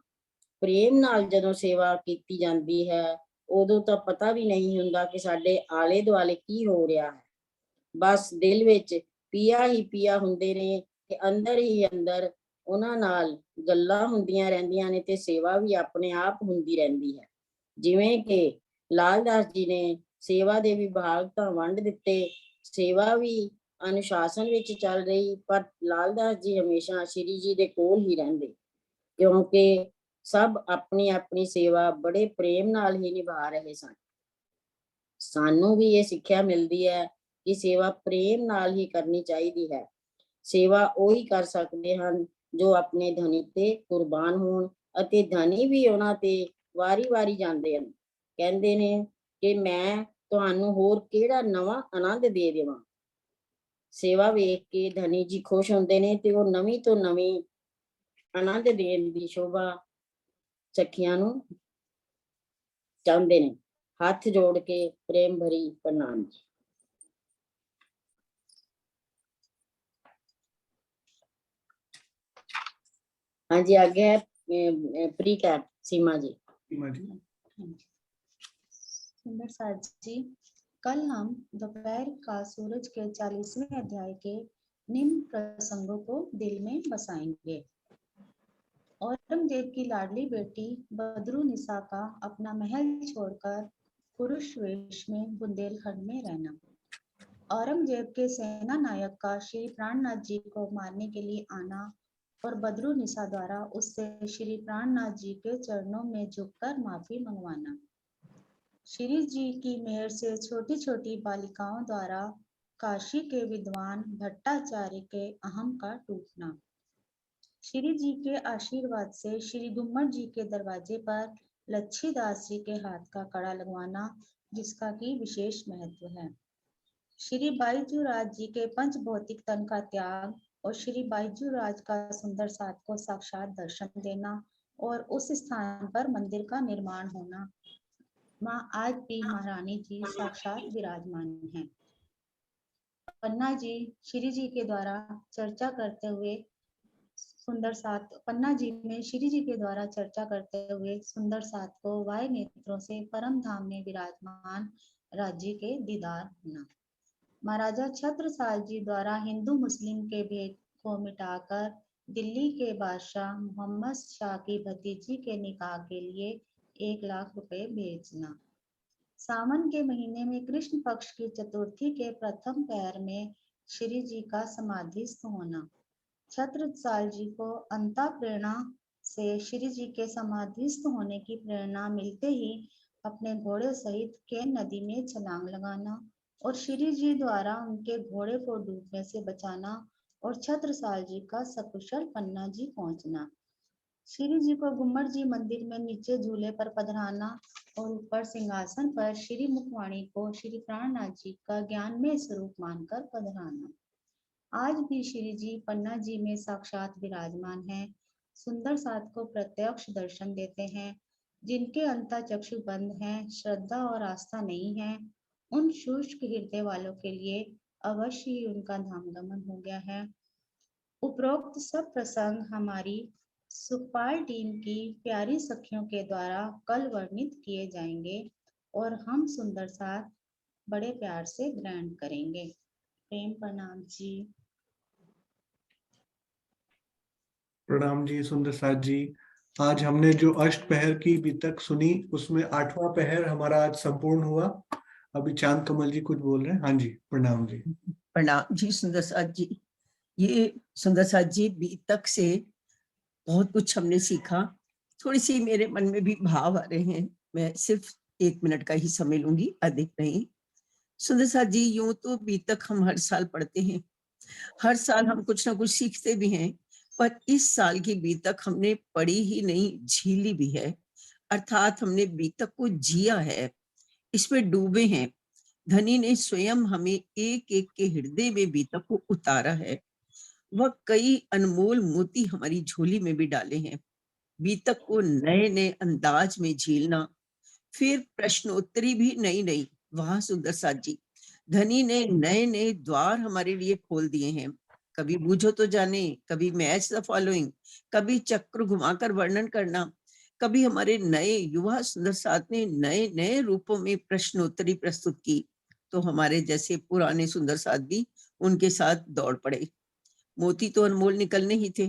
ਪ੍ਰੇਮ ਨਾਲ ਜਦੋਂ ਸੇਵਾ ਕੀਤੀ ਜਾਂਦੀ ਹੈ ਉਦੋਂ ਤਾਂ ਪਤਾ ਵੀ ਨਹੀਂ ਹੁੰਦਾ ਕਿ ਸਾਡੇ ਆਲੇ ਦੁਆਲੇ ਕੀ ਹੋ ਰਿਹਾ ਹੈ। ਬਸ ਦਿਲ ਵਿੱਚ ਪਿਆ ਹੀ ਪਿਆ ਹੁੰਦੇ ਨੇ ਕਿ ਅੰਦਰ ਹੀ ਅੰਦਰ ਉਹਨਾਂ ਨਾਲ ਗੱਲਾਂ ਹੁੰਦੀਆਂ ਰਹਿੰਦੀਆਂ ਨੇ ਤੇ ਸੇਵਾ ਵੀ ਆਪਣੇ ਆਪ ਹੁੰਦੀ ਰਹਿੰਦੀ ਹੈ। ਜਿਵੇਂ ਕਿ ਲਾਲਦਾਸ ਜੀ ਨੇ ਸੇਵਾ ਦੇ ਵਿਭਾਗ ਤਾਂ ਵੰਡ ਦਿੱਤੇ, ਸੇਵਾ ਵੀ ਅਨੁਸ਼ਾਸਨ ਵਿੱਚ ਚੱਲ ਰਹੀ, ਪਰ ਲਾਲਦਾਸ ਜੀ ਹਮੇਸ਼ਾ ਸ਼੍ਰੀ ਜੀ ਦੇ ਕੋਲ ਹੀ ਰਹਿੰਦੇ, ਕਿਉਂਕਿ ਸਭ ਆਪਣੀ ਆਪਣੀ ਸੇਵਾ ਬੜੇ ਪ੍ਰੇਮ ਨਾਲ ਹੀ ਨਿਭਾ ਰਹੇ ਸਨ। ਸਾਨੂੰ ਵੀ ਇਹ ਸਿੱਖਿਆ ਮਿਲਦੀ ਹੈ ਕਿ ਸੇਵਾ ਪ੍ਰੇਮ ਨਾਲ ਹੀ ਕਰਨੀ ਚਾਹੀਦੀ ਹੈ। ਸੇਵਾ ਉਹੀ ਕਰ ਸਕਦੇ ਹਨ ਜੋ ਆਪਣੇ ਧਨੀ ਤੇ ਕੁਰਬਾਨ ਹੋਣ, ਅਤੇ ਧਨੀ ਵੀ ਉਹਨਾਂ ਤੇ ਵਾਰੀ-ਵਾਰੀ ਜਾਂਦੇ ਹਨ। ਕਹਿੰਦੇ ਨੇ ਕਿ ਮੈਂ ਤੁਹਾਨੂੰ ਹੋਰ ਕਿਹੜਾ ਨਵਾਂ ਆਨੰਦ ਦੇ ਦੇਵਾਂ। ਸੇਵਾ ਵੇਖ ਕੇ ਧਨੀ ਜੀ ਖੁਸ਼ ਹੁੰਦੇ ਨੇ ਤੇ ਉਹ ਨਵੀਂ ਤੋਂ ਨਵੀਂ ਆਨੰਦ ਦੇਣ ਦੀ ਸ਼ੋਭਾ ਸਖੀਆਂ ਨੂੰ ਚਾਹੁੰਦੇ ਨੇ। ਹੱਥ ਜੋੜ ਕੇ ਪ੍ਰੇਮ ਭਰੀ ਪ੍ਰਣਾਮ ਜੀ। हाँ जी, आगे है प्री कैप सीमा जी। सुंदर साथ जी, कल हम दोपहर का सूरज के 40वें अध्याय के निम्न प्रसंगों को दिल में बसाएंगे। औरंगजेब की लाडली बेटी बदरुनिसा का अपना महल छोड़कर पुरुष वेश में बुंदेलखंड में रहना। औरंगजेब के सेना नायक का श्री प्राणनाथ जी को मारने के लिए आना और बदरुनिसा द्वारा उससे श्री प्राणनाथ जी के चरणों में झुककर माफी मंगवाना। श्री जी की मेहर से छोटी छोटी बालिकाओं द्वारा काशी के विद्वान भट्टाचार्य के अहम का टूटना। श्री जी के आशीर्वाद से श्री गुम्मट जी के दरवाजे पर लच्छीदास जी के हाथ का कड़ा लगवाना, जिसका की विशेष महत्व है। श्री बाईजूराज जी के पंच भौतिक तन का त्याग और श्री बाईजूराज का सुंदर साथ को साक्षात दर्शन देना और उस स्थान पर मंदिर का निर्माण होना। माँ आज भी महारानी जी साक्षात विराजमान हैं। पन्ना जी श्री जी के द्वारा चर्चा करते हुए सुंदर साथ, पन्ना जी में श्री जी के द्वारा चर्चा करते हुए सुंदर साथ को वाय नेत्रों से परम धाम में विराजमान राज्य के दीदार होना। महाराजा छत्रसाल जी द्वारा हिंदू मुस्लिम के भेद को मिटाकर दिल्ली के बादशाह मोहम्मद शाह की भतीजी के निकाह के लिए 1 लाख रुपए भेजना। सावन के महीने में कृष्ण पक्ष की चतुर्थी के प्रथम पहर में श्री जी का समाधिस्थ होना। छत्रसाल जी को अंता प्रेरणा से श्री जी के समाधिस्थ होने की प्रेरणा मिलते ही अपने घोड़े सहित केन नदी में छलांग लगाना और श्री जी द्वारा उनके घोड़े को डूबने से बचाना और छत्रसाल जी का सकुशल पन्ना जी पहुंचना। श्री जी को गुम्मट जी मंदिर में नीचे झूले पर पधराना और ऊपर सिंहासन पर श्री मुखवाणी को श्री प्राणनाथ जी का ज्ञानमय स्वरूप मानकर पधराना। आज भी श्री जी पन्ना जी में साक्षात विराजमान हैं। सुंदर साथ को प्रत्यक्ष दर्शन देते हैं। जिनके अंता चक्षु बंद हैं, श्रद्धा और आस्था नहीं है, उन शुष्क हृदय वालों के लिए अवश्य ही उनका धाम गमन हो गया है। उपरोक्त सब प्रसंग हमारी सुखपाल टीम की प्यारी सखियों के द्वारा कल वर्णित किए जाएंगे और हम सुंदर साथ बड़े प्यार से ग्रहण करेंगे। प्रेम प्रणाम जी। प्रणाम जी सुंदर साथ जी। आज हमने जो अष्टपहर की बीतक सुनी उसमें 8वां पहर हमारा आज संपूर्ण हुआ। अभी चांद कमल जी कुछ बोल रहे हैं। हाँ जी प्रणाम जी। प्रणाम जी सुंदर साथ जी। ये सुंदर साथ जी बीतक से बहुत कुछ हमने सीखा। थोड़ी सी मेरे मन में भी भाव आ रहे हैं। मैं सिर्फ 1 मिनट का ही समय लूंगी, अधिक नहीं। सुंदर साथ जी, यूं तो बीतक हम हर साल पढ़ते हैं, हर साल हम कुछ ना कुछ सीखते भी हैं, पर इस साल की बीतक हमने पढ़ी ही नहीं, झीली भी है। अर्थात हमने बीतक को जिया है, इसमें डूबे हैं। धनी ने स्वयं हमें एक एक के हृदय में बीतक को उतारा है। वह कई अनमोल मोती हमारी झोली में भी डाले हैं। बीतक को नए नए अंदाज में झीलना, फिर प्रश्नोत्तरी भी नई नई। वाह सुंदर साथ जी, धनी ने नए नए द्वार हमारे लिए खोल दिए हैं। कभी बूझो तो जाने, कभी मैच द फॉलोइंग, कभी चक्र घुमाकर वर्णन करना, कभी हमारे नए युवा सुंदर साथ ने नए नए रूपों में प्रश्नोत्तरी प्रस्तुत की, तो हमारे जैसे पुराने सुंदर साथ भी उनके साथ दौड़ पड़े। मोती तो अनमोल निकलने ही थे।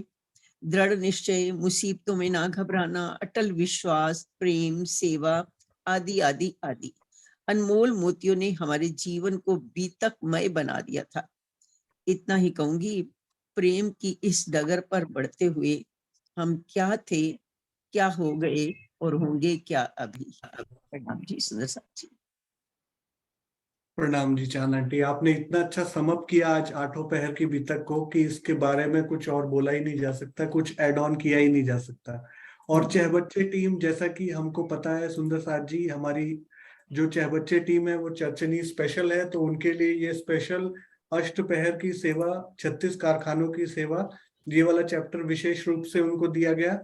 दृढ़ निश्चय, मुसीबतों में ना घबराना, अटल विश्वास, प्रेम, सेवा आदि आदि आदि अनमोल मोतियों ने हमारे जीवन को बीतकमय बना दिया था। इतना ही कहूंगी, प्रेम की इस डगर पर बढ़ते हुए हम क्या थे, क्या हो गए और होंगे क्या अभी। प्रणाम जी सुंदर साथ जी। प्रणाम जी चांद आंटी, आपने इतना अच्छा समअप किया आज 8वें पहर की बीतक को कि इसके बारे में कुछ और बोला ही नहीं जा सकता, कुछ एड ऑन किया ही नहीं जा सकता। और चहबच्चे टीम, जैसा कि हमको पता है सुंदर साथ जी, हमारी जो चहबच्चे टीम है वो चर्चनी स्पेशल है, तो उनके लिए ये स्पेशल अष्टपहर की सेवा, 36 कारखानों की सेवा, ये वाला चैप्टर विशेष रूप से उनको दिया गया।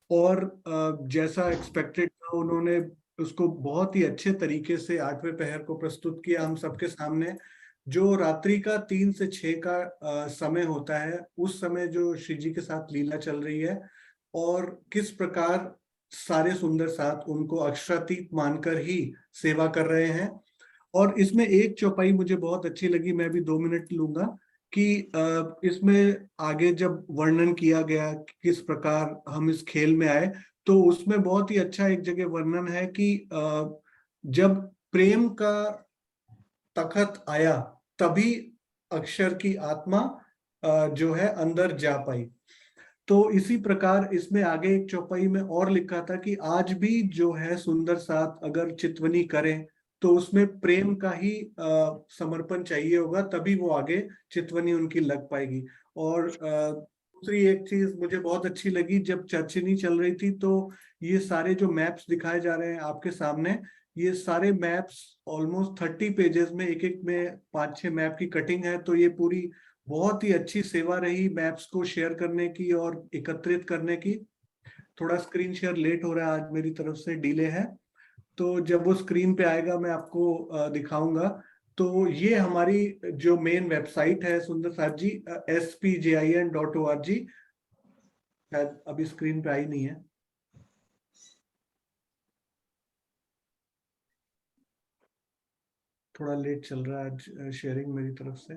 और जैसा एक्सपेक्टेड था उन्होंने उसको बहुत ही अच्छे तरीके से 8वें पहर को प्रस्तुत किया हम सबके सामने। जो रात्रि का 3 से 6 का समय होता है, उस समय जो श्री जी के साथ लीला चल रही है और किस प्रकार सारे सुंदर साथ उनको अक्षरातीत मानकर ही सेवा कर रहे हैं। और इसमें एक चौपाई मुझे बहुत अच्छी लगी, मैं भी 2 मिनट लूंगा, कि इसमें आगे जब वर्णन किया गया कि किस प्रकार हम इस खेल में आए, तो उसमें बहुत ही अच्छा एक जगह वर्णन है कि जब प्रेम का तखत आया तभी अक्षर की आत्मा जो है अंदर जा पाई। तो इसी प्रकार इसमें आगे एक चौपाई में और लिखा था कि आज भी जो है सुंदर साथ अगर चितवनी करें तो उसमें प्रेम का ही समर्पण चाहिए होगा, तभी वो आगे चितवनी उनकी लग पाएगी। और दूसरी एक चीज मुझे बहुत अच्छी लगी, जब चर्चनी चल रही थी तो ये सारे जो मैप्स दिखाए जा रहे हैं आपके सामने, ये सारे मैप्स ऑलमोस्ट 30 पेजेस में, एक एक में 5-6 मैप की कटिंग है। तो ये पूरी बहुत ही अच्छी सेवा रही मैप्स को शेयर करने की और एकत्रित करने की। थोड़ा स्क्रीन शेयर लेट हो रहा है, आज मेरी तरफ से डिले है, तो जब वो स्क्रीन पे आएगा मैं आपको दिखाऊंगा। तो ये हमारी जो मेन वेबसाइट है सुंदर साथ जी, spjin.org, शायद अभी स्क्रीन पे आई नहीं है, थोड़ा लेट चल रहा है आज शेयरिंग मेरी तरफ से।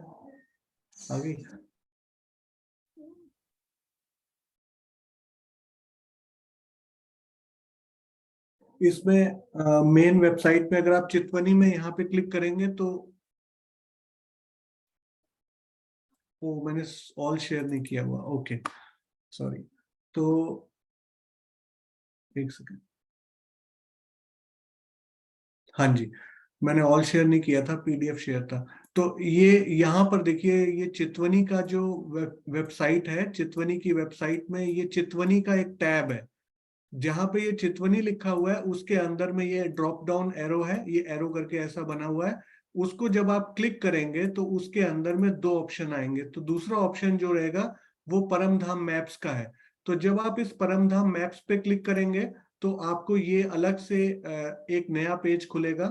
आ गई? इसमें मेन वेबसाइट पे अगर आप चितवनी में यहाँ पे क्लिक करेंगे तो वो मैंने ऑल शेयर नहीं किया हुआ, ओके सॉरी, तो एक सेकंड, हाँ जी मैंने ऑल शेयर नहीं किया था, पीडीएफ शेयर था। तो ये यहाँ पर देखिए, ये चितवनी का जो वेबसाइट है, चितवनी की वेबसाइट में ये चितवनी का एक टैब है, जहां पे ये चितवनी लिखा हुआ है उसके अंदर में ये ड्रॉप डाउन एरो है, ये एरो करके ऐसा बना हुआ है। उसको जब आप क्लिक करेंगे तो उसके अंदर में 2 ऑप्शन आएंगे। तो दूसरा ऑप्शन जो रहेगा वो परम धाम मैप्स का है। तो जब आप इस परम धाम मैप्स पे क्लिक करेंगे तो आपको ये अलग से एक नया पेज खुलेगा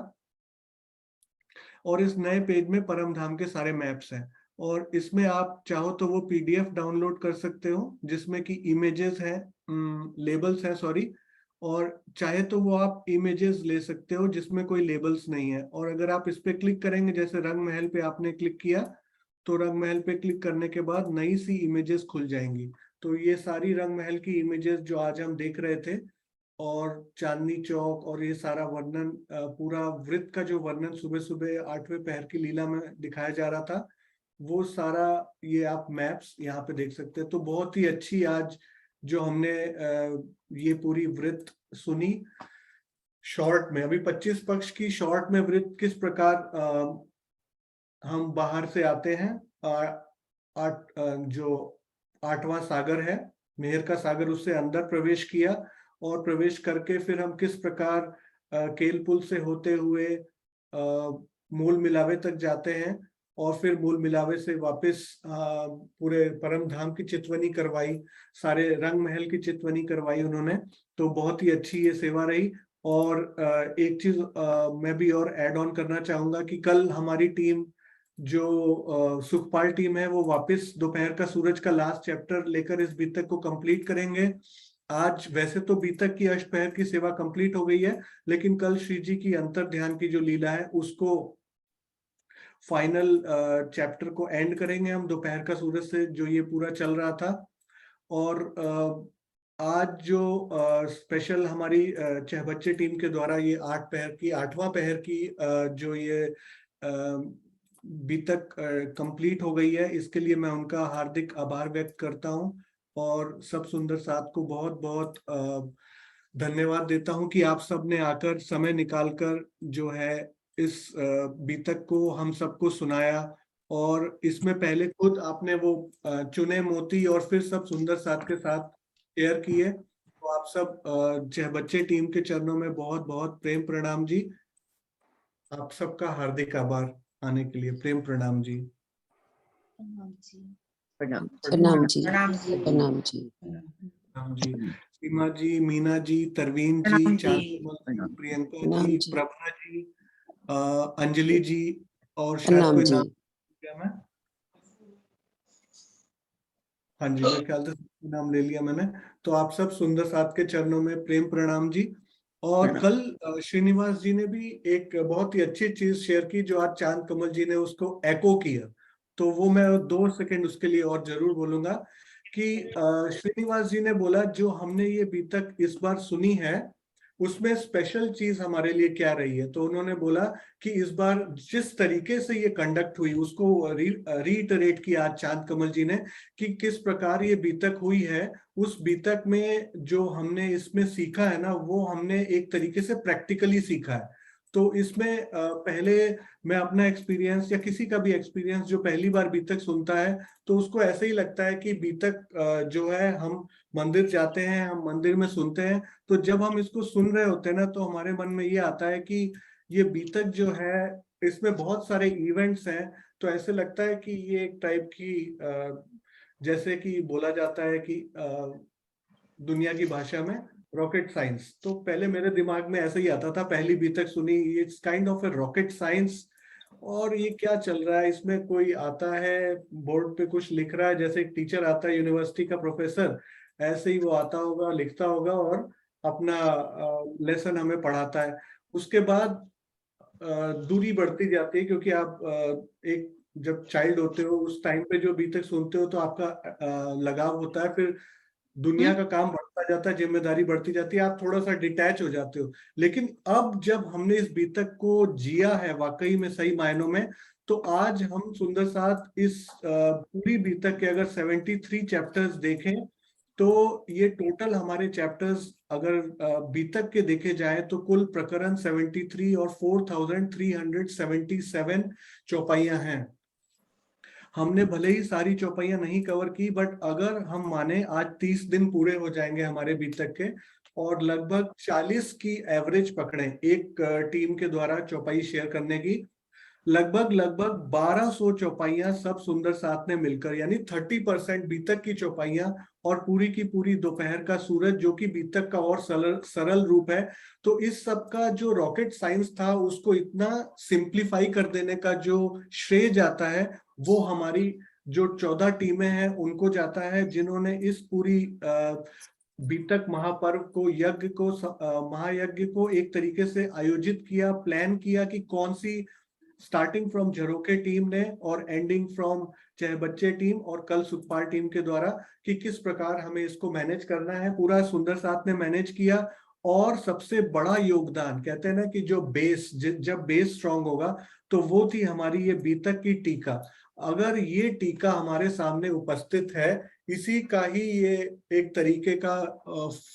और इस नए पेज में परम धाम के सारे मैप्स हैं। और इसमें आप चाहो तो वो पीडीएफ डाउनलोड कर सकते हो जिसमें कि इमेजेस हैं, लेबल्स हैं सॉरी, और चाहे तो वो आप इमेजेस ले सकते हो जिसमें कोई लेबल्स नहीं है। और अगर आप इस पे क्लिक करेंगे, जैसे रंग महल पे आपने क्लिक किया, तो रंग महल पे क्लिक करने के बाद नई सी इमेजेस खुल जाएंगी। तो ये सारी रंग महल की इमेजेस जो आज हम देख रहे थे, और चांदनी चौक और ये सारा वर्णन, पूरा वृत्त का जो वर्णन सुबह सुबह 8वें पहर की लीला में दिखाया जा रहा था, वो सारा ये आप मैप्स यहाँ पे देख सकते हैं। तो बहुत ही अच्छी आज जो हमने ये पूरी वृत्त सुनी शॉर्ट में। अभी 25 पक्ष की शॉर्ट में वृत्त किस प्रकार हम बाहर से आते हैं, जो 8वां सागर है, मेहर का सागर, उससे अंदर प्रवेश किया, और प्रवेश करके फिर हम किस प्रकार केल पुल से होते हुए मूल मिलावे तक जाते हैं, और फिर मूल मिलावे से वापस पूरे परम धाम की चितवनी करवाई, सारे रंग महल की चितवनी करवाई उन्होंने। तो बहुत ही अच्छी ये सेवा रही। और एक चीज मैं भी और ऐड ऑन करना चाहूंगा कि कल हमारी टीम जो सुखपाल टीम है, वो वापस दोपहर का सूरज का लास्ट चैप्टर लेकर इस बीतक को कंप्लीट करेंगे। आज वैसे तो बीतक की अष्टपहर की सेवा कंप्लीट हो गई है, लेकिन कल श्री जी की अंतर ध्यान की जो लीला है उसको फाइनल चैप्टर को एंड करेंगे हम दोपहर का सूरज से, जो ये पूरा चल रहा था। और आज जो स्पेशल हमारी चहबच्चे टीम के द्वारा ये 8वां पहर की जो ये बीतक कंप्लीट हो गई है, इसके लिए मैं उनका हार्दिक आभार व्यक्त करता हूं, और सब सुंदर साथ को बहुत बहुत धन्यवाद देता हूं कि आप सब ने आकर समय निकालकर जो है इस बीतक को हम सबको सुनाया, और इसमें पहले खुद आपने वो चुने मोती और फिर सब सुंदर साथ के साथ शेयर किए। तो आप सब चहबच्चे टीम के चरणों में बहुत बहुत प्रेम प्रणाम जी। आप सबका हार्दिक आभार आने के लिए। प्रेम प्रणाम जी। प्रणाम। प्रणाम जी। प्रणाम जी। प्रणाम जी। प्रणाम जी। सीमा जी, मीना जी, तरवीन जी, प्रणाम जी। चांदनी जी, प्रियंका प्रणाम जी, जी। प्रभा जी, अंजलि जी, और शायद प्रणाम कोई जी। नाम क्या मैं, हाँ जी, मेरे ख्याल से नाम ले लिया मैंने। तो आप सब सुंदर साथ के चरणों में प्रेम प्रणाम जी। और कल श्रीनिवास जी ने भी एक बहुत ही अच्छी चीज शेयर की, जो आज चांद कमल जी ने उसको एको किया, तो वो मैं 2 सेकंड उसके लिए और जरूर बोलूंगा कि श्रीनिवास जी ने बोला जो हमने ये बीतक इस बार सुनी है उसमें स्पेशल चीज हमारे लिए क्या रही है। तो उन्होंने बोला कि इस बार जिस तरीके से ये कंडक्ट हुई उसको रीइटरेट किया आज चांद कमल जी ने, कि किस प्रकार ये बीतक हुई है। उस बीतक में जो हमने इसमें सीखा है ना, वो हमने एक तरीके से प्रैक्टिकली सीखा है। तो इसमें पहले मैं अपना एक्सपीरियंस या किसी का भी एक्सपीरियंस जो पहली बार बीतक सुनता है, तो उसको ऐसे ही लगता है कि बीतक जो है, हम मंदिर जाते हैं, हम मंदिर में सुनते हैं, तो जब हम इसको सुन रहे होते हैं ना, तो हमारे मन में ये आता है कि ये बीतक जो है इसमें बहुत सारे इवेंट्स हैं। तो ऐसे लगता है कि ये एक टाइप की जैसे कि बोला जाता है कि दुनिया की भाषा में रॉकेट साइंस। तो पहले मेरे दिमाग में ऐसा ही आता था, पहली बीतक सुनी, it's kind of A rocket science, और ये क्या चल रहा है, इसमें कोई आता है बोर्ड पे कुछ लिख रहा है, जैसे एक टीचर आता है यूनिवर्सिटी का प्रोफेसर, ऐसे ही वो आता होगा, लिखता होगा और अपना लेसन हमें पढ़ाता है। उसके बाद दूरी बढ़ती जाती है, क्योंकि आप एक जब चाइल्ड होते हो उस टाइम पे जो बीतक सुनते हो तो आपका लगाव होता है, फिर दुनिया का काम बढ़ता जाता है, जिम्मेदारी बढ़ती जाती है, आप थोड़ा सा डिटैच हो जाते हो। लेकिन अब जब हमने इस बीतक को जिया है वाकई में सही मायनों में, तो आज हम सुंदर साथ इस पूरी बीतक के अगर 73 चैप्टर्स देखें, तो ये टोटल हमारे चैप्टर्स अगर बीतक के देखे जाए तो कुल प्रकरण 73 और 4377 चौपाइयां हैं। हमने भले ही सारी चौपाइयां नहीं कवर की, बट अगर हम माने आज 30 दिन पूरे हो जाएंगे हमारे बीतक के, और लगभग 40 की एवरेज पकड़े एक टीम के द्वारा चौपाई शेयर करने की, लगभग 1200 चौपाइयां सब सुंदर साथ ने मिलकर, यानी 30% बीतक की चौपाइयां और पूरी की पूरी दोपहर का सूरज जो कि बीतक का और सरल रूप है। तो इस सब का जो रॉकेट साइंस था उसको इतना सिंप्लीफाई कर देने का जो श्रेय जाता है वो हमारी जो 14 टीमें हैं उनको जाता है, जिन्होंने इस पूरी बीतक महापर्व को महायज्ञ को एक तरीके से आयोजित किया, प्लान किया कि कौन सी स्टार्टिंग फ्रॉम झरोके टीम ने और एंडिंग फ्रॉम चहबच्चे टीम और कल सुखपाल टीम के द्वारा कि किस प्रकार हमें इसको मैनेज करना है। पूरा सुंदर साथ ने मैनेज किया। और सबसे बड़ा योगदान कहते हैं ना कि जो बेस, जब बेस स्ट्रांग होगा तो वो थी हमारी ये बीतक की टीका। अगर ये टीका हमारे सामने उपस्थित है, इसी का ही ये एक तरीके का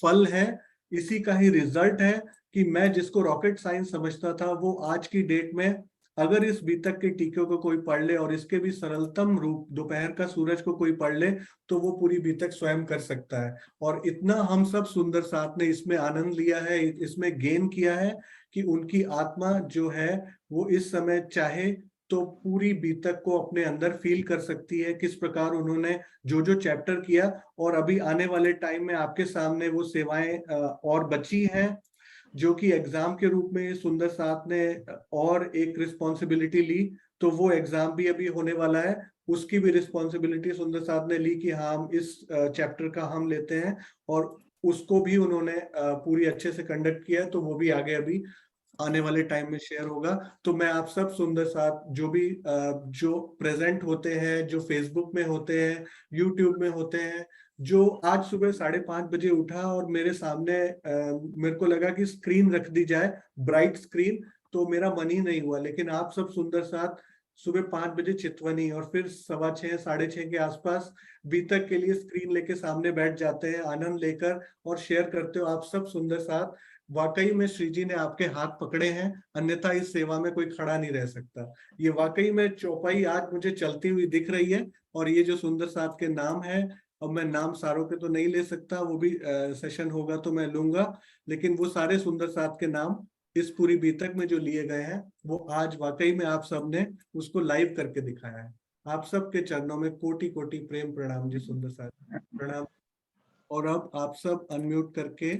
फल है, इसी का ही रिजल्ट है कि मैं जिसको रॉकेट साइंस समझता था वो आज की डेट में अगर इस बीतक के टीके को कोई पढ़ ले और इसके भी सरलतम रूप दोपहर का सूरज को कोई पढ़ ले तो वो पूरी बीतक स्वयं कर सकता है। और इतना हम सब सुंदर साथ ने इसमें आनंद लिया है, इसमें गेन किया है कि उनकी आत्मा जो है वो इस समय चाहे तो पूरी बीतक को अपने अंदर फील कर सकती है, किस प्रकार उन्होंने जो जो चैप्टर किया। और अभी आने वाले टाइम में आपके सामने वो सेवाएं और बची हैं जो कि एग्जाम के रूप में सुंदर साथ ने और एक रिस्पॉन्सिबिलिटी ली। तो वो एग्जाम भी अभी होने वाला है, उसकी भी रिस्पॉन्सिबिलिटी सुंदर साथ ने ली कि हाँ हम इस चैप्टर का हम लेते हैं और उसको भी उन्होंने पूरी अच्छे से कंडक्ट किया है। तो वो भी आगे अभी आने वाले टाइम में शेयर होगा। तो मैं आप सब सुंदर साथ जो भी जो प्रेजेंट होते हैं, जो फेसबुक में होते हैं, यूट्यूब में होते हैं, जो आज सुबह 5:30 बजे उठा और मेरे सामने मेरे को लगा कि स्क्रीन रख दी जाए, ब्राइट स्क्रीन, तो मेरा मन ही नहीं हुआ। लेकिन आप सब सुंदर साथ सुबह 5 बजे चितवनी और फिर 6:15 6:30 के आसपास बीतक के लिए स्क्रीन लेके सामने बैठ जाते हैं आनंद लेकर और शेयर करते हो आप सब सुंदर साथ। वाकई में श्री जी ने आपके हाथ पकड़े हैं, अन्यथा इस सेवा में कोई खड़ा नहीं रह सकता। ये वाकई में चौपाई आज मुझे चलती हुई दिख रही है। और ये जो सुंदर साथ के नाम है, अब मैं नाम सारों के तो नहीं ले सकता, वो भी सेशन होगा तो मैं लूंगा, लेकिन वो सारे सुंदर साथ के नाम इस पूरी बीतक में जो लिए गए हैं वो आज वाकई में आप सब ने उसको लाइव करके दिखाया है। आप सब के चरणों में कोटि कोटि प्रेम प्रणाम जी सुंदर साथ, प्रणाम। और अब आप सब अनम्यूट करके